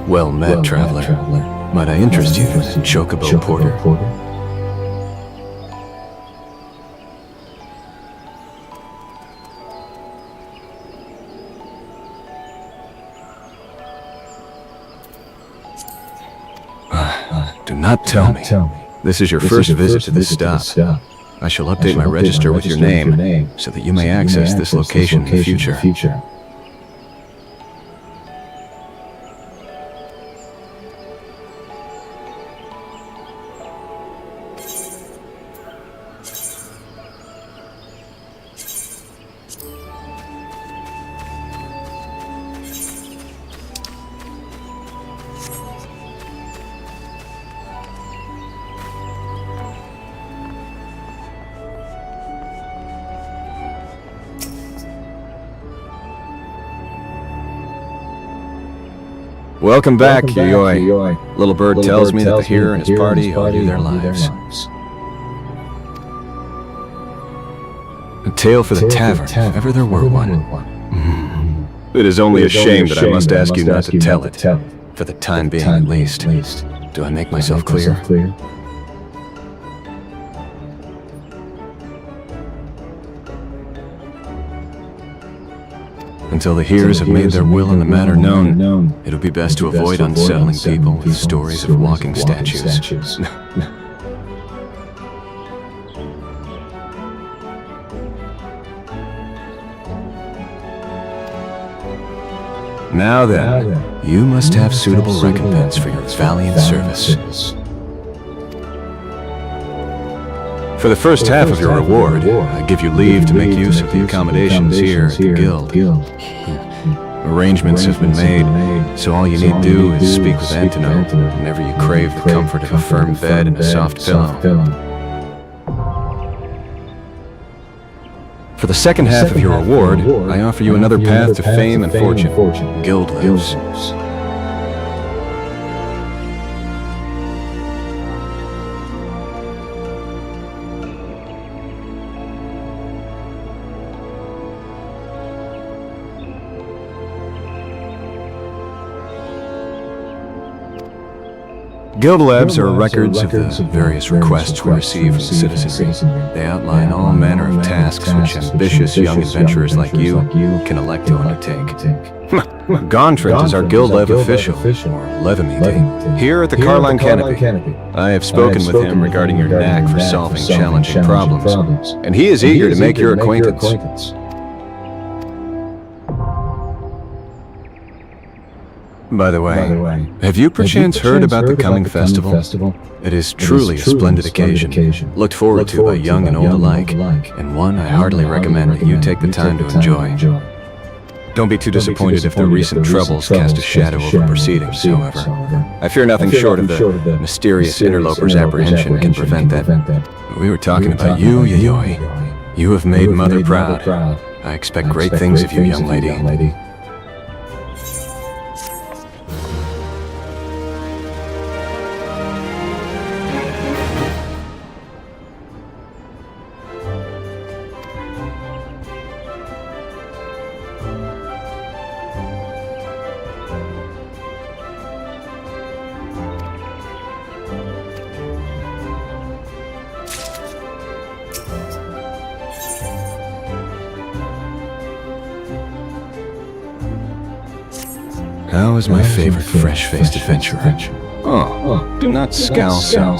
Well met, traveler. Might I interest you in Chocobo Porter? Do not tell me. This is your first visit to this stop. I shall update my register with your name so that you may access this location in the future. Welcome back, Yuyoi. Little bird tells me that the hero and his party owe you their lives. A tale for the tavern, if ever there were one. It is only a shame that I must ask you not to tell it. For the time being, at least. Do I make myself clear? Until the hearers have made their will in the matter known, it would be best to avoid unsettling people with stories of walking statues. Now then, you must have suitable recompense for your valiant service. For the first half of your reward, I give you leave to make use of the accommodations here at the Guild. Arrangements have been made, so all you need do is speak with Antino whenever you crave the comfort of a firm bed and a soft pillow. For the second half of your reward, I offer you another path to fame and fortune. Guild lives. Guild Labs are records of the various requests we receive from the citizenry. They outline all manner of tasks which ambitious young adventurers like you can elect to undertake. Gontrent is our Guild Lev official, or Levimete, here at the Carline Canopy. I have spoken with him regarding your knack for solving challenging problems, and he is eager to make your acquaintance. By the way, have you perchance heard about the coming festival? It is truly a splendid occasion, looked forward to by young and old alike, and one I heartily recommend that you take the time to enjoy. Don't be too disappointed if the recent troubles cast a shadow over proceedings, however. I fear nothing short of the mysterious interloper's apprehension can prevent that. We were talking about you, Yuyoi. You have made Mother proud. I expect great things of you, young lady. How is my favorite fresh-faced adventurer? Oh, do not scowl so.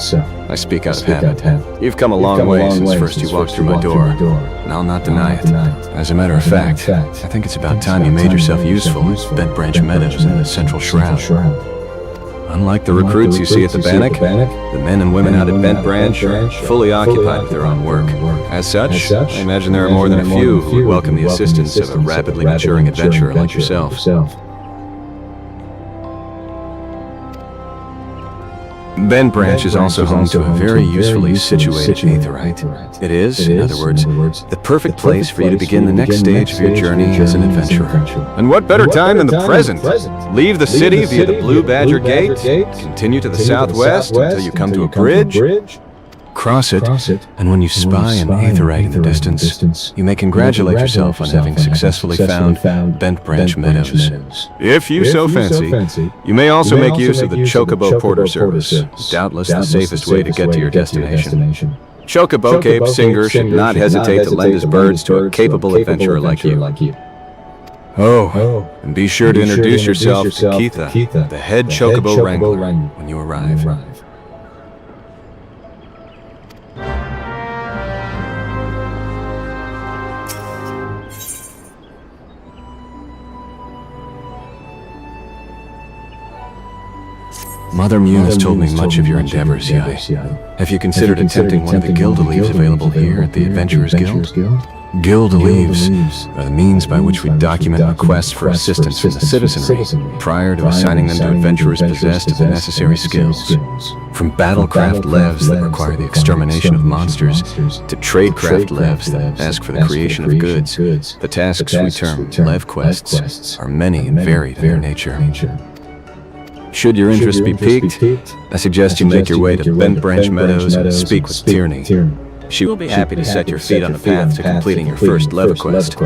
I speak out of habit. You've come a long way since first you walked through my door, and I'll not deny it. As a matter of fact, I think it's about time you made yourself useful at Bent Branch Meadows and the Central Shroud. Unlike the recruits you see at the Bannock, the men and women out at Bent Branch are fully occupied with their own work. As such, I imagine there are more than a few who would welcome the assistance of a rapidly maturing adventurer like yourself. Bent Branch is also home to a very usefully situated aetheryte. It is, in other words, the perfect place for you to begin the next stage of your journey as an adventurer. And what better time than the present? Leave the city via the Blue Badger Gate, continue to the southwest until you come to a bridge, cross it, and when you spy an aetheryte in the distance, you may congratulate yourself on having successfully found Bent Branch Meadows. If you so fancy, you may also make use of the Chocobo Porter Service, doubtless the safest way to get to your destination. Chocobo Cape Singer should not hesitate to lend his birds to a capable adventurer like you. Oh, and be sure to introduce yourself to Keitha, the head Chocobo Wrangler, when you arrive. Mother Mune has told me much of your endeavors, Yai. Have you considered attempting one of the Guildaleaves available here at the Adventurers Guild? Guildaleaves are the means by which we document requests for assistance from the citizenry prior to assigning them to adventurers possessed of the necessary skills. From battlecraft levs that require the extermination of monsters to tradecraft levs that ask for the creation of goods, the tasks we term lev quests are many and varied in their nature. Should your interest be piqued, I suggest you make your way to Bent Branch Meadows and speak with Tierney. She will be happy to set your feet on the path to completing your first leva quest.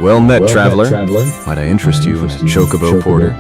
Well met, traveler. Might I interest you in a chocobo porter?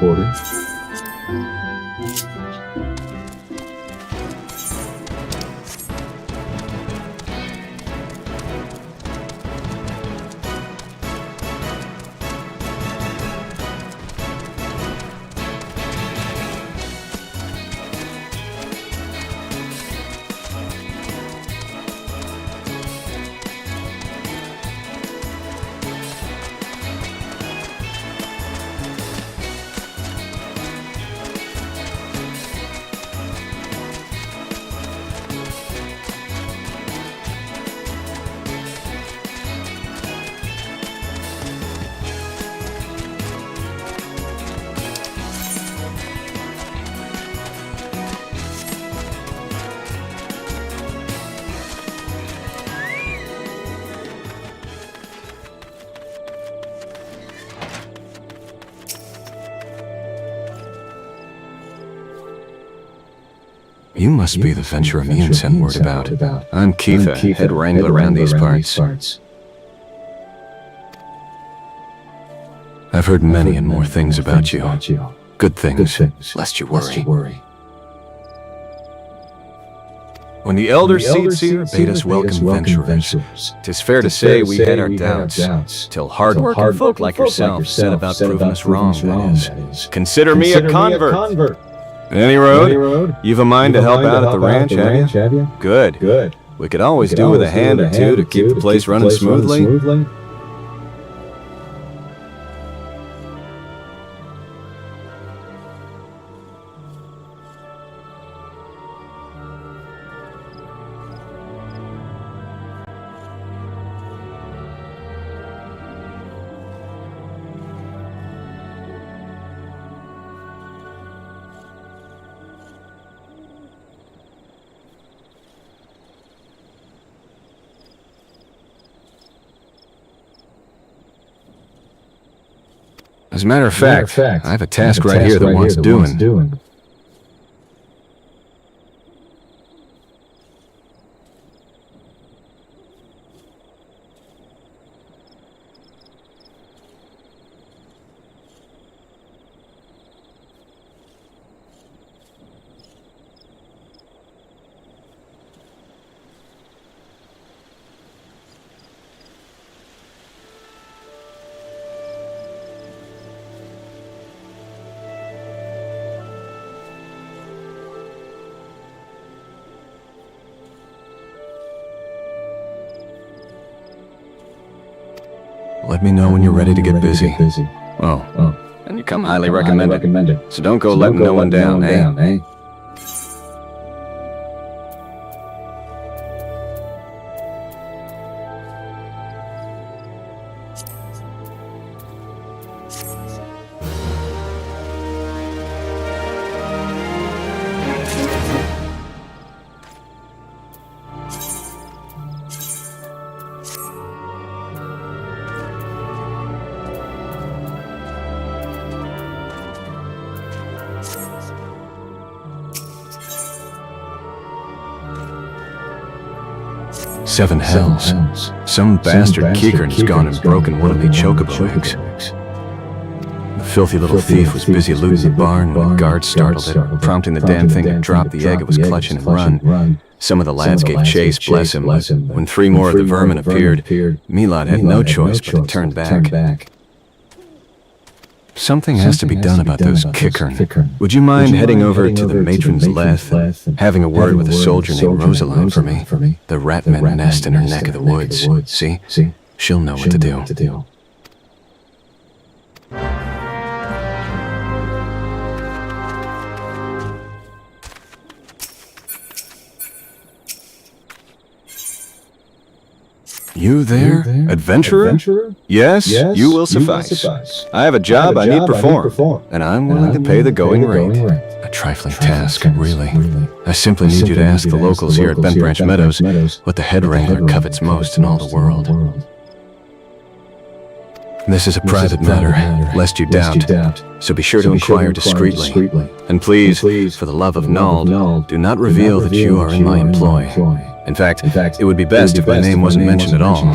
You must be the venture Ian sent word about. I'm Ffxiv, head wrangler around these parts. I've heard many and more things about you. Good things, lest you worry. When the elder seeds here bade us welcome venturers, 'tis fair to say we had our doubts, till hard-working folk like yourself set about proving us wrong, that is. Consider me a convert. Any road? You've a mind to help out at the ranch, have you? Good. We could always do with a hand or two to keep the place running smoothly. As a matter of fact, I have a task right here that wants doing. Let me know when you're ready to get busy. Oh, and you come highly recommended. So don't go letting no one down, eh? Seven hells. Some bastard Keegan's gone and broken one of the chocobo eggs. The filthy little thief was busy looting the barn when the guards startled it, prompting the damn thing to drop the egg it was clutching and run. Some of the lads gave chase, bless him, but when 3 more of the vermin appeared, Milad had no choice but to turn back. Something has to be done about those Kickern. Would you mind heading over to the matron's Leth and having a word with a soldier named Rosaline for me? The ratmen nest in her neck of the woods. See? She'll know what to do. You there, adventurer? Yes, you will suffice. I have a job I need performed, and I'm willing to pay the going rate. A trifling task, really. I simply need you to ask the locals here at Bent Branch Meadows what the head wrangler covets most in all the world. This is a private matter, lest you doubt, so be sure to inquire discreetly. And please, for the love of Nald, do not reveal that you are in my employ. In fact, it would be best if my name wasn't mentioned at all.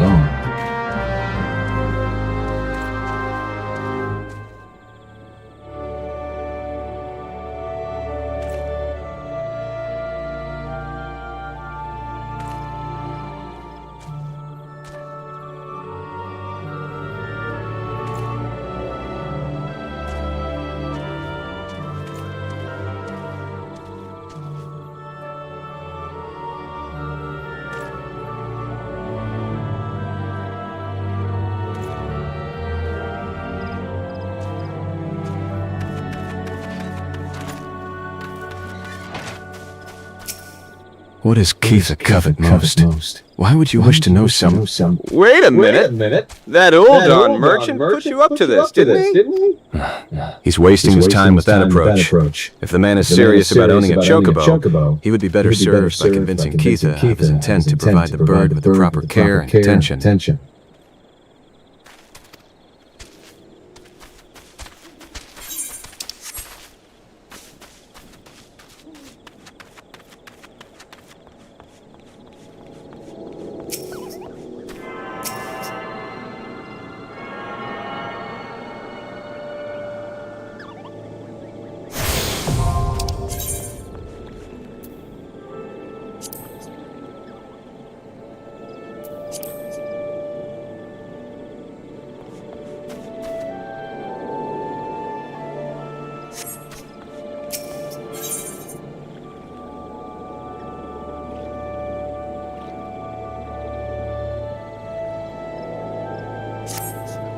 What does Keitha covet most? Why would you wish to know some... Wait a minute. That old merchant put you up to this, didn't he? He's wasting his time with that approach. If the man is serious about owning a chocobo, he would be better served by convincing Keitha of his intent to provide the bird with the proper care and attention.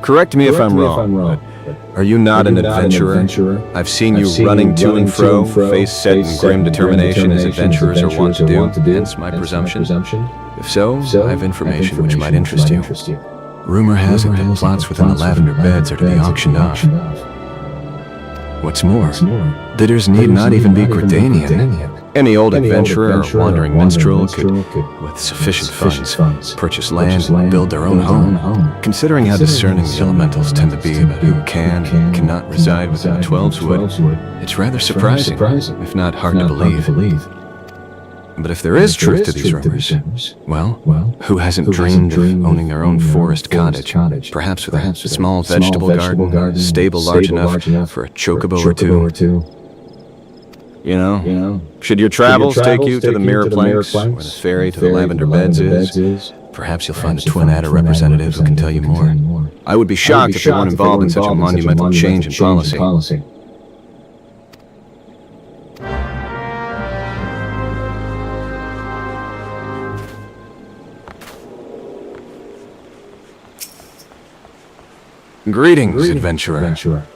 Correct me if I'm wrong, but are you not an adventurer? I've seen you running to and fro, face set in grim determination as adventurers are wont to do, hence my presumption. If so, I have information which might interest you. Rumor has it that plots within the lavender beds are to be auctioned off. What's more, bidders need not even be Gridanian. Any old adventurer or wandering minstrel could, with sufficient funds, purchase land and build their own home. Considering how discerning the elementals tend to be about who can and cannot reside within the 12's Wood, it's rather surprising, if not hard to believe. But if there is truth to these rumors, well, who hasn't dreamed of owning their own forest cottage, perhaps with a small vegetable garden, a stable large enough for a chocobo or two? You know, should your travels take you to the Mirror Planks, where the ferry to the Lavender Beds is, perhaps you'll find a Twin Adder representative who can tell you more. I would be shocked if they weren't involved in such a monumental change in policy. Greetings, adventurer.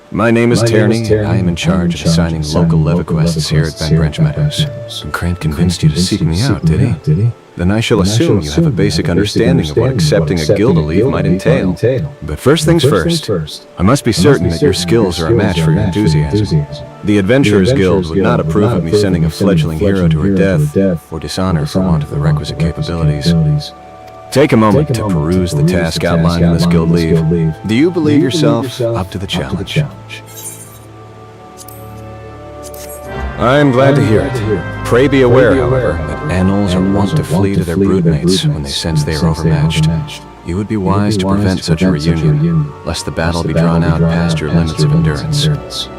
My name is Tierney, and I am in charge of assigning local leva quests here at Ben Branch Meadows. Grant convinced you to seek me out, did he? Then I shall assume you have a basic understanding of what accepting a guild leave might entail. But first things first, I must be certain that your skills are a match for your enthusiasm. The Adventurers Guild would not approve of me sending a fledgling hero to her death or dishonor for want of the requisite capabilities. Take a moment to peruse the task outlined in this guild leave. Do you believe yourself up to the challenge? I am glad to hear it. Pray be aware, however, that animals are wont to flee to their broodmates when they sense they are overmatched. You would be wise to prevent such a reunion, lest the battle be drawn out past your limits of endurance.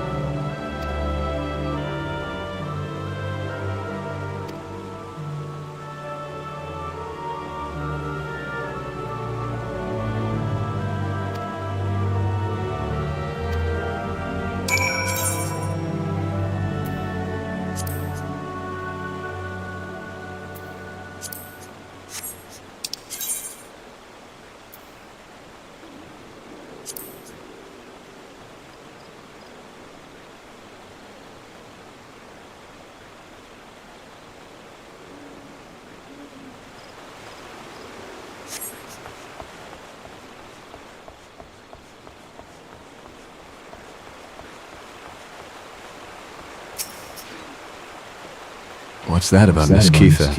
What's that about Miss Keitha?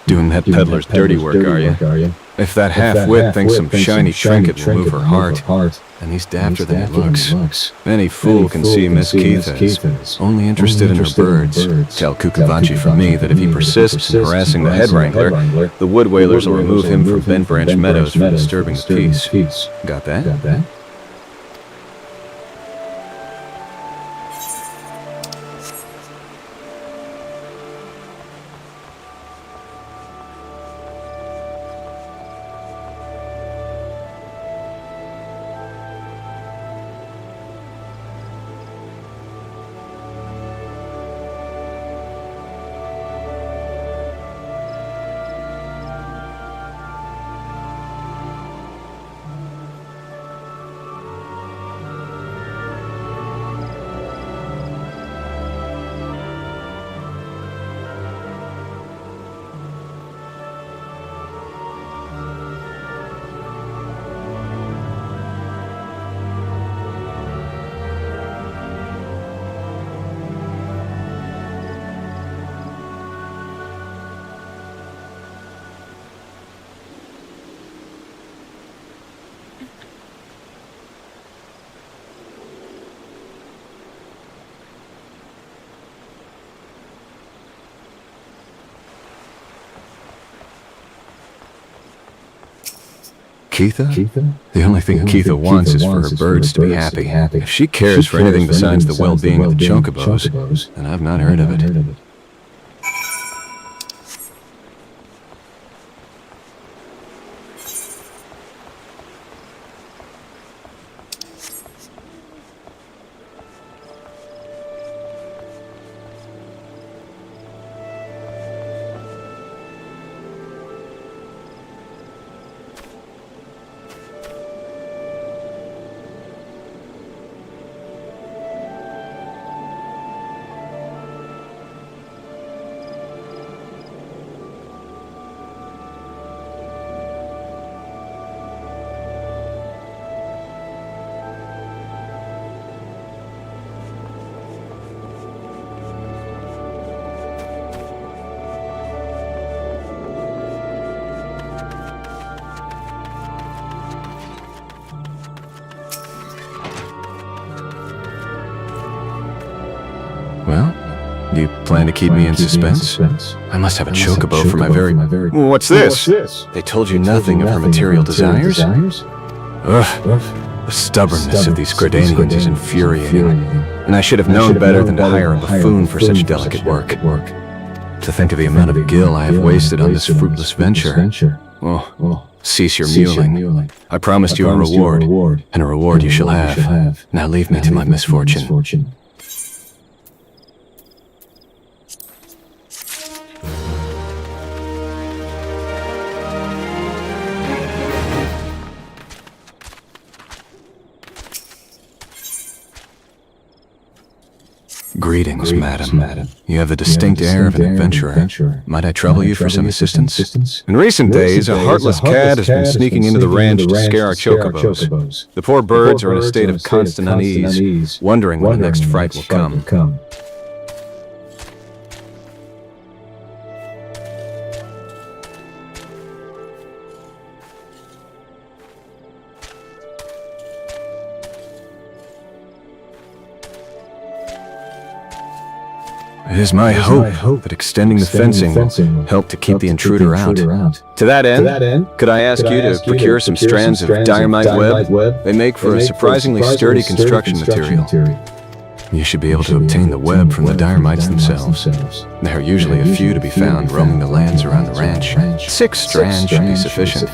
Doing that peddler's dirty work, are you? If that half-wit thinks some shiny trinket will move her heart, then he's dapper than he looks. Any fool can see Miss Keitha is only interested in her birds. Tell Kukavachi from me that if he persists in harassing the head wrangler, the wood whalers will remove him from Ben Branch Meadows for disturbing the peace. Got that? Keitha? The only thing Keitha wants is for her birds to be happy. If she cares for anything besides the well-being of the chocobos, then I've not heard of it. Well, do you plan to keep me in suspense? I must have a chocobo for my very... What's this? They told you nothing of her material desires? Ugh, the stubbornness of these Gradanians is infuriating, and I should have known better than to hire a buffoon for such delicate work. To think of the amount of gil I have wasted on this fruitless venture. Oh, cease your mewling. I promised you a reward, and a reward you shall have. Now leave me to my misfortune. Greetings, madam. You have the distinct air of an adventurer. Might I trouble you for some assistance? In recent days, a heartless cat has been sneaking into the ranch to scare our chocobos. The poor birds are in a state of constant unease, wondering when the next fright will come. It is my hope that extending the fencing will help to keep the intruder out. To that end, could I ask you to procure some strands of dynamite web? They make for a surprisingly sturdy construction material. You should be able to obtain the web from the Dynamites themselves. There are usually a few to be found roaming the lands around the ranch. 6 strands should be sufficient.